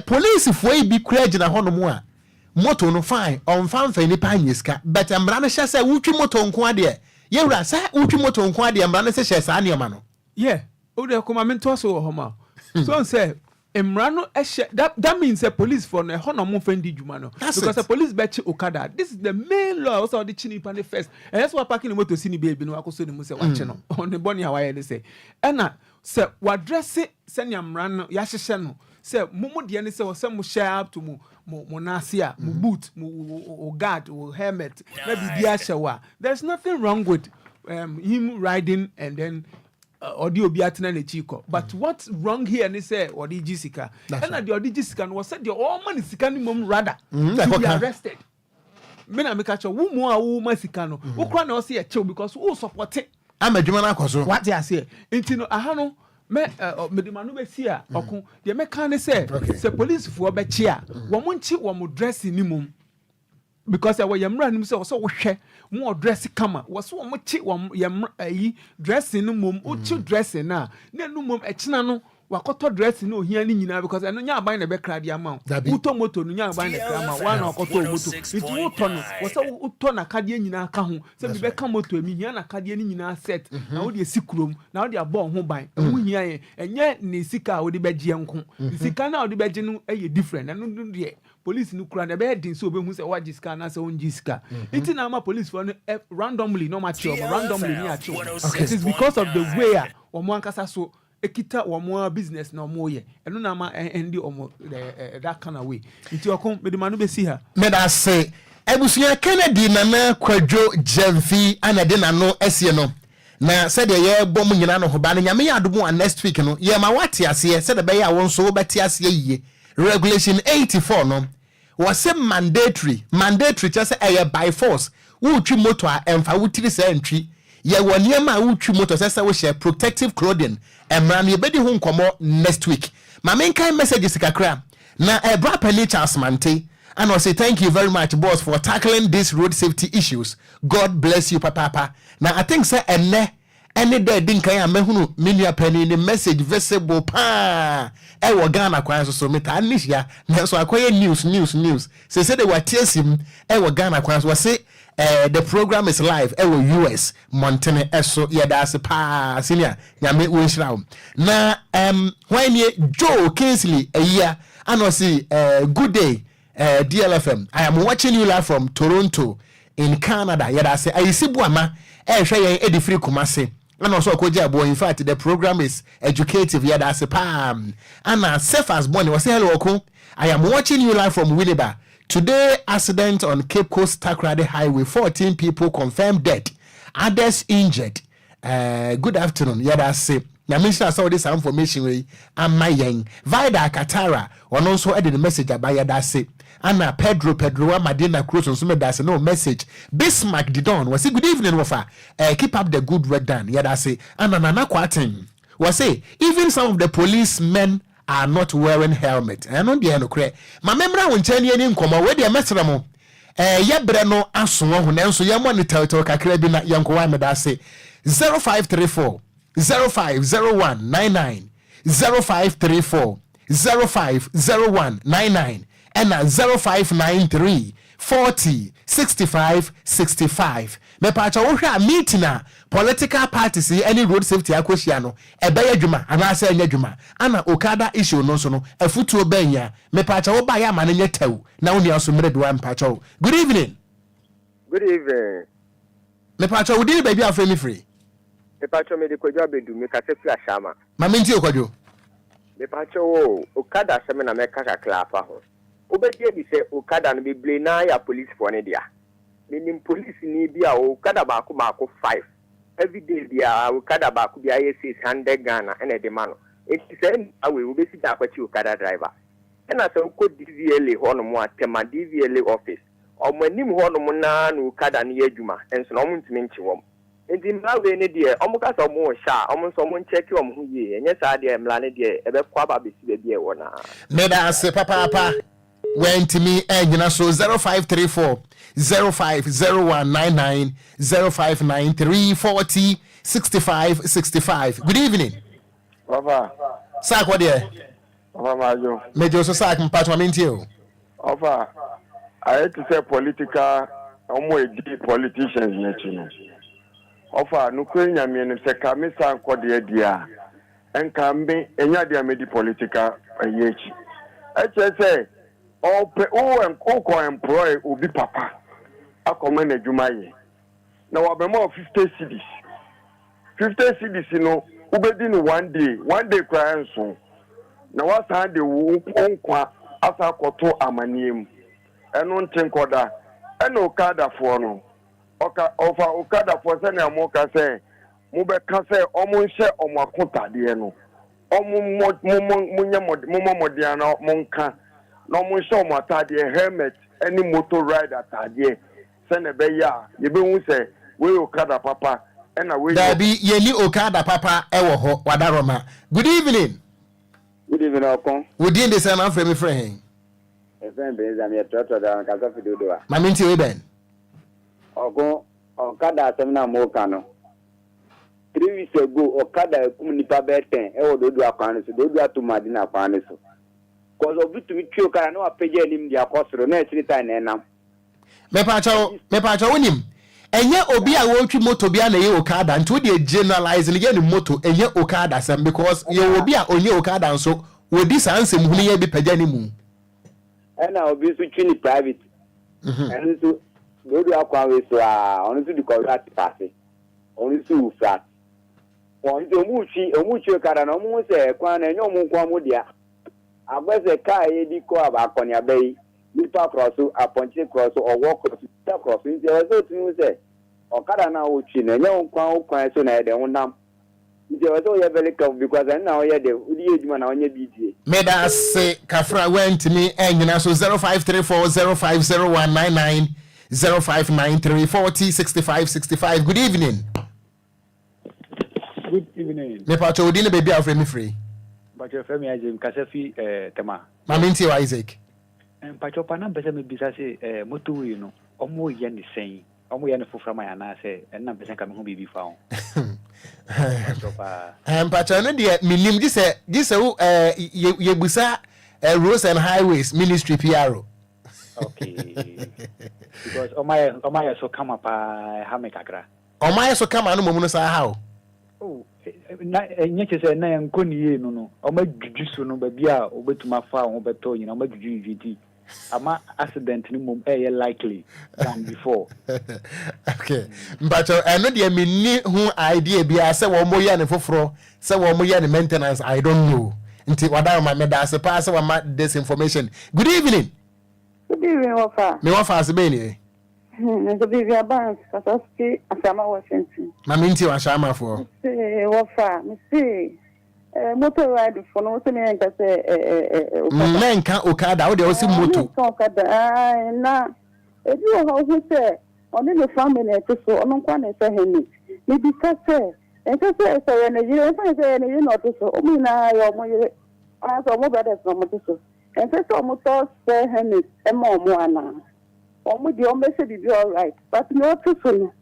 police for be crazy na hono mu a motor no fine on fan fa ni pa nyiska but amra no hye say wutwi motor nko ade yewra say wutwi motor nko ade amra no hye saa ne ma no yeah o de ko ma mento so ho ma so say emrano that means the police for no hono mo fendi djuma no because the police betch okada this is the main law also the chini pan first and that's why parking the motor sini baby no akoso ni mu say wache no on the body how I say na say wa dress say nyamrano ya hyehye no say momo de ne say wo say mo share up to mo nasia mo boot mo guard mo helmet maybe dia hyewa there's nothing wrong with him riding and then audio bi atena na chiko but what's wrong here ni say odi jisika and the odi jisika no said the all man sika ni mom rather to be arrested me na me catch wo mu a wo ma sika no wo kra na o say e chill because wo support it amadwuma na akoso what you say intino aha no me medimanu be si a okun de me kan ni say police fo be chi a wo mo nchi wo mo dress ni mom because I was yamra nim say so wo hwe mo dress kama was wo mo chi wo yamra yi dressing no mom o chi dressing na no mom e china no wakoto dressing no ohia ni nyina because eno nya aban na be kra dia ma uto moto no nya aban na kra ma wa na wakoto moto it uto no was uto na kadie nyina ka ho say be be ka moto emi hia na kadie ni nyina set na wo de sikurom na wo de abo ho ban ho hia ye enye ne sika wo de be gie nko sika na wo de be gie no e different na no de police no kura na be din so obehu say waji sika na say onji sika iti na ma police for randomly no match randomly ni acho it is because of the way omo ankasa so ekita omo business na omo ye eno na ma endi omo that kind of way iti okon medimanu be si ha me da say ebusuya Kennedy na kwadwo jamfi ana de na no esie no na said ye bom nyina no ho ba na nyame ya adomo next week no ye ma wate ase said be ya won so beti ase yiye regulation 84 no was a mandatory just say by force wutwi motor a emfa wutiri say ntwi ye woniema wutwi motor say we share protective clothing emran ye bedi ho nkomo next week ma menkan messages kakra na bra Penny Charles Mante and I say thank you very much boss for tackling these road safety issues. God bless you papa. Now I think say any day din kan ya mehunu menua Penny the message visible pa wo Ghana Kwanso so meta anihia na so akoye news say they were teasim wo Ghana Kwanso say The program is live US Montana eso yedase pa senior nyame wonhira na when ye Joe Kingsley year and see good day DLFM. I am watching you live from Toronto in Canada. Yedase ayisibuama hwe yen edifri Kumase and also Okogyeabour. In fact, the program is educative. Yedase pa and safe as born. Was say hello Okun. I am watching you live from Winneba. Today, accident on Cape Coast Takrady Highway. 14 people confirmed dead. Others injured. Good afternoon. Yedase. Na minister saw this information we and my young Vida Katara on also added the message about Yedase. Anna Pedro Madina Cruz on some that's no message. Bismarck Didon was say good evening, Wafa. Keep up the good work done. Yedase. Anna Nana Kwatin was say even some of the policemen are not wearing helmet. I know the no cre. My member won 10 years in coma where the mesramo. Yebre no aso ho nanso ye mo ne tawtaw kakra bi na yanko wa me da se 0534 050199 0534 050199 and 0593 40 65 65. Me pacha wo hwa meeting na political parties any road safety akohia no ebeye dwuma anase anya dwuma ana okada issue no so no afutuo banya me pacha wo ba ya ma ne taw na woni aso mere biwa mpacha wo. Good evening. Good evening. Me pacha wo di baby afre me free. Me pacha me de kwadwo abedu me kase fi ashama. Ma me nti okwadwo. Me pacha wo okada seme na me kaka klapa ho. Obedie bi se okada no be na ya police for ne dia. Meaning police ni bia okada ba ko 5 every day bia okada ba ko bia 600 Ghana ene de ma no it say awe obesi ta kwachi okada driver ena se ko DVLA hono mo atema DVLA office o manim hono mo na no okada ne adwuma enso no mo ntimi nchi wom enti mlawe ne de o mo ka so mo sha o mo so mo check o mo hu ye enye sa de mla ne de ebe kwa ba besi be bia wona me da se papa went to me and so 0534 050199 0593 40 65 65. Good evening. Papa. Sak what there? Papa Majo. Major so sak mpatwa mentio. Papa. I hate to say political politicians yet. Papa no kwenya me no se kamisa nkode dia. Enka mbe enya dia me di political yechi. Say employ obi papa akoma adwuma ye na wabema 50 cedis 50 cedis no ubedi no one day cry nso na wasa de wonkwa asa koto amaniem eno ntenkoda eno okada fo no ofa okada fo se na mo ka se mo be ka se omo nhye omo akota de no omo munye modia na monka no mo show mo atade helmet any motor rider atade se na be ya ye be hu se we okada papa na we Dabi yeli okada papa ewo ho wadaroma. Good evening. Good evening Okon. We dey the same afre me friend. Efren be zam ye toto da ka so fidodo a. Ma minti we ben. Okon okada asem na mo ka no. 3 weeks ago okada kum nipa be 10 ewo dodo akwan so dodo atumadi na akwan so. Cause of it to be true, can no page him the apostle, no 3 times now. Me pacha wonim. Enye obi a wo twi moto bia na ye okada nti wo dey generalize ye ni moto enye okada sam because ye obi a onye okada nso wo di sansem hunu ye bi pagya ni mu. Na obi so twi ni private. And so go do akwa we so on to the correct pass. On to flat. On to omuchi okada na omu se kwa na enye omu kwa mu dia. Agwese ka edi ko abakonya bei nipa cross aponche cross or walk cross nti e so tinu se okada na ochi na nya nkwan so na ede wonam nti e so ye very careful because na o ye de udi eduma na onye bidie me da se kafra went me enyina so 0534 050199 0593 40 65 65. Good evening. Good evening. Me pacho odi ne baby afre me free. Pacho femi ajem kasefi tema. Maminti wa Isaac. Pacho pana bese me bisa se moto wi no omo ye ne sen. Omo ye ne fofra ma ya na se na bese ka me ho bibi fa ho. Pacho no de minim gise ye busa roads and highways ministry PRO. Okay. Because Omaya so come up Hamekakra. Omaya so come and Momuno how? Oh, nyɛ sɛ na yɛnkɔ ne yie no ɔmadwudwu so no baabi a wobɛtumi afa wo bɛtɔ nyina ɔmadwudwu nti ama accident no mmom ɛyɛ likely than before. Okay, but ɛno deɛ menni ho idea biara sɛ wɔn mo yɛ ne foforɔ sɛ wɔn mo yɛ ne maintenance I don't know nti wada ma meda ase paa sɛ wama this information. Good evening. Good evening, Wafa. Me Wafa asebeni. So baby abans Kasaski Asama Washington. Na minti wa shama for. Say Wafa, me say motor ride for no to me nka say menka Okada o de o si moto. Okada na ebi o ho ho say oni le family to so ono kwa na say heni. Me bi ka say enka say na yire say na yire no to so o mi na yo mo yire. Ah so mo brothers no mo to so. Enka say mo to say heni e mo mo ana. Omo di ombe se be all right but no to so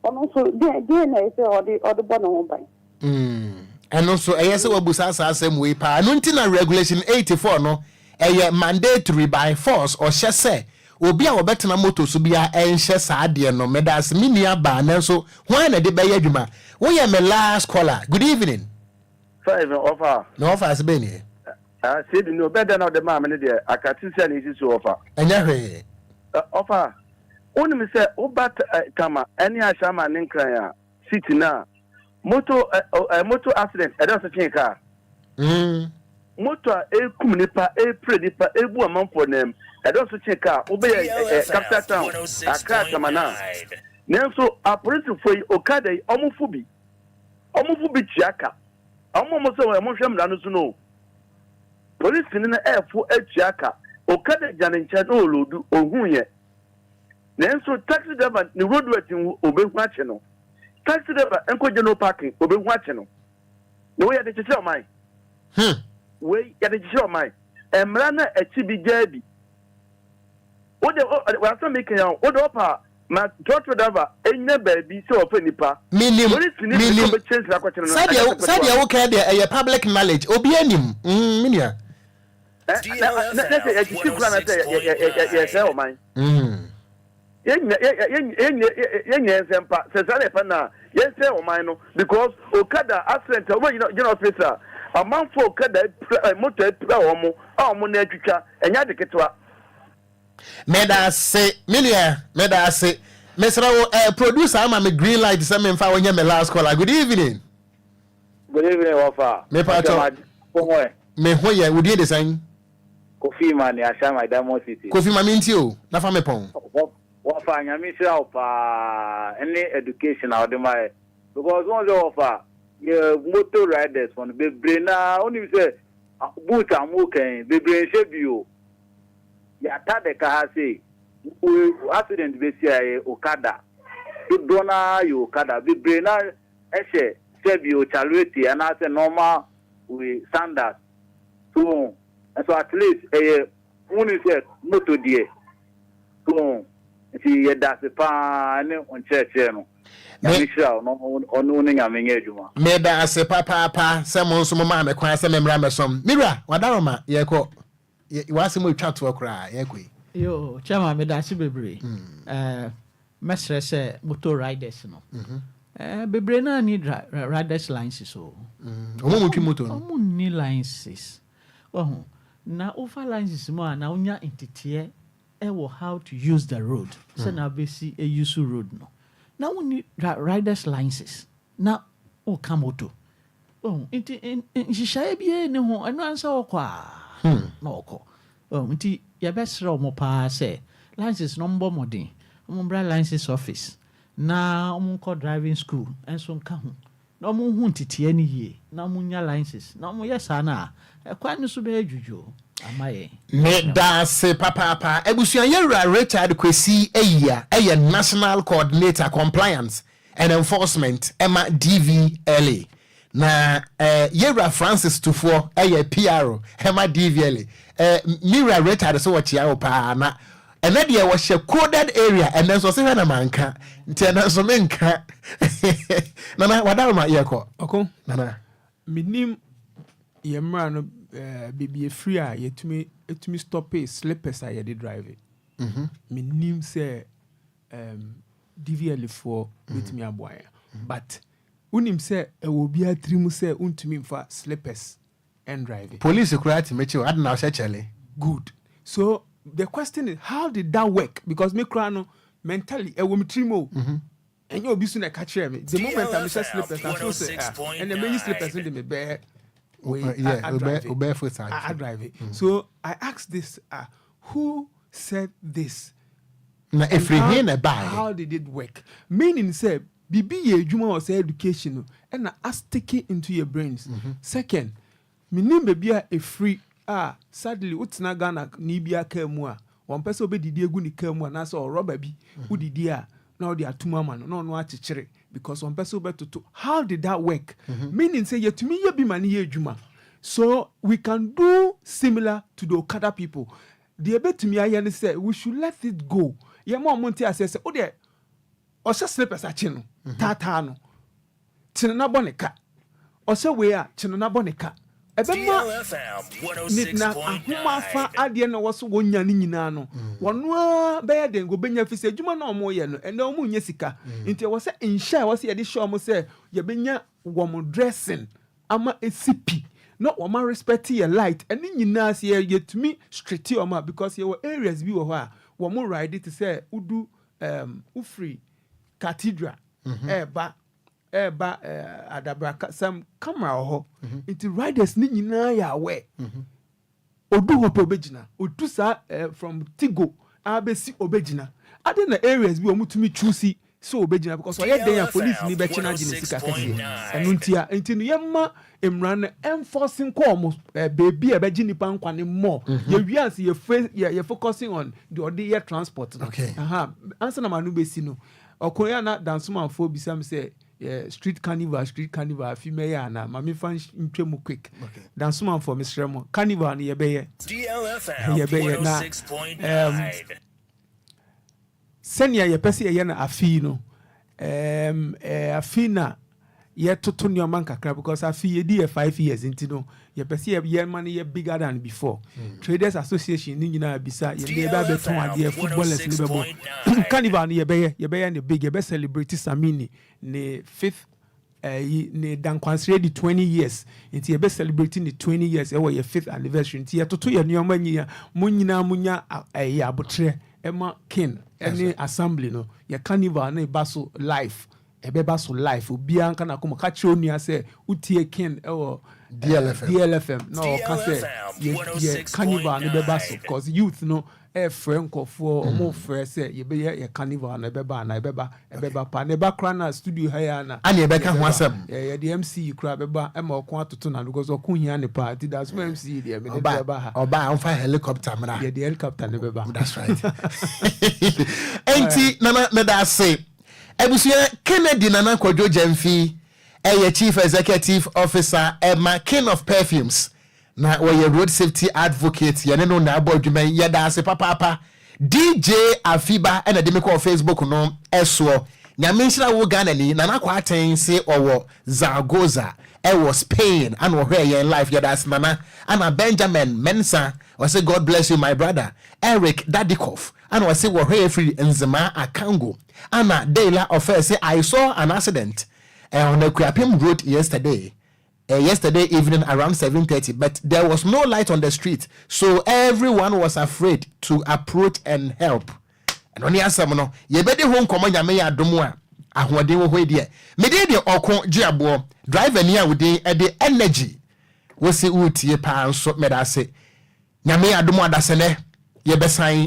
ono so dey na say or the born on by and also say wabusa asem we pa no nti na regulation 84 no mandatory by force or hye say obi a wobetena moto so bia enhye saa de no medas minia ba na so hwan na de be yadwuma wo ye me last caller. Good evening. Five offer no offer as be ni said no better now the man there akati say na isi so offer enya hwe offer oni me say obat kama any ashama ninkran ya city na moto accident e don say car moto e kum nipa e pre nipa e bu amanfo nem e don say car obe capital town Accra kama na nenso apolice foi Okada omufubi chiaka omo so we mo hwem da no so no police ni na efo chiaka Okada janencha no lodu ohunye nenso taxi driver ni road waiting obehu ache no taxi driver enko je no parking obehu ache no ne we ya de chise o mai we ya de chise o mai emra na echi bi jabi o de we aso make yan o de opa ma trotro driver enye baabi se o fa nipa minim sadia wo ka de public knowledge obi anim minia because Okada accident officer a man for Okada motor na twitwa enya de ketwa meda se mesra wo producer ama me green light se me mfa wonye me last caller. Good evening. Good evening Wafa. Me pato me hoye wo die de san Kofi man ya shama Diamond City. Kofi maminti o na fa me pon. Wafa nyami sha opa any education out of my because one offer motor riders on be brain na only say boot amuken be brain shebio ya ta de ka ha say accident be say Okada do dona you Okada be brain na ehye shebio chalweti and as a normal we standard so at least one is moto die so si ye da se pa ne on cheche no Michelle no onu ne nyame adwuma me da se papa se mo nso mo ma me kwan se me mra me som mira wadaroma ye ko wase mo twa to okra ye ko yo chama me da se bebre mesre se motor riders no bebre na need riders licenses so omo mo twi motor no omo ni licenses na over licenses mo na unya entity how to use the road so na be see a use road no now we need riders licenses na o kamoto nti shisha bia ne ho eno ansa okwa na okọ nti ya besre o mo pa say licenses no mbo modern o bra license office na o mo driving school enso nka ho na o mo hu ntiti ani yie na o mo nya licenses na o mo yesa na kwa ne so be adwudwo amaye me da se papa ebusuan yewura Richard Kwesi eya national coordinator compliance and enforcement ema DVLA na yewura Francis Tufo PRO ema DVLA Mira Richard so wachi awo pa na ene de wo hye coded area and so se na manka ntia so menka nana wadama yeko oko nana minim yemra no baby free a yetumi stop it slippers a yede drive menim say DVL for with me aboya but unim say e will be a trim say untumi for slippers and driving police security make you adna chele good. So the question is, how did that work? Because me crano mentally e will trimo and you be soon a catch me the moment I say slippers I feel say and the many slippers in the bear I drive it. So I asked this who said this? Na how did it work? Meaning say bibi ye juma was education and na stick it into your brains. Second, minim baby a free sadly utina Ghana ni bia kemu one person be didi egu ni kemu na so rubber bi udidi now they are two mama no achichere because one person be to how did that work? Meaning say ye to me ye be mani ye juma. So we can do similar to the Okada people. The bet to me I say we should let it go. Ye mo monti asese o de o se slippers a chino tata no chino na bonika o se we a chino na bonika DLFM 106.9 ahuma fa ade na wo so wonya ni nyina no wono a be ye den go benya fi se djuma na omo ye no ene omo nya sika nti wo se insha wo se ye de show mo se ye benya wo mo dressing ama esipi no woman respect your light and nyina se ye tumi straight o ma because ye were areas bi wo ho a wo mo ride it say udu ufree cathedral eba adabraka some camera ho it riders ni nyina ya we odu ho pe obegina odu sa from Tigo abesi obegina ade na areas bi o mutumi choose so obegina because oye den ya police ni be china gine sika kese enu ntia ntinu yemma emran enforcing call baby e be gini pa nkwane more ye wiase ye focusing on the other transport okay answer na manu be si no okoya na dance man for bisam say street carnival female na mami fan ntwemu quick dance man for Mr. Mo carnival ni ye be ye DLFM 106.9 senia ye pese ye na afi no afi na ye toto ni oman kakra because afi ye di 5 years into no ye pese ye man ye bigger than before traders association ni nyina bisa ye be ba beton ade footballers ni bebo carnival ni ye be ne big ye be celebrate Samini ne 5th ne dan Kwanso di 20 years nti ye be celebrating the 20 years e wo ye 5th anniversary nti ye toto ye nyoma nyia munya ya abotre ema kin any assembly no ye carnival na baso life ebe baso life obi anka na kuma ka che onua se utie kin ewo DLFM no ka se ye carnival na be baso because youth no friend for omo friend say ye be ye carnival na be ba pa na be kra na studio ha na ani be ka ho asem ye the MC kra be ba e ma okon atoto na because okon hia ne pa ti that's my MC there me dey ba ha oba on fire helicopter mra ye the helicopter ne be ba that's right enti nana me da say ebusia Kennedy Nana Kwadwo Jamfi chief executive officer Emma King of Perfumes na we road safety advocate ye no na abodwuma ye da ase papa DJ Afiba and de me call Facebook no eso nyame nhira wo Ghana ni Nana kwa atense owo Zaragoza was Spain and we here in life ye da ase Nana and Benjamin Mensa we say God bless you my brother Eric Dadikoff and we say we here free Nzema Akango Anna Dela of say I saw an accident on the Kwanso road yesterday evening around 7:30 but there was no light on the street so everyone was afraid to approach and help and only asem no ye be de ho nkomo nyame ya domo a ahode wo ho de me de Okogyeabour driver ni a wo de energy wo se utie pa nso me da se nyame ya domo adasene ye besan